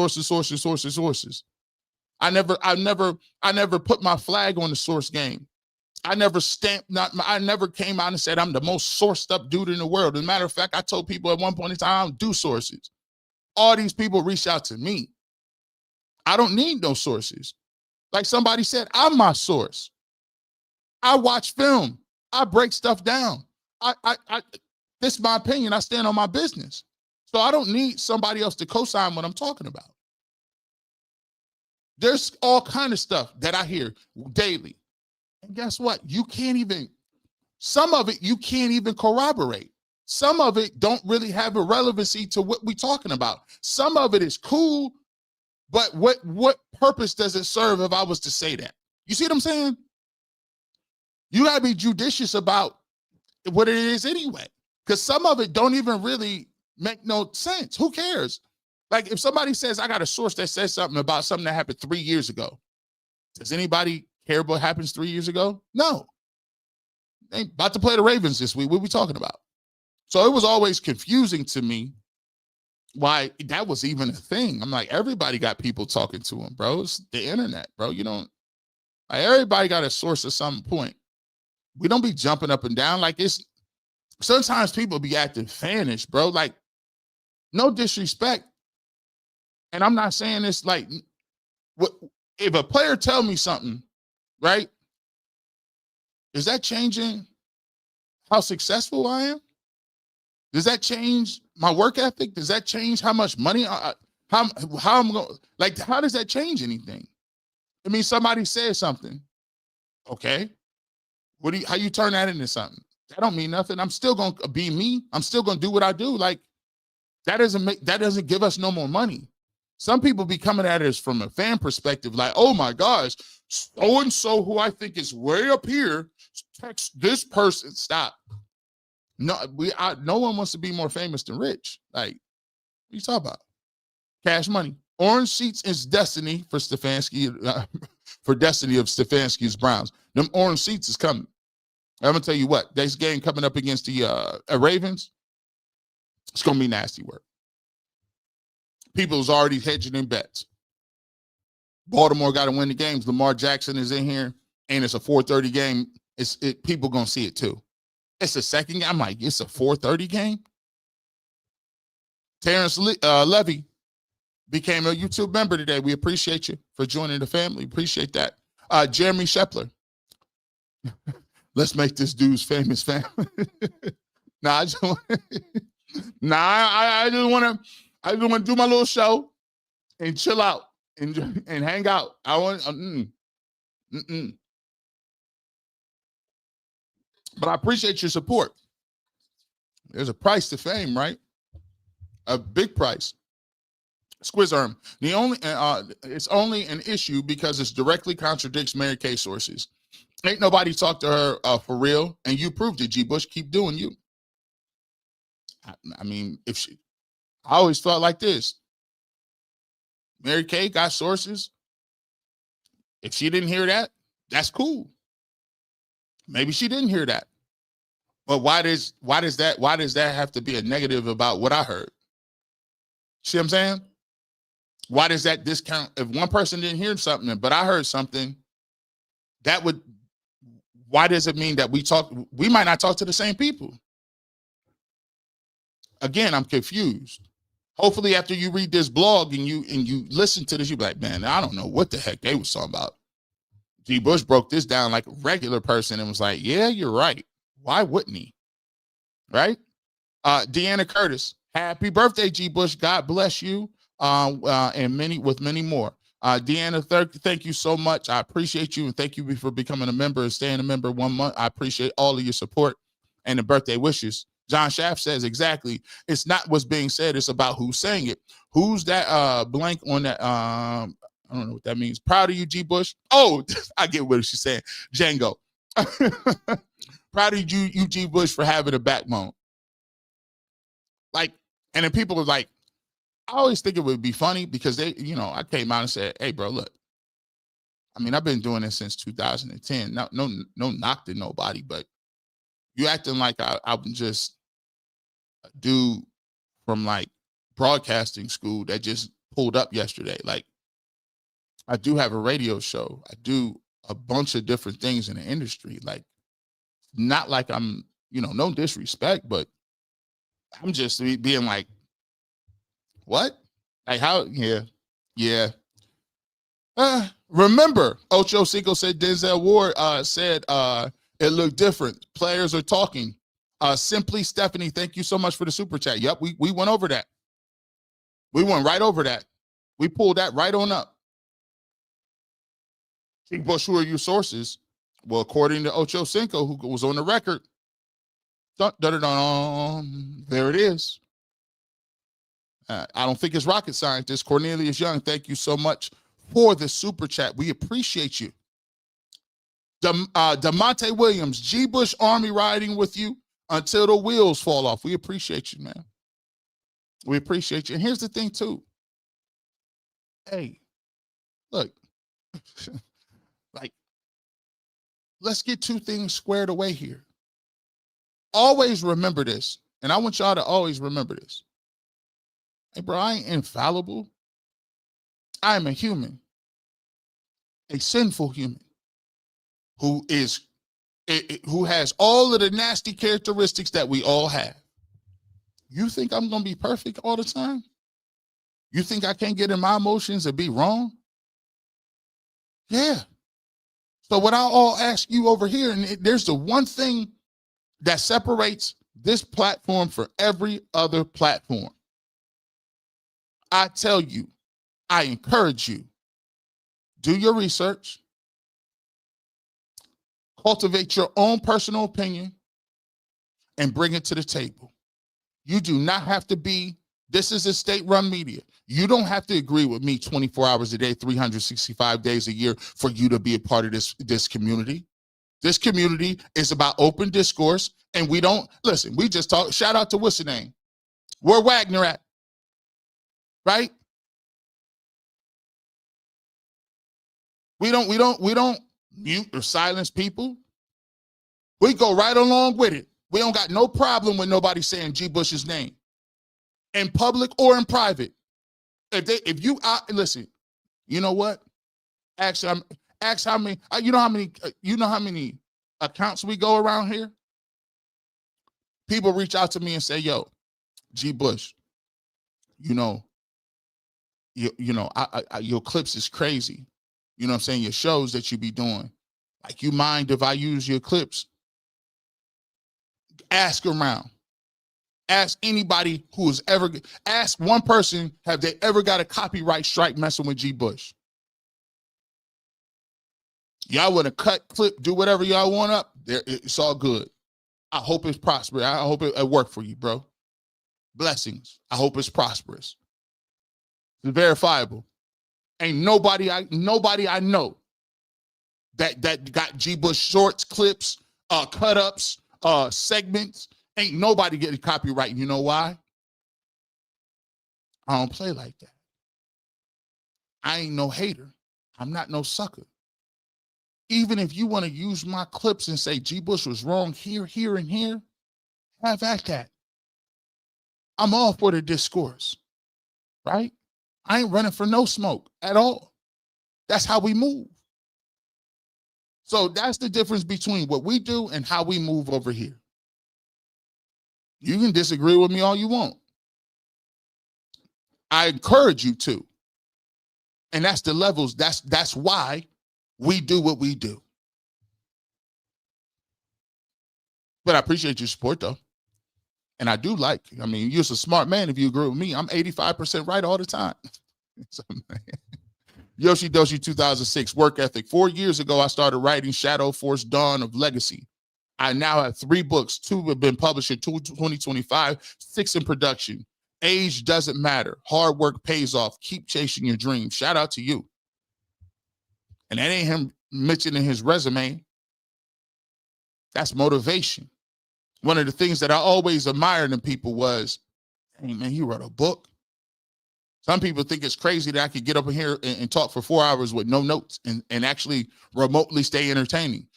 A: I never put my flag on the source game. I never came out and said I'm the most sourced up dude in the world. As a matter of fact, I told people at one point in time, I don't do sources. All these people reach out to me. I don't need no sources. Like somebody said, I'm my source. I watch film. I break stuff down. This is my opinion. I stand on my business. So I don't need somebody else to co-sign what I'm talking about. There's all kind of stuff that I hear daily. And guess what? Some of it you can't even corroborate. Some of it don't really have a relevancy to what we're talking about. Some of it is cool, but what purpose does it serve if I was to say that? You see what I'm saying? You got to be judicious about what it is anyway, because some of it don't even really make no sense. Who cares? Like if somebody says, I got a source that says something about something that happened 3 years ago. Does anybody care what happens 3 years ago? No. They ain't about to play the Ravens this week. What are we talking about? So it was always confusing to me why that was even a thing. I'm like, everybody got people talking to them, bro. It's the internet, bro. Everybody got a source at some point. We don't be jumping up and down like it's. Sometimes people be acting fanish, bro. Like, no disrespect. And I'm not saying this like, if a player tell me something, right? Is that changing how successful I am? Does that change my work ethic? Does that change how much money how I'm going? Like, how does that change anything? I mean, somebody says something. Okay. How you turn that into something? That don't mean nothing. I'm still going to be me. I'm still going to do what I do. Like, that doesn't give us no more money. Some people be coming at us from a fan perspective, like, oh my gosh, so-and-so who I think is way up here, text this person. Stop. No, no one wants to be more famous than rich. Like, what you talking about? Cash money. Orange seats is destiny for Stefanski, for destiny of Stefanski's Browns. Them orange seats is coming. I'm gonna tell you what, this game coming up against the Ravens, it's gonna be nasty work. People's already hedging in bets. Baltimore got to win the games. Lamar Jackson is in here, and it's a 4:30 game. People gonna see it too. It's a second game. I'm like, it's a 4:30 game. Terrence Levy became a YouTube member today. We appreciate you for joining the family. Appreciate that. Jeremy Shepler. Let's make this dude's famous family. I just want to do my little show and chill out and hang out. I want But I appreciate your support. There's a price to fame, right? A big price. Squizarm. It's only an issue because it directly contradicts Mary Kay sources. Ain't nobody talked to her for real, and you proved it, G. Bush. Keep doing you. I mean, I always felt like this. Mary Kay got sources. If she didn't hear that, that's cool. Maybe she didn't hear that. But why does that have to be a negative about what I heard? See what I'm saying? Why does that discount? If one person didn't hear something, but I heard something, why does it mean that we might not talk to the same people? Again, I'm confused. Hopefully after you read this blog and you listen to this, you'll be like, man, I don't know what the heck they was talking about. G. Bush broke this down like a regular person and was like, yeah, you're right. Why wouldn't he? Right? Deanna Curtis, happy birthday, G. Bush. God bless you. And many more. Deanna, thank you so much. I appreciate you, and thank you for becoming a member and staying a member 1 month. I appreciate all of your support and the birthday wishes. John Schaff says exactly. It's not what's being said. It's about who's saying it. Who's that blank on that? I don't know what that means. Proud of you, G. Bush. Oh, I get what she's saying. Django. Proud of you, G. Bush, for having a backbone. Like, and then people were like, I always think it would be funny because I came out and said, hey, bro, look, I mean, I've been doing this since 2010. No knock to nobody, but You acting like I'm just a dude from like broadcasting school that just pulled up yesterday. Like, I do have a radio show. I do a bunch of different things in the industry. Like, not like I'm, no disrespect, but I'm just being like, what? Like, how? Yeah. Remember, Ocho Cinco said Denzel Ward said it looked different. Players are talking. Simply Stephanie, thank you so much for the super chat. Yep, we went over that. We went right over that. We pulled that right on up. G. Bush, who are your sources? Well, according to Ocho Cinco, who was on the record, there it is. I don't think it's rocket scientist. Cornelius Young, thank you so much for the super chat. We appreciate you. DeMonte Williams, G. Bush Army riding with you until the wheels fall off. We appreciate you, man. We appreciate you. And here's the thing, too. Hey, look, like, let's get two things squared away here. Always remember this, and I want y'all to always remember this. Hey, bro, I ain't infallible. I am a human, a sinful human who has all of the nasty characteristics that we all have. You think I'm going to be perfect all the time? You think I can't get in my emotions and be wrong? Yeah. So what I'll ask you over here, and there's the one thing that separates this platform from every other platform. I tell you, I encourage you, do your research, cultivate your own personal opinion, and bring it to the table. You do not have to be, this is a state-run media. You don't have to agree with me 24 hours a day, 365 days a year for you to be a part of this community. This community is about open discourse, and we don't, listen, we just talk, shout out to what's the name? Where Wagner at? Right? We don't mute or silence people. We go right along with it. We don't got no problem with nobody saying G. Bush's name in public or in private. If you listen, you know what? Ask how many, you know how many accounts we go around here? People reach out to me and say, yo, G. Bush, your clips is crazy. You know what I'm saying? Your shows that you be doing. Like, you mind if I use your clips? Ask around. Ask anybody who has ever, ask one person, have they ever got a copyright strike messing with G. Bush? Y'all want to cut, clip, do whatever y'all want up, there, it's all good. I hope it's prosperous. I hope it worked for you, bro. Blessings. I hope it's prosperous. It's verifiable. Ain't nobody I know that got G. Bush shorts, clips, cut-ups, segments. Ain't nobody getting copyright. You know why? I don't play like that. I ain't no hater. I'm not no sucker. Even if you want to use my clips and say G. Bush was wrong here, here, and here, have at that. I'm all for the discourse, right? I ain't running for no smoke at all. That's how we move. So that's the difference between what we do and how we move over here. You can disagree with me all you want. I encourage you to. And that's the levels. That's why we do what we do. But I appreciate your support, though. And I do like, you're a smart man if you agree with me. I'm 85% right all the time. So, Yoshi Doshi 2006, work ethic. 4 years ago, I started writing Shadow Force Dawn of Legacy. I now have 3 books. 2 have been published in 2025, 6 in production. Age doesn't matter. Hard work pays off. Keep chasing your dreams. Shout out to you. And that ain't him mentioning his resume. That's motivation. One of the things that I always admired in people was, hey, man, he wrote a book. Some people think it's crazy that I could get up in here and talk for 4 hours with no notes and actually remotely stay entertaining.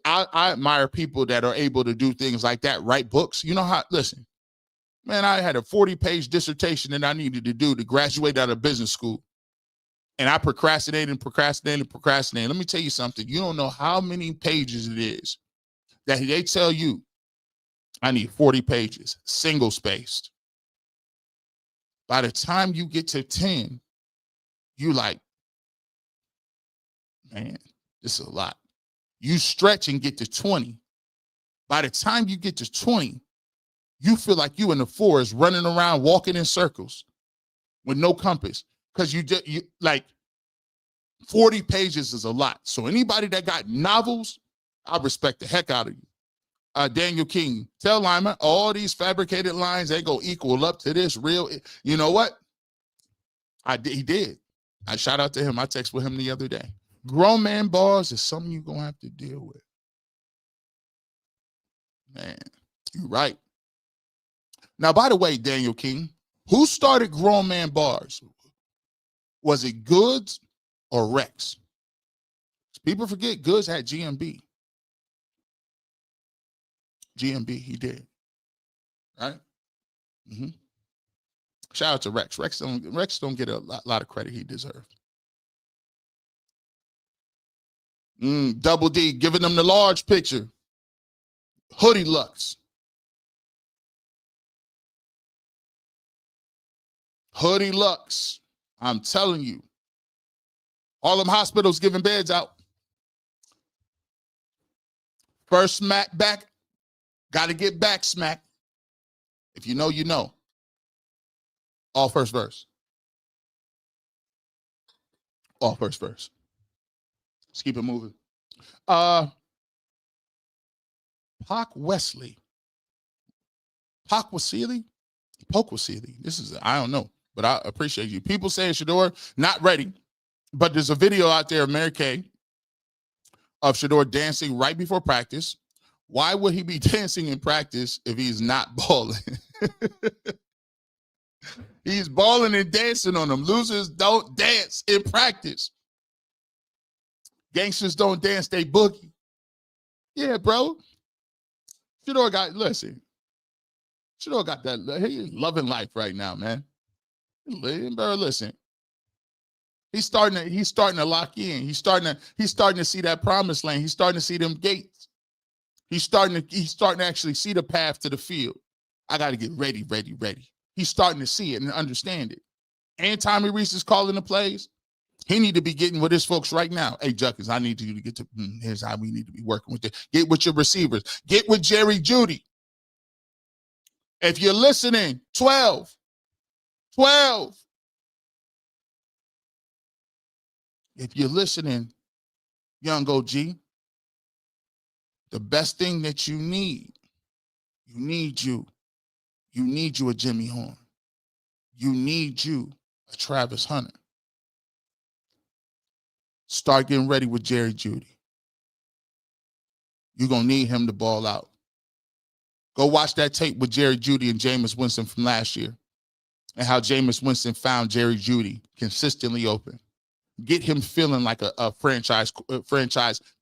A: I admire people that are able to do things like that, write books. You know how, listen, man, I had a 40-page dissertation that I needed to do to graduate out of business school. And I procrastinated. Let me tell you something. You don't know how many pages it is that they tell you, I need 40 pages, single spaced. By the time you get to 10, you like, man, this is a lot. You stretch and get to 20. By the time you get to 20, you feel like you in the forest running around, walking in circles with no compass. Because you like 40 pages is a lot. So anybody that got novels, I respect the heck out of you. Daniel King, tell Lyman, all these fabricated lines, they go equal up to this real. You know what? He did. I shout out to him. I texted with him the other day. Grown man bars is something you're going to have to deal with. Man, you're right. Now, by the way, Daniel King, who started grown man bars? Was it Goods or Rex? People forget Goods had GMB. GMB, he did. Right? Mm-hmm. Shout out to Rex. Rex don't get a lot of credit he deserved. Double D giving them the large picture. Hoodie Lux. Hoodie Lux. I'm telling you. All them hospitals giving beds out. First smack back. Got to get back smack. If you know, you know. All first verse. All first verse. Let's keep it moving. Pac Wesley. Pac Wesley? Poke Wesley. This is, I don't know, but I appreciate you. People saying Shedeur not ready, but there's a video out there of Mary Kay of Shedeur dancing right before practice. Why would he be dancing in practice if he's not balling? He's balling and dancing on them. Losers don't dance in practice. Gangsters don't dance, they boogie. Yeah, bro. Shedeur got, listen. Shedeur got that, he's loving life right now, man. Bro, listen. He's starting to lock in. He's starting to see that promised land. He's starting to see them gates. He's starting to actually see the path to the field. I got to get ready. He's starting to see it and understand it. And Tommy Reese is calling the plays. He need to be getting with his folks right now. Hey, Juckins, I need you to get to, here's how we need to be working with it. Get with your receivers. Get with Jerry Jeudy. If you're listening, 12. If you're listening, young OG, the best thing that you need you a Jimmy Horn. You need you a Travis Hunter. Start getting ready with Jerry Jeudy. You're going to need him to ball out. Go watch that tape with Jerry Jeudy and Jameis Winston from last year and how Jameis Winston found Jerry Jeudy consistently open. Get him feeling like a franchise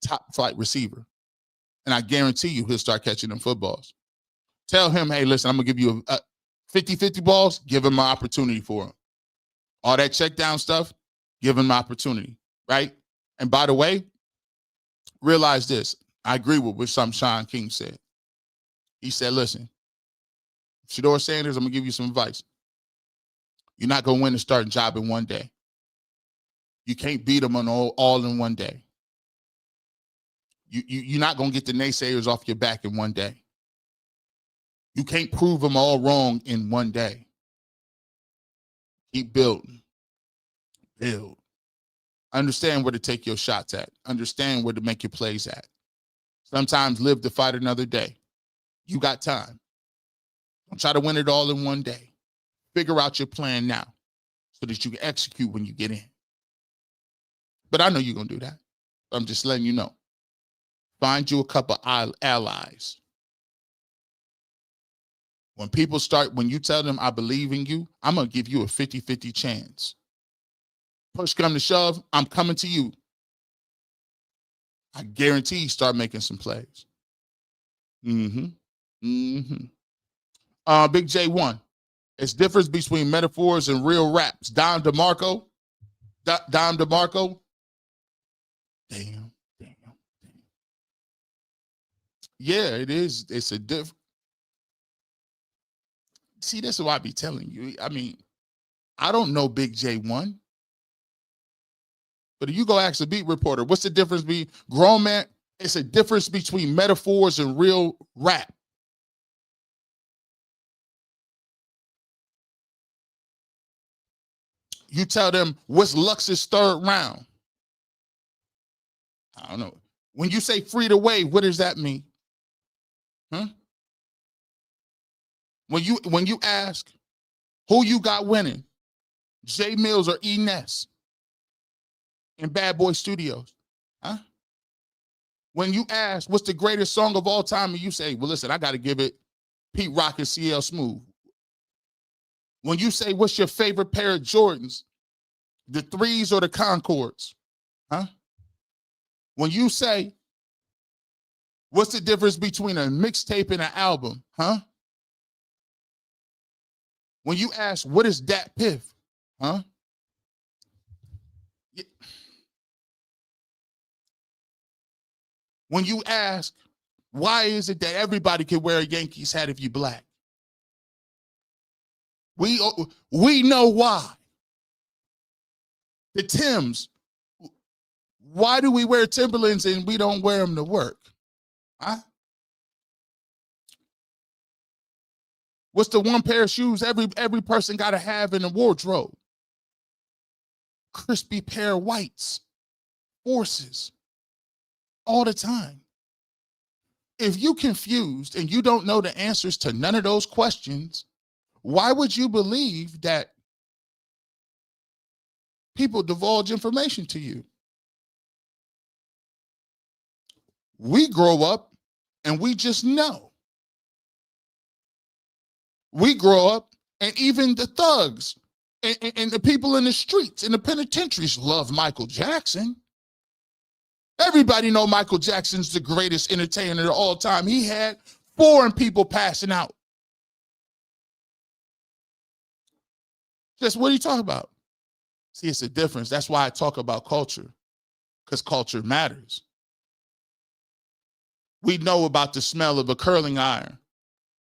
A: top flight receiver. And I guarantee you he'll start catching them footballs. Tell him, hey, listen, I'm going to give you 50-50 balls. Give him an opportunity for him. All that check down stuff, give him an opportunity, right? And by the way, realize this. I agree with what Sean King said. He said, listen, Shedeur Sanders, I'm going to give you some advice. You're not going to win the starting job in one day. You can't beat them on all in one day. You're not going to get the naysayers off your back in one day. You can't prove them all wrong in one day. Keep building. Build. Understand where to take your shots at. Understand where to make your plays at. Sometimes live to fight another day. You got time. Don't try to win it all in one day. Figure out your plan now so that you can execute when you get in. But I know you're going to do that. I'm just letting you know. Find you a couple allies. When you tell them I believe in you, I'm going to give you a 50-50 chance. Push come to shove, I'm coming to you. I guarantee you start making some plays. Big J1. It's difference between metaphors and real raps. Dom DeMarco. Dom DeMarco. Damn. Yeah, it is. It's a different. See, that's what I be telling you. I mean, I don't know Big J1. But if you go ask a beat reporter, what's the difference between grown man? It's a difference between metaphors and real rap. You tell them, what's Lux's third round? I don't know. When you say free to wave, what does that mean? Huh? When you ask who you got winning, J Mills or E Ness in Bad Boy Studios, huh? When you ask what's the greatest song of all time, and you say, well, listen, I got to give it Pete Rock and CL Smooth. When you say what's your favorite pair of Jordans, the 3s or the Concords, huh? When you say what's the difference between a mixtape and an album, huh? When you ask what is Dat Piff, huh? When you ask why is it that everybody can wear a Yankees hat if you black? We know why. The Timbs. Why do we wear Timberlands and we don't wear them to work? Huh? What's the one pair of shoes every person got to have in the wardrobe? Crispy pair of whites. Forces. All the time. If you confused and you don't know the answers to none of those questions, why would you believe that people divulge information to you? We grow up and we just know. We grow up and even the thugs and the people in the streets, in the penitentiaries love Michael Jackson. Everybody know Michael Jackson's the greatest entertainer of all time. He had foreign people passing out. Just what are you talking about? See, it's a difference. That's why I talk about culture, because culture matters. We know about the smell of a curling iron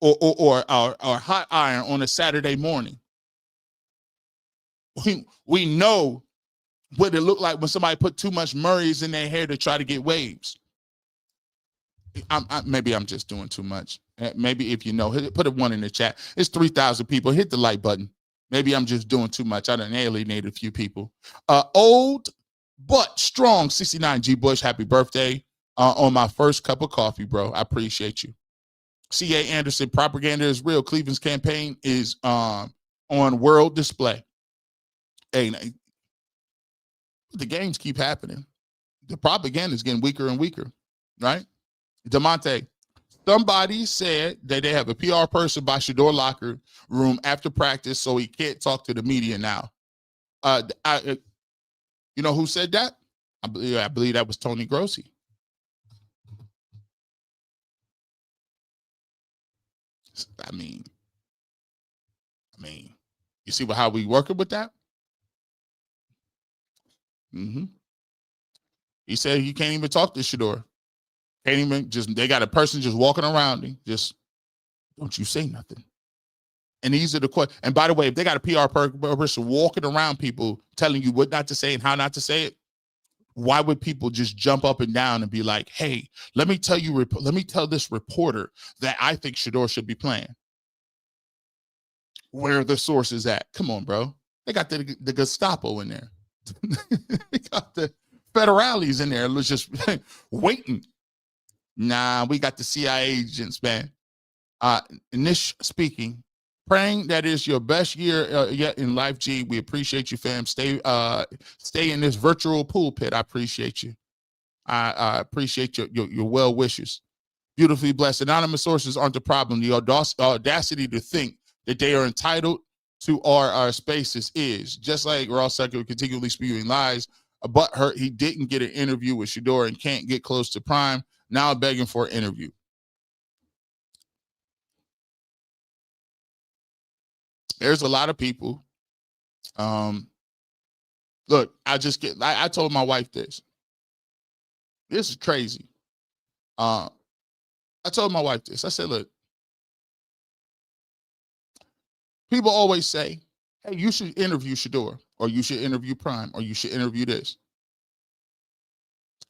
A: or hot iron on a Saturday morning. We know what it looked like when somebody put too much Murray's in their hair to try to get waves. Maybe I'm just doing too much. Maybe if you know, put a 1 in the chat. It's 3,000 people. Hit the like button. Maybe I'm just doing too much. I done alienated a few people. Old but strong 69 G Bush. Happy birthday on my first cup of coffee, bro. I appreciate you. C.A. Anderson, propaganda is real. Cleveland's campaign is on world display. Hey, the games keep happening. The propaganda is getting weaker and weaker, right? DeMonte, somebody said that they have a PR person by Shedeur locker room after practice, so he can't talk to the media now. You know who said that? I believe that was Tony Grossi. I mean, you see how we working with that? He said he can't even talk to Shedeur. Can't even they got a person just walking around him. Just don't you say nothing. And these are the questions. And by the way, if they got a PR person walking around people telling you what not to say and how not to say it, why would people just jump up and down and be like, hey, let me tell this reporter that I think Shedeur should be playing? Where are the sources at? Come on, bro. They got the Gestapo in there. They got the federales in there. Let's just waiting. Nah, we got the CIA agents, man. Nish speaking. Praying that is your best year yet in life, G. We appreciate you, fam. Stay in this virtual pulpit. I appreciate you. I appreciate your well wishes. Beautifully blessed. Anonymous sources aren't the problem. The audacity to think that they are entitled to our spaces is. Just like Ross Sucker continually spewing lies but hurt he didn't get an interview with Shedeur and can't get close to prime. Now begging for an interview. There's a lot of people. Look, I told my wife this. This is crazy. I told my wife this. I said, look, people always say, hey, you should interview Shedeur, or you should interview Prime, or you should interview this.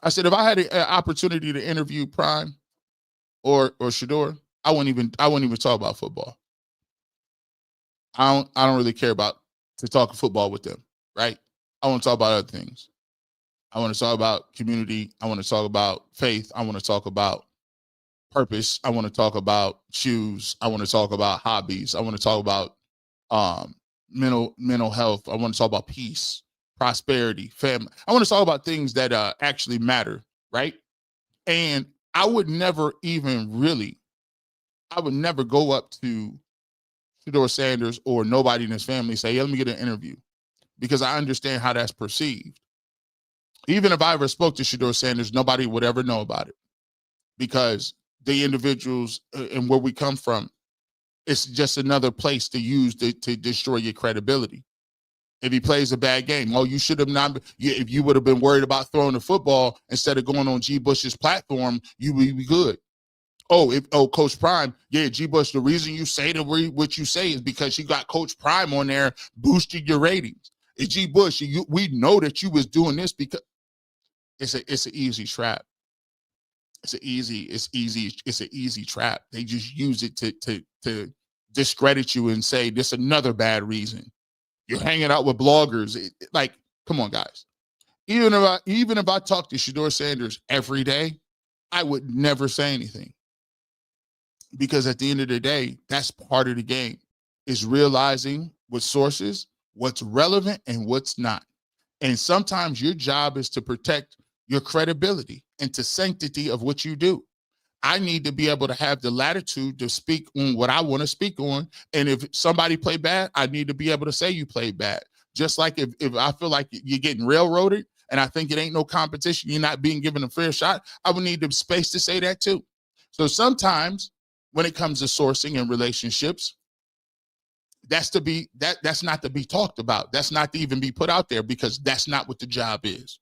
A: I said, if I had an opportunity to interview Prime or Shedeur, I wouldn't even talk about football. I don't really care about to talk football with them, right? I want to talk about other things. I want to talk about community. I want to talk about faith. I want to talk about purpose. I want to talk about shoes. I want to talk about hobbies. I want to talk about mental health. I want to talk about peace, prosperity, family. I want to talk about things that actually matter, right? And I would never go up to Shedeur Sanders or nobody in his family say, hey, let me get an interview, because I understand how that's perceived. Even if I ever spoke to Shedeur Sanders, nobody would ever know about it, because the individuals and where we come from, it's just another place to use to destroy your credibility. If he plays a bad game, oh, you should have not. If you would have been worried about throwing the football instead of going on G. Bush's platform, you would be good. Coach Prime, yeah, G. Bush, the reason you say what you say is because you got Coach Prime on there boosting your ratings. It's G. Bush, we know that you was doing this because it's an easy trap. It's an easy trap. They just use it to discredit you and say this is another bad reason. You're hanging out with bloggers. Like, come on, guys. Even if I talk to Shedeur Sanders every day, I would never say anything. Because at the end of the day, that's part of the game, is realizing with sources what's relevant and what's not. And sometimes your job is to protect your credibility and to sanctity of what you do. I need to be able to have the latitude to speak on what I want to speak on. And if somebody play bad, I need to be able to say you played bad. Just like if I feel like you're getting railroaded and I think it ain't no competition, you're not being given a fair shot, I would need the space to say that too. So sometimes when it comes to sourcing and relationships, that's not to be talked about. That's not to even be put out there, because that's not what the job is.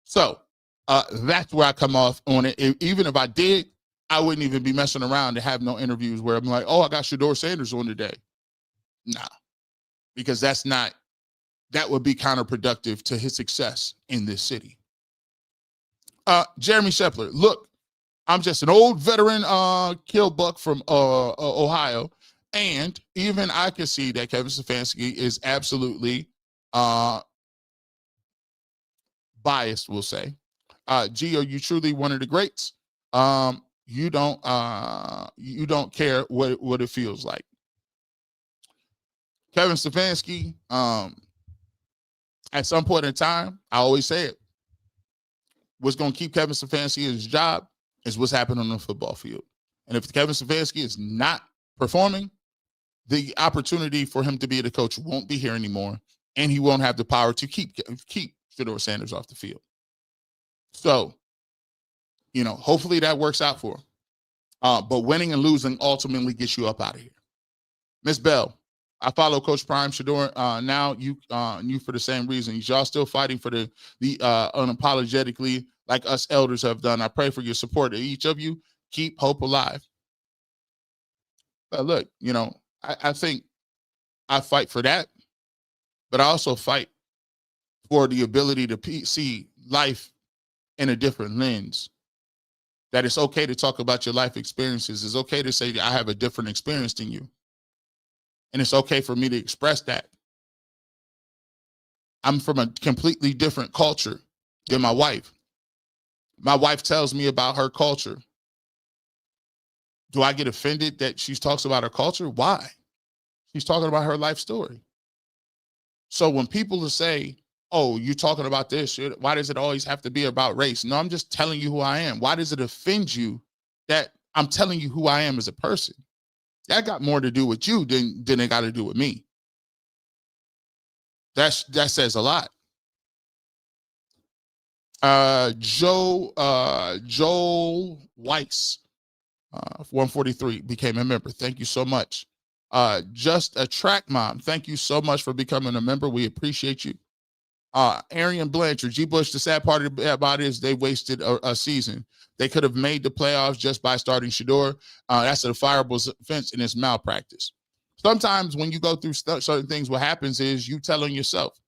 A: So that's where I come off on it. Even if I did, I wouldn't even be messing around to have no interviews where I'm like, oh, I got Shedeur Sanders on today. Nah, because that would be counterproductive to his success in this city. Jeremy Shepler, look, I'm just an old veteran kill buck from Ohio, and even I can see that Kevin Stefanski is absolutely biased, we'll say. G, are you truly one of the greats? You don't care what it feels like. Kevin Stefanski, at some point in time, I always say it, what's going to keep Kevin Stefanski in his job is what's happening on the football field. And if Kevin Stefanski is not performing, the opportunity for him to be the coach won't be here anymore, and he won't have the power to keep Shedeur Sanders off the field. So, hopefully that works out for him. But winning and losing ultimately gets you up out of here. Miss Bell, I follow Coach Prime Shedeur. Now you for the same reason. Y'all still fighting for the unapologetically, like us elders have done. I pray for your support. Each of you, keep hope alive. But look, I think I fight for that, but I also fight for the ability to see life in a different lens. That it's okay to talk about your life experiences. It's okay to say that I have a different experience than you. And it's okay for me to express that. I'm from a completely different culture than my wife. My wife tells me about her culture. Do I get offended that she talks about her culture? Why? She's talking about her life story. So when people say, oh, you're talking about this, why does it always have to be about race? No, I'm just telling you who I am. Why does it offend you that I'm telling you who I am as a person? That got more to do with you than it got to do with me. That says a lot. Joel Weiss, 143, became a member. Thank you so much. Just a track mom. Thank you so much for becoming a member. We appreciate you. Arian Blanchard, G. Bush, the sad part about it is they wasted a season. They could have made the playoffs just by starting Shedeur. That's a fireable offense and it's malpractice. Sometimes when you go through certain things, what happens is you telling yourself.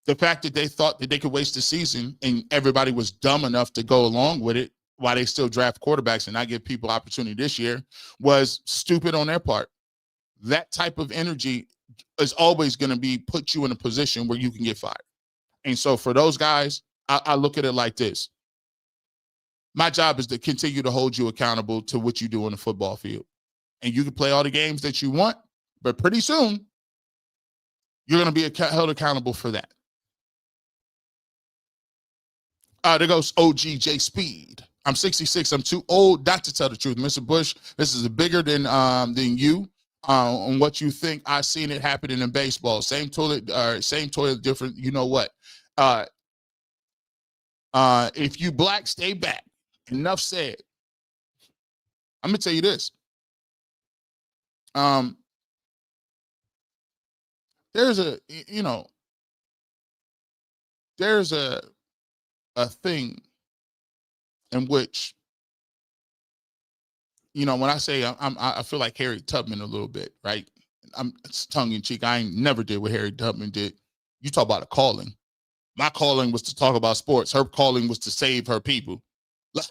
A: The fact that they thought that they could waste the season and everybody was dumb enough to go along with it while they still draft quarterbacks and not give people opportunity this year was stupid on their part. That type of energy is always going to be put you in a position where you can get fired. And so for those guys, I look at it like this. My job is to continue to hold you accountable to what you do on the football field. And you can play all the games that you want, but pretty soon you're going to be held accountable for that. There goes OGJ Speed. I'm 66. I'm too old not to tell the truth. Mr. Bush, this is bigger than you on what you think. I've seen it happening in baseball. Same toilet, different. You know what? If you black, stay back. Enough said. I'm gonna tell you this. There's a thing in which, when I say I feel like Harry Tubman a little bit, right? It's tongue in cheek. I ain't never did what Harry Tubman did. You talk about a calling. My calling was to talk about sports. Her calling was to save her people.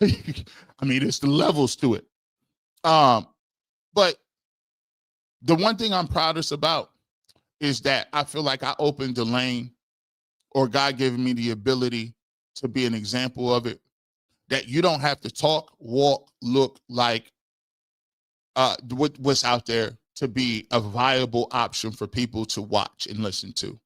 A: It's the levels to it. But the one thing I'm proudest about is that I feel like I opened the lane, or God giving me the ability to be an example of it, that you don't have to talk, walk, look like what's out there to be a viable option for people to watch and listen to.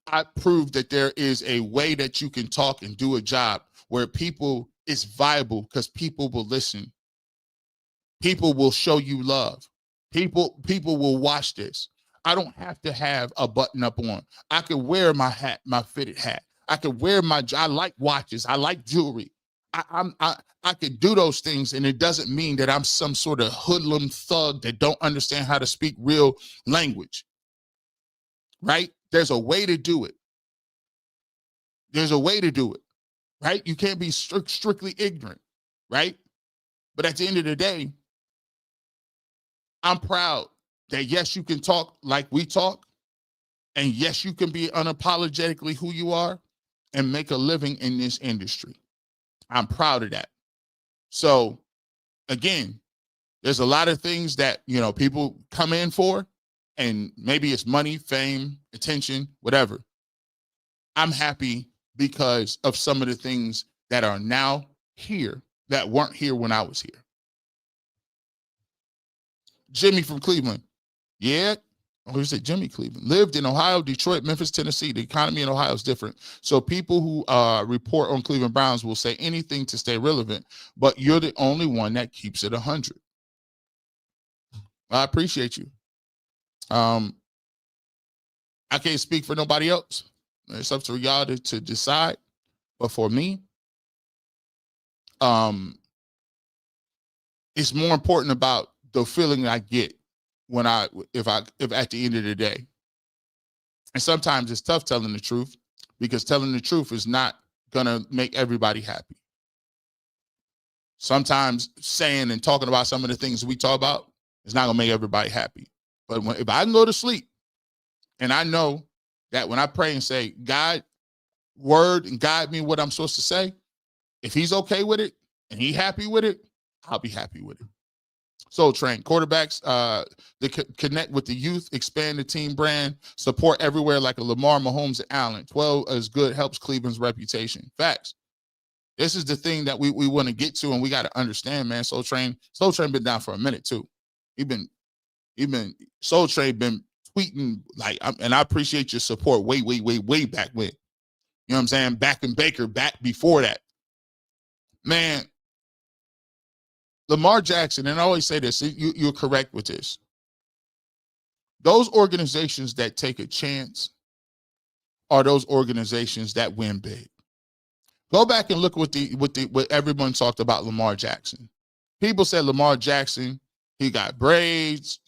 A: I proved that there is a way that you can talk and do a job where people is viable because people will listen. People will show you love. People will watch this. I don't have to have a button up on. I could wear my hat, my fitted hat. I could wear I like watches. I like jewelry. I could do those things, and it doesn't mean that I'm some sort of hoodlum thug that don't understand how to speak real language. Right? There's a way to do it. There's a way to do it. Right? You can't be strictly ignorant. Right? But at the end of the day, I'm proud that yes, you can talk like we talk, and yes, you can be unapologetically who you are and make a living in this industry. I'm proud of that. So again, there's a lot of things that, people come in for, and maybe it's money, fame, attention, whatever. I'm happy because of some of the things that are now here that weren't here when I was here. Jimmy from Cleveland. Yeah. Who said Jimmy Cleveland? Lived in Ohio, Detroit, Memphis, Tennessee. The economy in Ohio is different. So people who report on Cleveland Browns will say anything to stay relevant, but you're the only one that keeps it 100. I appreciate you. I can't speak for nobody else. It's up to y'all to decide. But for me, it's more important about the feeling I get if at the end of the day. And sometimes it's tough telling the truth, because telling the truth is not gonna make everybody happy. Sometimes saying and talking about some of the things we talk about is not gonna make everybody happy. But if I can go to sleep and I know that when I pray and say, God, word and guide me what I'm supposed to say, if he's okay with it and he happy with it, I'll be happy with it. Soul Train, quarterbacks, they connect with the youth, expand the team brand, support everywhere like a Lamar, Mahomes, and Allen. 12 is good, helps Cleveland's reputation. Facts. This is the thing that we want to get to, and we got to understand, man. Soul Train been down for a minute too. Soul Train been tweeting and I appreciate your support way back when. You know what I'm saying? Back in Baker, back before that. Man, Lamar Jackson, and I always say this, you're correct with this. Those organizations that take a chance are those organizations that win big. Go back and look what everyone talked about Lamar Jackson. People said Lamar Jackson, he got braids.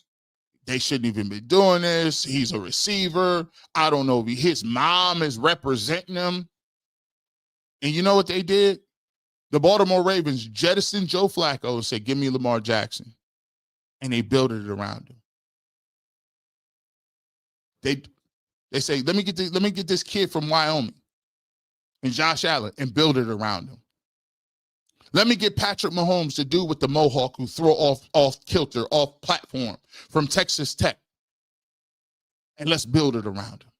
A: They shouldn't even be doing this. He's a receiver. I don't know if his mom is representing him. And you know what they did? The Baltimore Ravens jettisoned Joe Flacco and said, give me Lamar Jackson. And they built it around him. They say, let me get this kid from Wyoming and Josh Allen and build it around him. Let me get Patrick Mahomes to do with the Mohawk who throw off kilter, off platform from Texas Tech. And let's build it around him.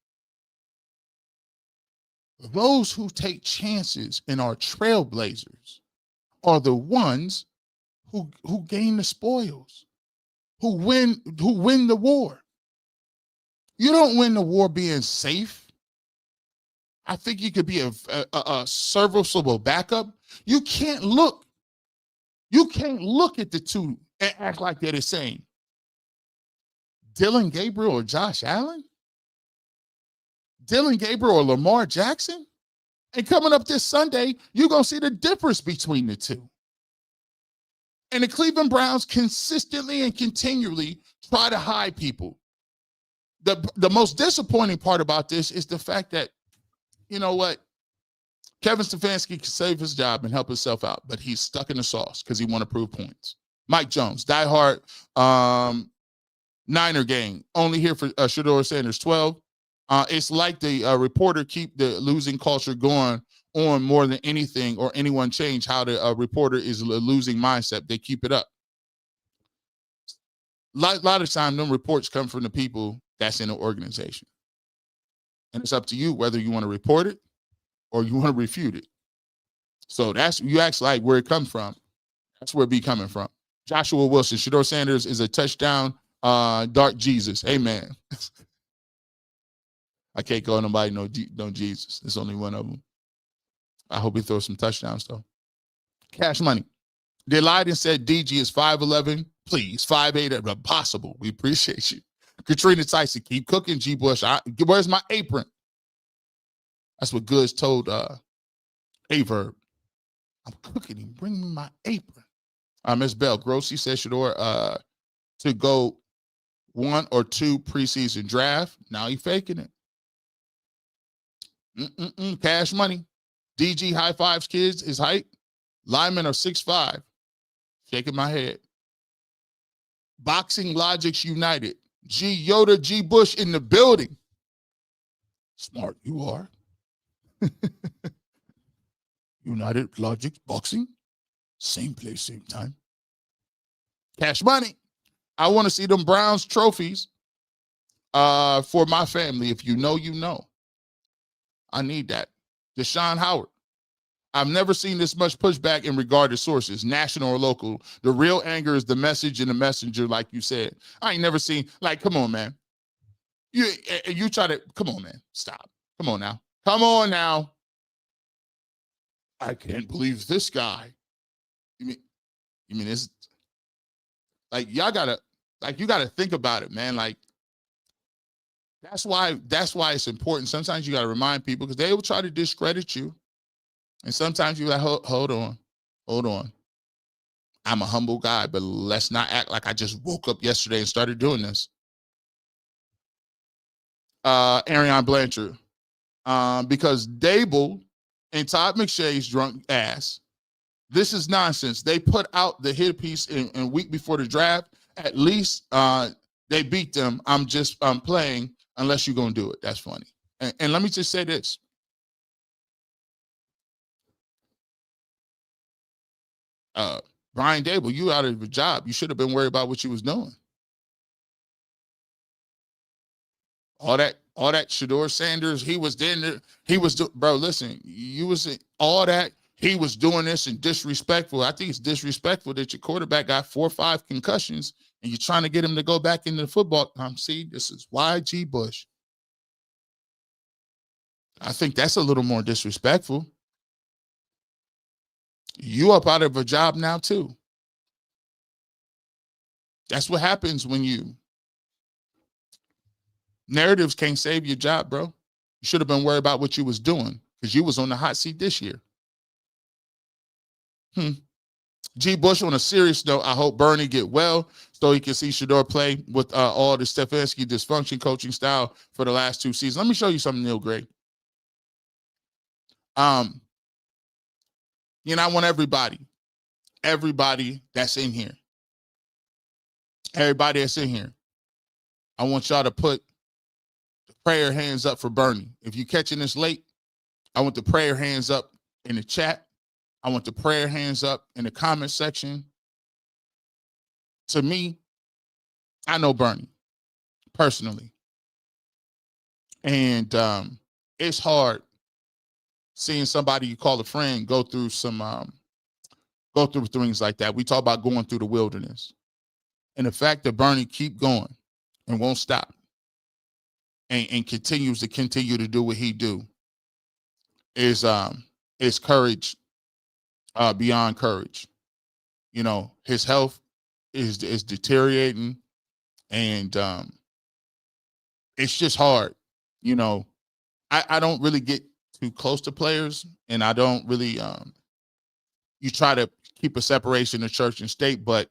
A: Those who take chances and are trailblazers are the ones who gain the spoils, who win the war. You don't win the war being safe. I think you could be a serviceable backup. You can't look at the two and act like they're the same. Dylan Gabriel or Josh Allen? Dylan Gabriel or Lamar Jackson? And coming up this Sunday, you're going to see the difference between the two. And the Cleveland Browns consistently and continually try to hide people. The most disappointing part about this is the fact that, you know what? Kevin Stefanski can save his job and help himself out, but he's stuck in the sauce because he want to prove points. Mike Jones, diehard Niner gang, only here for Shedeur Sanders 12. It's like the reporter keep the losing culture going on more than anything or anyone change how the reporter is a losing mindset. They keep it up. A lot of time, them reports come from the people that's in the organization. And it's up to you whether you want to report it or you want to refute it. So you ask like where it comes from. That's where it be coming from. Joshua Wilson, Shedeur Sanders is a touchdown, dark Jesus. Amen. I can't call nobody no Jesus. There's only one of them. I hope he throws some touchdowns, though. Cash Money. They lied and said DG is 5'11". Please, 5'8", impossible. We appreciate you. Katrina Tyson, keep cooking, G. Bush. Where's my apron? That's what Goods told Averb. I'm cooking him. Bring me my apron. Miss Bell, Grossi says Shedeur to go 1 or 2 preseason draft. Now he faking it. Cash Money. DG high fives kids. His height. Linemen are 6'5". Shaking my head. Boxing Logics United. G Yoda, G Bush in the building. Smart you are. United Logics Boxing. Same place, same time. Cash Money. I want to see them Browns trophies for my family. If you know, you know. I need that. Deshaun Howard. I've never seen this much pushback in regard to sources, national or local. The real anger is the message and the messenger, like you said. I ain't never seen, like, come on, man. You try to, come on, man. Stop. Come on now. Come on now. I can't believe this guy. You mean it's like you gotta think about it, man. Like that's why it's important. Sometimes you gotta remind people because they will try to discredit you. And sometimes you're like, hold on. I'm a humble guy, but let's not act like I just woke up yesterday and started doing this. Ariane Blanchard. Because Dable and Todd McShay's drunk ass, this is nonsense. They put out the hit piece in week before the draft. At least they beat them. I'm playing unless you're going to do it. That's funny. And let me just say this. Brian Dable, you out of a job. You should have been worried about what you was doing. All that Shedeur Sanders, he was bro, listen, you was all that. He was doing this and disrespectful. I think it's disrespectful that your quarterback got 4 or 5 concussions and you're trying to get him to go back into the football. See, this is YG Bush. I think that's a little more disrespectful. You up out of a job now too. That's what happens when narratives can't save your job, bro. You should have been worried about what you was doing because you was on the hot seat this year. G. Bush, on a serious note, I hope Bernie get well so he can see Shedeur play with all the Stefanski dysfunction coaching style for the last 2 seasons. Let me show you something, Neil Gray. I want everybody that's in here, I want y'all to put the prayer hands up for Bernie. If you're catching this late, I want the prayer hands up in the chat. I want the prayer hands up in the comment section. To me, I know Bernie personally. And it's hard seeing somebody you call a friend go through things like that. We talk about going through the wilderness. And the fact that Bernie keep going and won't stop and continues to do what he do is courage beyond courage. His health is deteriorating, and it's just hard. I don't really get too close to players, and I don't really you try to keep a separation of church and state, but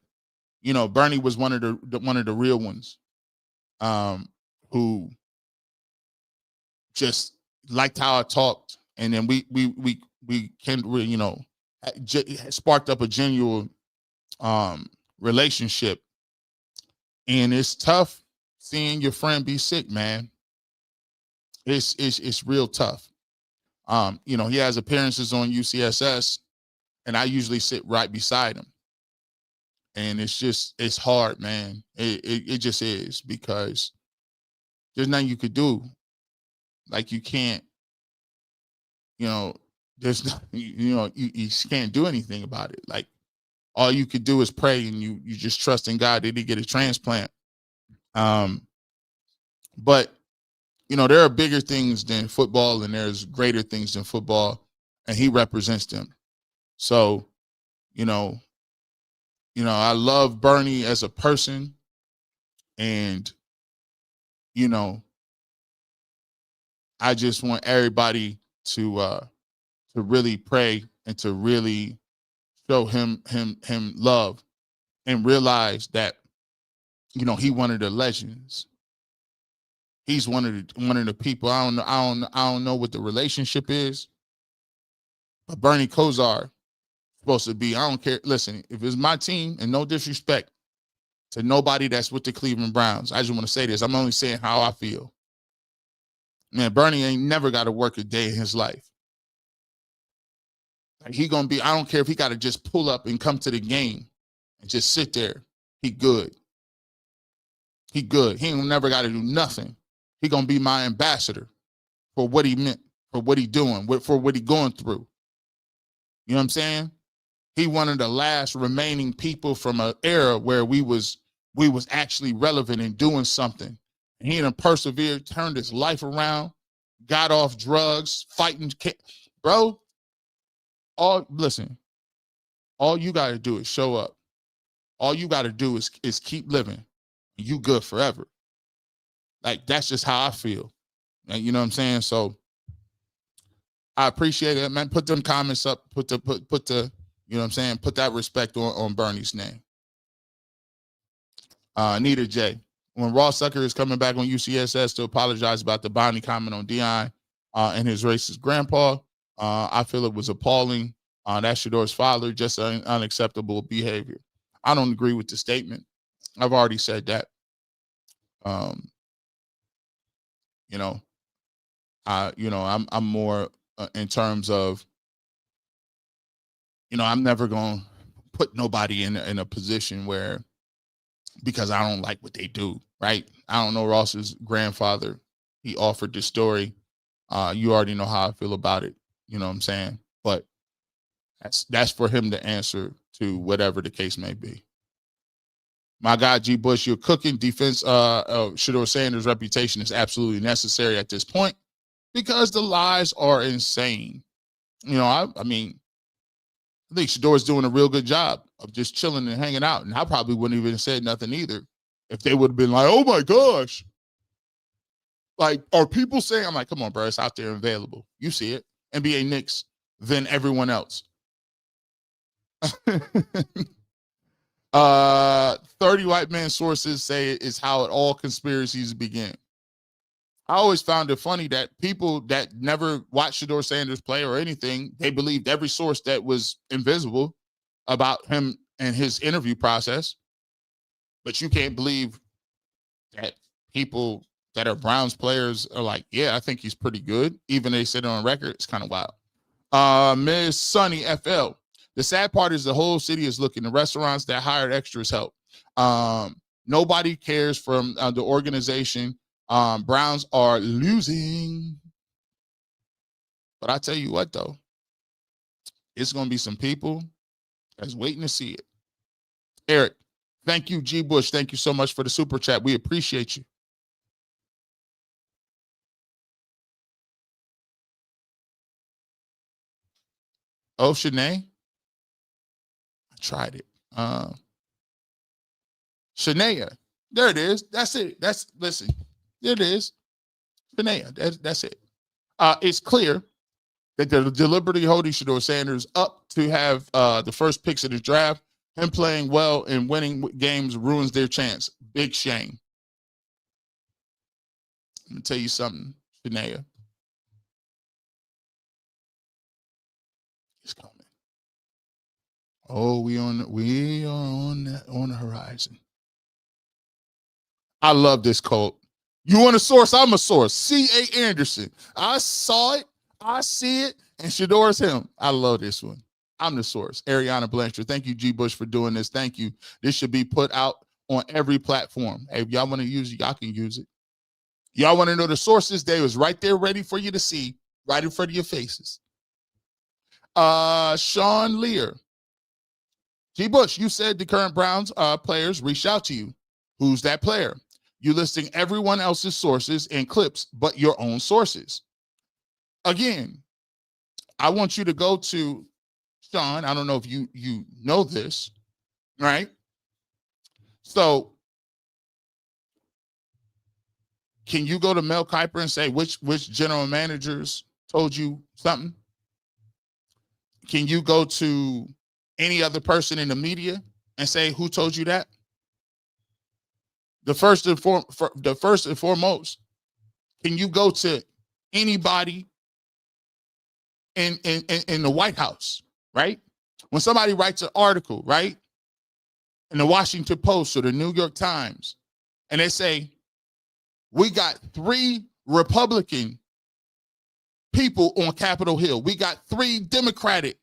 A: Bernie was one of the real ones who just liked how I talked, and then we can sparked up a genuine relationship. And it's tough seeing your friend be sick, man. It's real tough. He has appearances on UCSS, and I usually sit right beside him. And it's hard, man. It just is, because there's nothing you could do. Like, you can't, there's no, you can't do anything about it. Like, all you could do is pray, and you just trust in God that he get a transplant. But there are bigger things than football, and there's greater things than football, and he represents them. So, I love Bernie as a person, and I just want everybody to really pray and to really show him love, and realize that he one of the legends. He's one of the people. I don't know what the relationship is, but Bernie Kosar supposed to be. I don't care. Listen, if it's my team, and no disrespect to nobody that's with the Cleveland Browns, I just want to say this. I'm only saying how I feel. Man, Bernie ain't never got to work a day in his life. Like, he gonna be. I don't care if he got to just pull up and come to the game and just sit there. He good. He good. He ain't never got to do nothing. He gonna be my ambassador for what he meant, for what he doing, for what he going through. You know what I'm saying? He one of the last remaining people from an era where we was actually relevant and doing something. And he done persevered, turned his life around, got off drugs, fighting. Bro, all you got to do is show up. All you got to do is keep living. You good forever. Like, that's just how I feel. You know what I'm saying? So I appreciate it, man. Put them comments up. Put the you know what I'm saying? Put that respect on Bernie's name. Anita J. When Ross Sucker is coming back on UCSS to apologize about the Bonnie comment on Deion and his racist grandpa, I feel it was appalling. That's Shedeur's father, just unacceptable behavior. I don't agree with the statement. I've already said that. I'm more in terms of, I'm never going to put nobody in a position where, because I don't like what they do, right? I don't know Ross's grandfather. He offered this story. You already know how I feel about it. You know what I'm saying? But that's for him to answer to, whatever the case may be. My guy, G. Bush, you're cooking. Defense of Shedeur Sanders' reputation is absolutely necessary at this point, because the lies are insane. I think Shedeur's doing a real good job of just chilling and hanging out. And I probably wouldn't even have said nothing either if they would have been like, oh my gosh. Like, are people saying, I'm like, come on, bro, it's out there and available. You see it. NBA Knicks than everyone else. 30 white man sources say it is how all conspiracies begin. I always found it funny that people that never watched Shedeur Sanders play or anything, they believed every source that was invisible about him and his interview process. But you can't believe that people that are Browns players are like, yeah, I think he's pretty good. Even they said it on record. It's kind of wild. Miss Sunny FL. The sad part is the whole city is looking. The restaurants that hired extras help. Nobody cares from the organization. Browns are losing. But I tell you what, though, it's going to be some people that's waiting to see it. Eric, thank you, G. Bush. Thank you so much for the super chat. We appreciate you. Oh, Shanae? I tried it. Shania. There it is. That's it. Listen. There it is. Shania. That's it. It's clear that they're deliberately holding Shedeur Sanders up to have the first picks of the draft. Him playing well and winning games ruins their chance. Big shame. Let me tell you something, Shania. He's coming. Oh, we are on the horizon. I love this quote. You want a source? I'm a source. C.A. Anderson. I saw it. I see it. And Shedeur's him. I love this one. I'm the source. Ariana Blanchard. Thank you, G. Bush, for doing this. Thank you. This should be put out on every platform. Hey, if y'all want to use it, y'all can use it. Y'all want to know the sources? They was right there ready for you to see, right in front of your faces. Sean Lear. G. Bush, you said the current Browns players reached out to you. Who's that player? You listing everyone else's sources and clips, but your own sources. Again, I want you to go to Sean. I don't know if you know this, right? So can you go to Mel Kiper and say which general managers told you something? Can you go to any other person in the media and say who told you that? The first and foremost, can you go to anybody in the White House, right? When somebody writes an article, right, in the Washington Post or the New York Times, and they say, we got 3 Republican people on Capitol Hill. We got 3 Democratic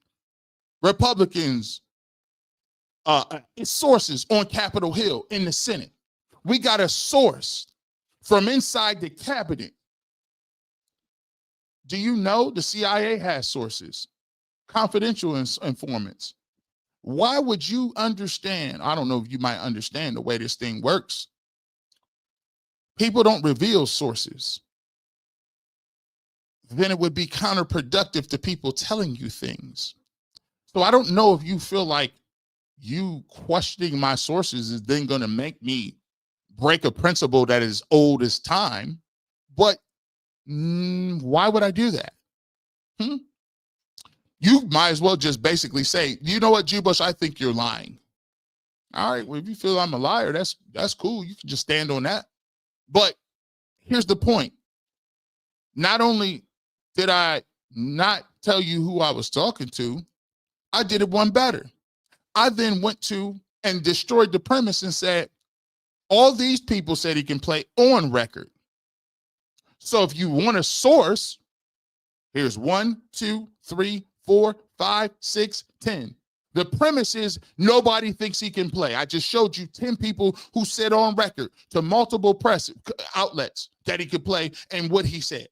A: Republicans, sources on Capitol Hill in the Senate. We got a source from inside the cabinet. Do you know the CIA has sources, confidential informants? Why would you understand? I don't know if you might understand the way this thing works. People don't reveal sources. Then it would be counterproductive to people telling you things. So I don't know if you feel like you questioning my sources is then going to make me break a principle that is old as time, but why would I do that? You might as well just basically say, you know what, G. Bush, I think you're lying. All right, well, if you feel I'm a liar, that's cool. You can just stand on that. But here's the point. Not only did I not tell you who I was talking to, I did it one better. I then went to and destroyed the premise and said, all these people said he can play on record. So if you want a source, here's 1, 2, 3, 4, 5, 6, 10. The premise is nobody thinks he can play. I just showed you 10 people who said on record to multiple press outlets that he could play and what he said.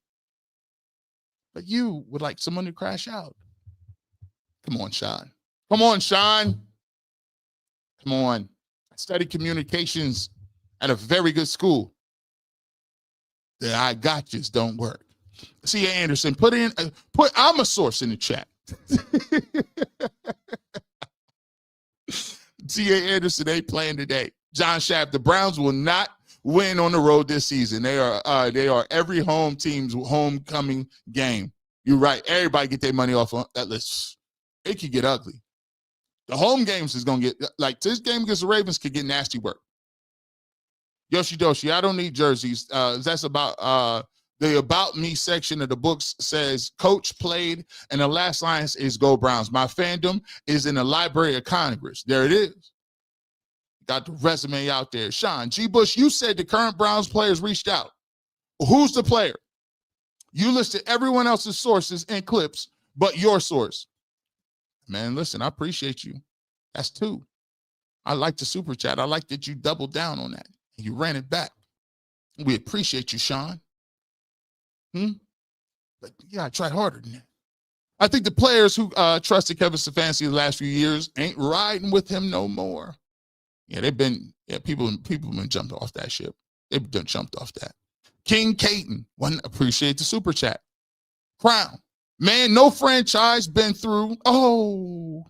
A: But you would like someone to crash out. Come on, Sean. Come on, Sean. Come on. I studied communications at a very good school. The I got yous don't work. C.A. Anderson, put I'm a source in the chat. C.A. Anderson ain't playing today. John Schaff, the Browns will win on the road this season. They are every home team's homecoming game. You're right. Everybody get their money off on that list. It could get ugly. The home games is gonna get like this game against the Ravens could get nasty work. Yoshi Doshi, I don't need jerseys. That's about the About Me section of the books says Coach played, and the last line is Go Browns. My fandom is in the Library of Congress. There it is. Got the resume out there. Sean G. Bush, you said the current Browns players reached out. Who's the player? You listed everyone else's sources and clips, but your source. Man, listen, I appreciate you. That's 2. I like the super chat. I like that you doubled down on that. You ran it back. We appreciate you, Sean. But yeah, I tried harder than that. I think the players who trusted Kevin Stefanski the last few years ain't riding with him no more. Yeah, people have been jumped off that ship. They've done jumped off that. King Caton, appreciate the super chat. Crown, man, no franchise been through. Oh.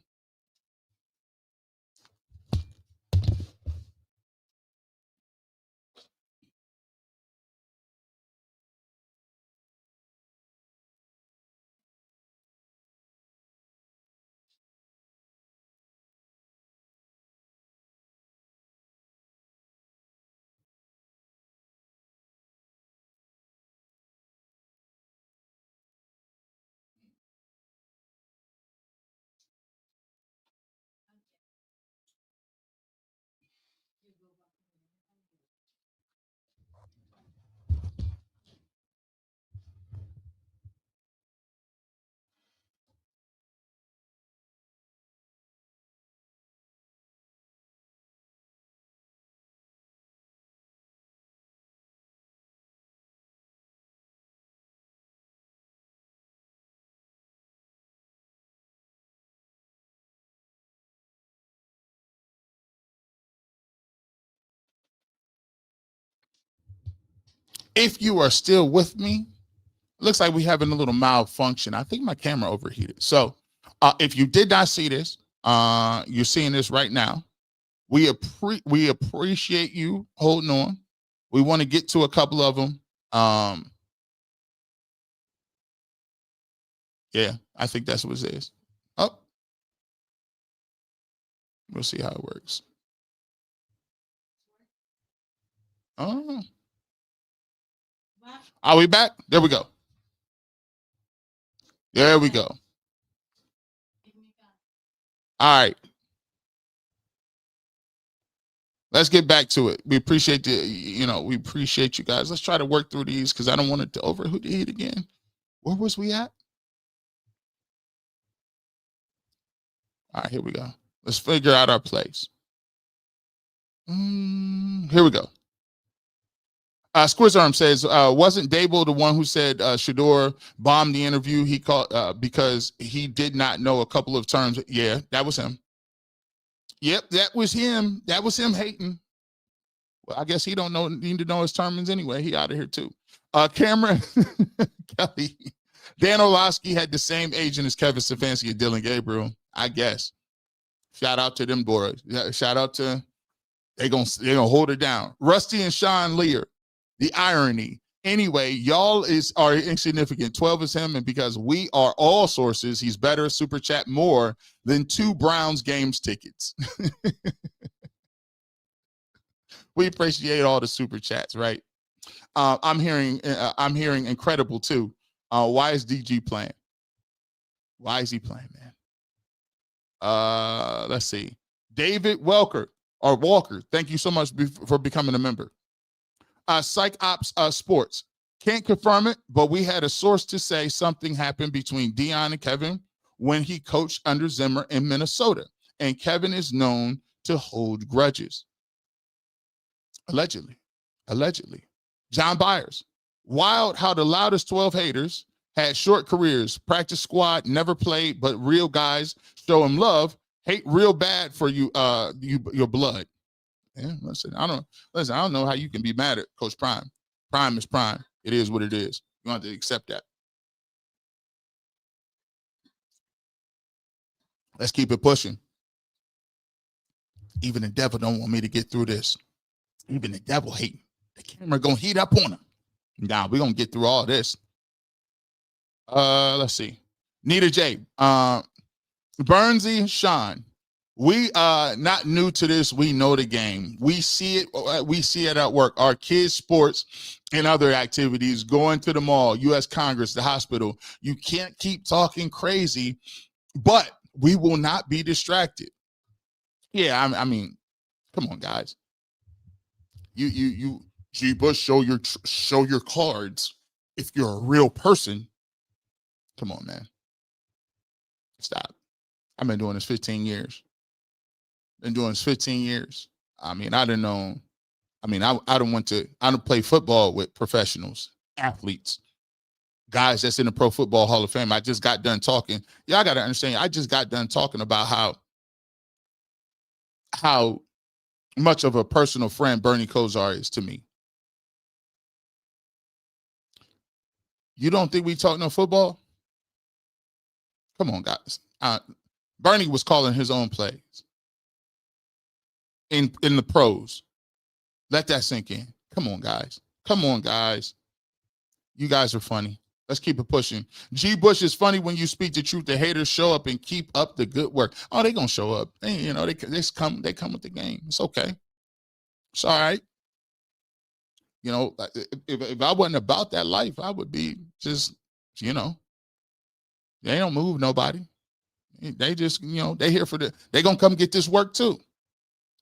A: If you are still with me, looks like we're having a little malfunction. I think my camera overheated. So if you did not see this, you're seeing this right now. We appreciate you holding on. We want to get to a couple of them. Yeah, I think that's what it is. Oh, we'll see how it works. Oh, are we back? There we go. There we go. All right. Let's get back to it. We appreciate we appreciate you guys. Let's try to work through these because I don't want it to overheat again. Where was we at? All right, here we go. Let's figure out our place. Here we go. Squizarm says, wasn't Dable the one who said Shedeur bombed the interview he called because he did not know a couple of terms? Yeah, that was him. Yep, that was him. That was him hating. Well, I guess he don't need to know his terms anyway. He out of here too. Cameron Kelly. Dan Orlovsky had the same agent as Kevin Stefanski and Dylan Gabriel, I guess. Shout out to them boys. Shout out to they're gonna hold it down. Rusty and Sean Lear. The irony. Anyway, y'all are insignificant. 12 is him, and because we are all sources, he's better. Super chat more than 2 Browns games tickets. We appreciate all the super chats, right? I'm hearing incredible too. Why is DG playing? Why is he playing, man? Let's see. David Walker. Thank you so much for becoming a member. Psych Ops Sports. Can't confirm it, but we had a source to say something happened between Deion and Kevin when he coached under Zimmer in Minnesota, and Kevin is known to hold grudges. Allegedly. John Byers. Wild how the loudest 12 haters had short careers, practice squad, never played, but real guys show him love, hate real bad for you, your blood. Yeah, listen, I don't know how you can be mad at Coach Prime. Prime is Prime. It is what it is. You have to accept that. Let's keep it pushing. Even the devil don't want me to get through this. Even the devil hating. The camera gonna heat up on him. Now we're gonna get through all this. Let's see. Nita J. Bernsey, Sean. We not new to this. We know the game. We see it. We see it at work. Our kids' sports and other activities, going to the mall, U.S. Congress, the hospital. You can't keep talking crazy, but we will not be distracted. Yeah, I mean, come on, guys. You G. Bush, show your cards. If you're a real person, come on, man. Stop. I've been doing this 15 years. Been doing this 15 years. I mean, I didn't know. I mean, I don't play football with professionals, athletes, guys that's in the Pro Football Hall of Fame. I just got done talking. Y'all got to understand, I just got done talking about how much of a personal friend Bernie Kosar is to me. You don't think we talk no football? Come on, guys. Bernie was calling his own plays in the pros. Let that sink in. Come on, guys. Come on, guys. You guys are funny. Let's keep it pushing. G. Bush is funny when you speak the truth. The haters show up and keep up the good work. Oh, they gonna show up. They come with the game. It's okay. It's all right. You know, if I wasn't about that life, I would be just, you know, they don't move nobody. They just, you know, they here for they gonna come get this work too.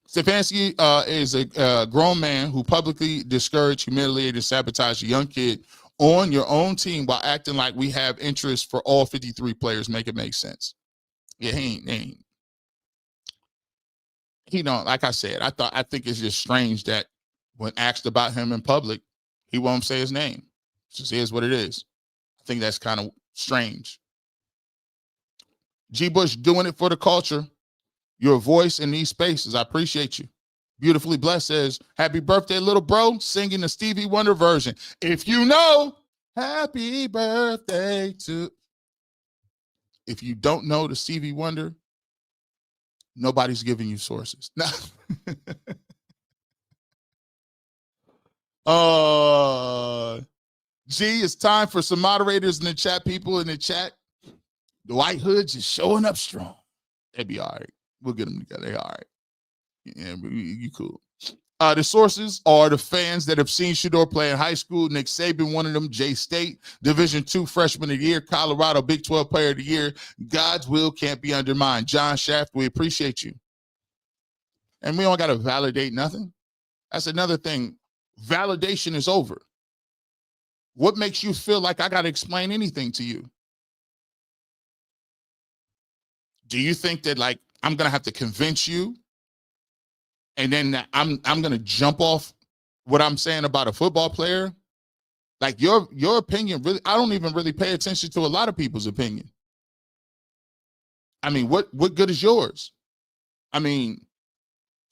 A: Stefanski is a grown man who publicly discouraged, humiliated, and sabotaged a young kid on your own team while acting like we have interest for all 53 players. Make it make sense. Yeah, he ain't. He don't, like I said, I think it's just strange that when asked about him in public, he won't say his name. It just is what it is. I think that's kind of strange. G. Bush doing it for the culture. Your voice in these spaces. I appreciate you. Beautifully Blessed says, happy birthday, little bro, singing the Stevie Wonder version. If you know, happy birthday to. If you don't know the Stevie Wonder, nobody's giving you sources. No. G, it's time for some moderators in the chat, people in the chat. The White Hoods is showing up strong. They'll be all right. We'll get them together. They're all right. Yeah, you cool. The sources are the fans that have seen Shedeur play in high school. Nick Saban, one of them. J-State, Division II Freshman of the Year. Colorado, Big 12 Player of the Year. God's will can't be undermined. John Shaft, we appreciate you. And we don't got to validate nothing. That's another thing. Validation is over. What makes you feel like I got to explain anything to you? Do you think that, like, I'm going to have to convince you and then I'm going to jump off what I'm saying about a football player? Like, your opinion, really, I don't even really pay attention to a lot of people's opinion. I mean, what good is yours? I mean,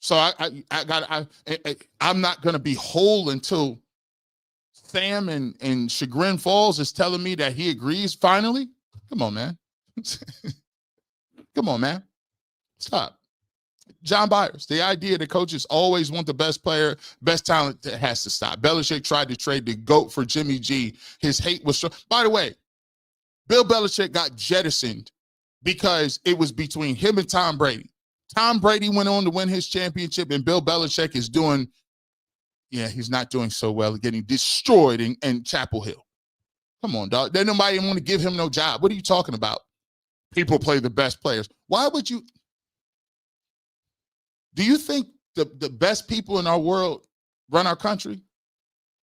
A: so I'm not going to be whole until Sam and Chagrin Falls is telling me that he agrees finally. Come on, man. Come on, man. Stop. John Byers, the idea that coaches always want the best player, best talent, that has to stop. Belichick tried to trade the GOAT for Jimmy G. His hate was strong. By the way, Bill Belichick got jettisoned because it was between him and Tom Brady. Tom Brady went on to win his championship, and Bill Belichick is doing, he's not doing so well, getting destroyed in Chapel Hill. Come on, dog. Then nobody want to give him no job. What are you talking about? People play the best players. Why would you? Do you think the best people in our world run our country?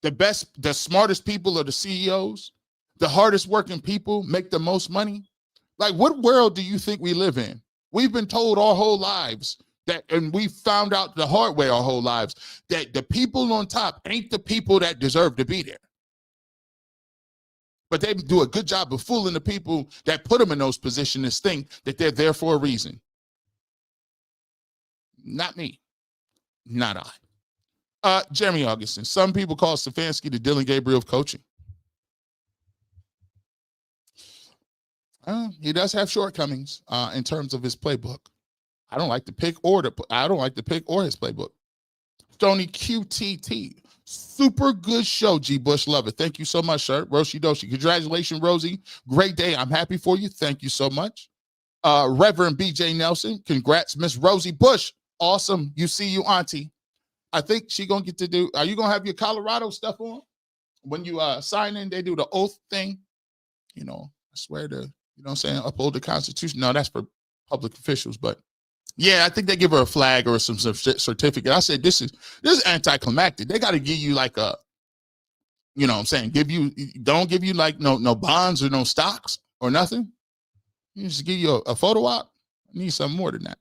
A: The smartest people are the CEOs? The hardest working people make the most money? Like, what world do you think we live in? We've been told our whole lives that, and we found out the hard way our whole lives, that the people on top ain't the people that deserve to be there. But they do a good job of fooling the people that put them in those positions, think that they're there for a reason. Not me. Not I. Jeremy Augustin. Some people call Stefanski the Dylan Gabriel of coaching. He does have shortcomings in terms of his playbook. I don't like the pick or his playbook. Tony QTT. Super good show, G. Bush. Love it. Thank you so much, sir. Roshi Doshi. Congratulations, Rosie. Great day. I'm happy for you. Thank you so much. Reverend BJ Nelson. Congrats, Miss Rosie Bush. Awesome. You see you, auntie. I think she gonna get to do. Are you gonna have your Colorado stuff on when you sign in? They do the oath thing. You know, I swear to, you know what I'm saying, uphold the Constitution. No, that's for public officials. But yeah, I think they give her a flag or some certificate. I said this is anticlimactic. They got to give you like a, you know what I'm saying, don't give you like no bonds or no stocks or nothing. You just give you a photo op. I need something more than that.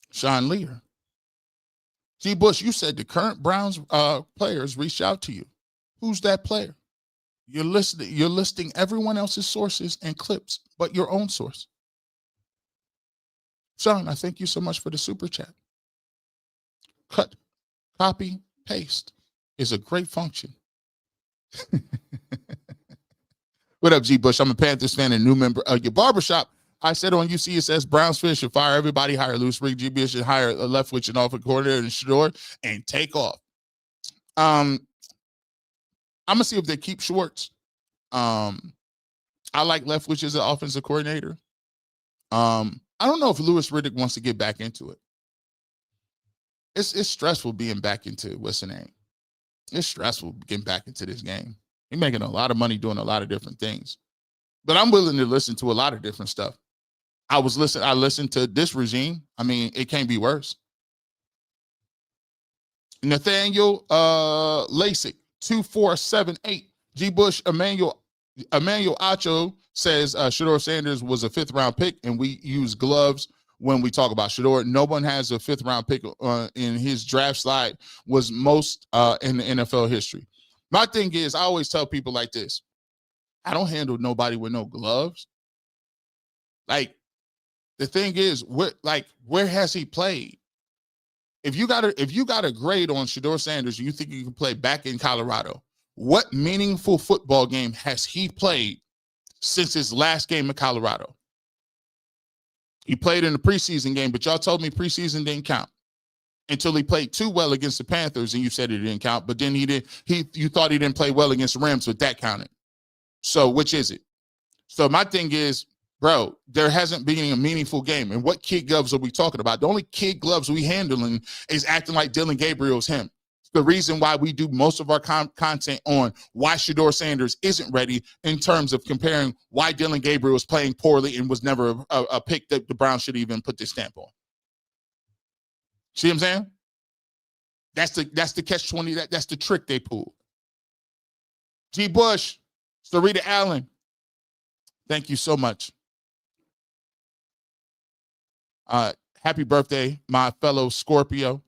A: Sean Lear. G. Bush, you said the current Browns players reached out to you. Who's that player? You're listing everyone else's sources and clips, but your own source. Sean, I thank you so much for the super chat. Cut, copy, paste is a great function. What up, G. Bush? I'm a Panthers fan and new member of your barbershop. I said on UC, it says Browns fans should fire everybody, hire Louis Rig. GB should hire a Leftwich and offensive coordinator and Shedeur and take off. I'm gonna see if they keep Schwartz. I like Leftwich as an offensive coordinator. I don't know if Louis Riddick wants to get back into it. It's stressful being back into what's the name. It's stressful getting back into this game. He's making a lot of money doing a lot of different things. But I'm willing to listen to a lot of different stuff. I listened to this regime. I mean, it can't be worse. Nathaniel Lasik, 2478. G. Bush, Emmanuel Acho says Shedeur Sanders was a 5th-round pick, and we use gloves when we talk about Shedeur. No one has a 5th-round pick in his draft slide, was most in the NFL history. My thing is, I always tell people like this. I don't handle nobody with no gloves. Like, the thing is, where has he played? If you got a grade on Shedeur Sanders, you think you can play back in Colorado, what meaningful football game has he played since his last game in Colorado? He played in the preseason game, but y'all told me preseason didn't count until he played too well against the Panthers, and you said it didn't count. But then you thought he didn't play well against the Rams, but that counted. So which is it? So my thing is, bro, there hasn't been a meaningful game. And what kid gloves are we talking about? The only kid gloves we handling is acting like Dylan Gabriel's him. The reason why we do most of our content on why Shedeur Sanders isn't ready in terms of comparing why Dylan Gabriel is playing poorly and was never a pick that the Browns should even put this stamp on. See what I'm saying? That's the catch-20. That's the trick they pulled. G. Bush, Sarita Allen, thank you so much. Happy birthday, my fellow Scorpio.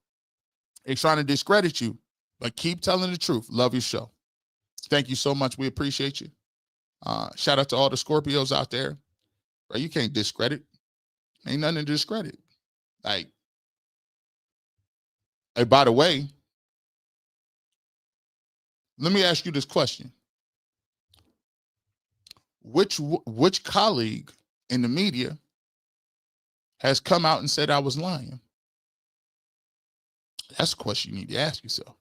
A: They're trying to discredit you, but keep telling the truth. Love your show. Thank you so much. We appreciate you. Shout out to all the Scorpios out there. Bro, you can't discredit. Ain't nothing to discredit. Like, hey, by the way, let me ask you this question. Which colleague in the media has come out and said I was lying? That's a question you need to ask yourself.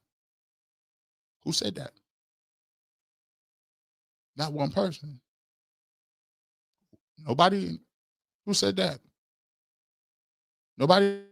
A: Who said that? Not one person. Nobody. Who said that? Nobody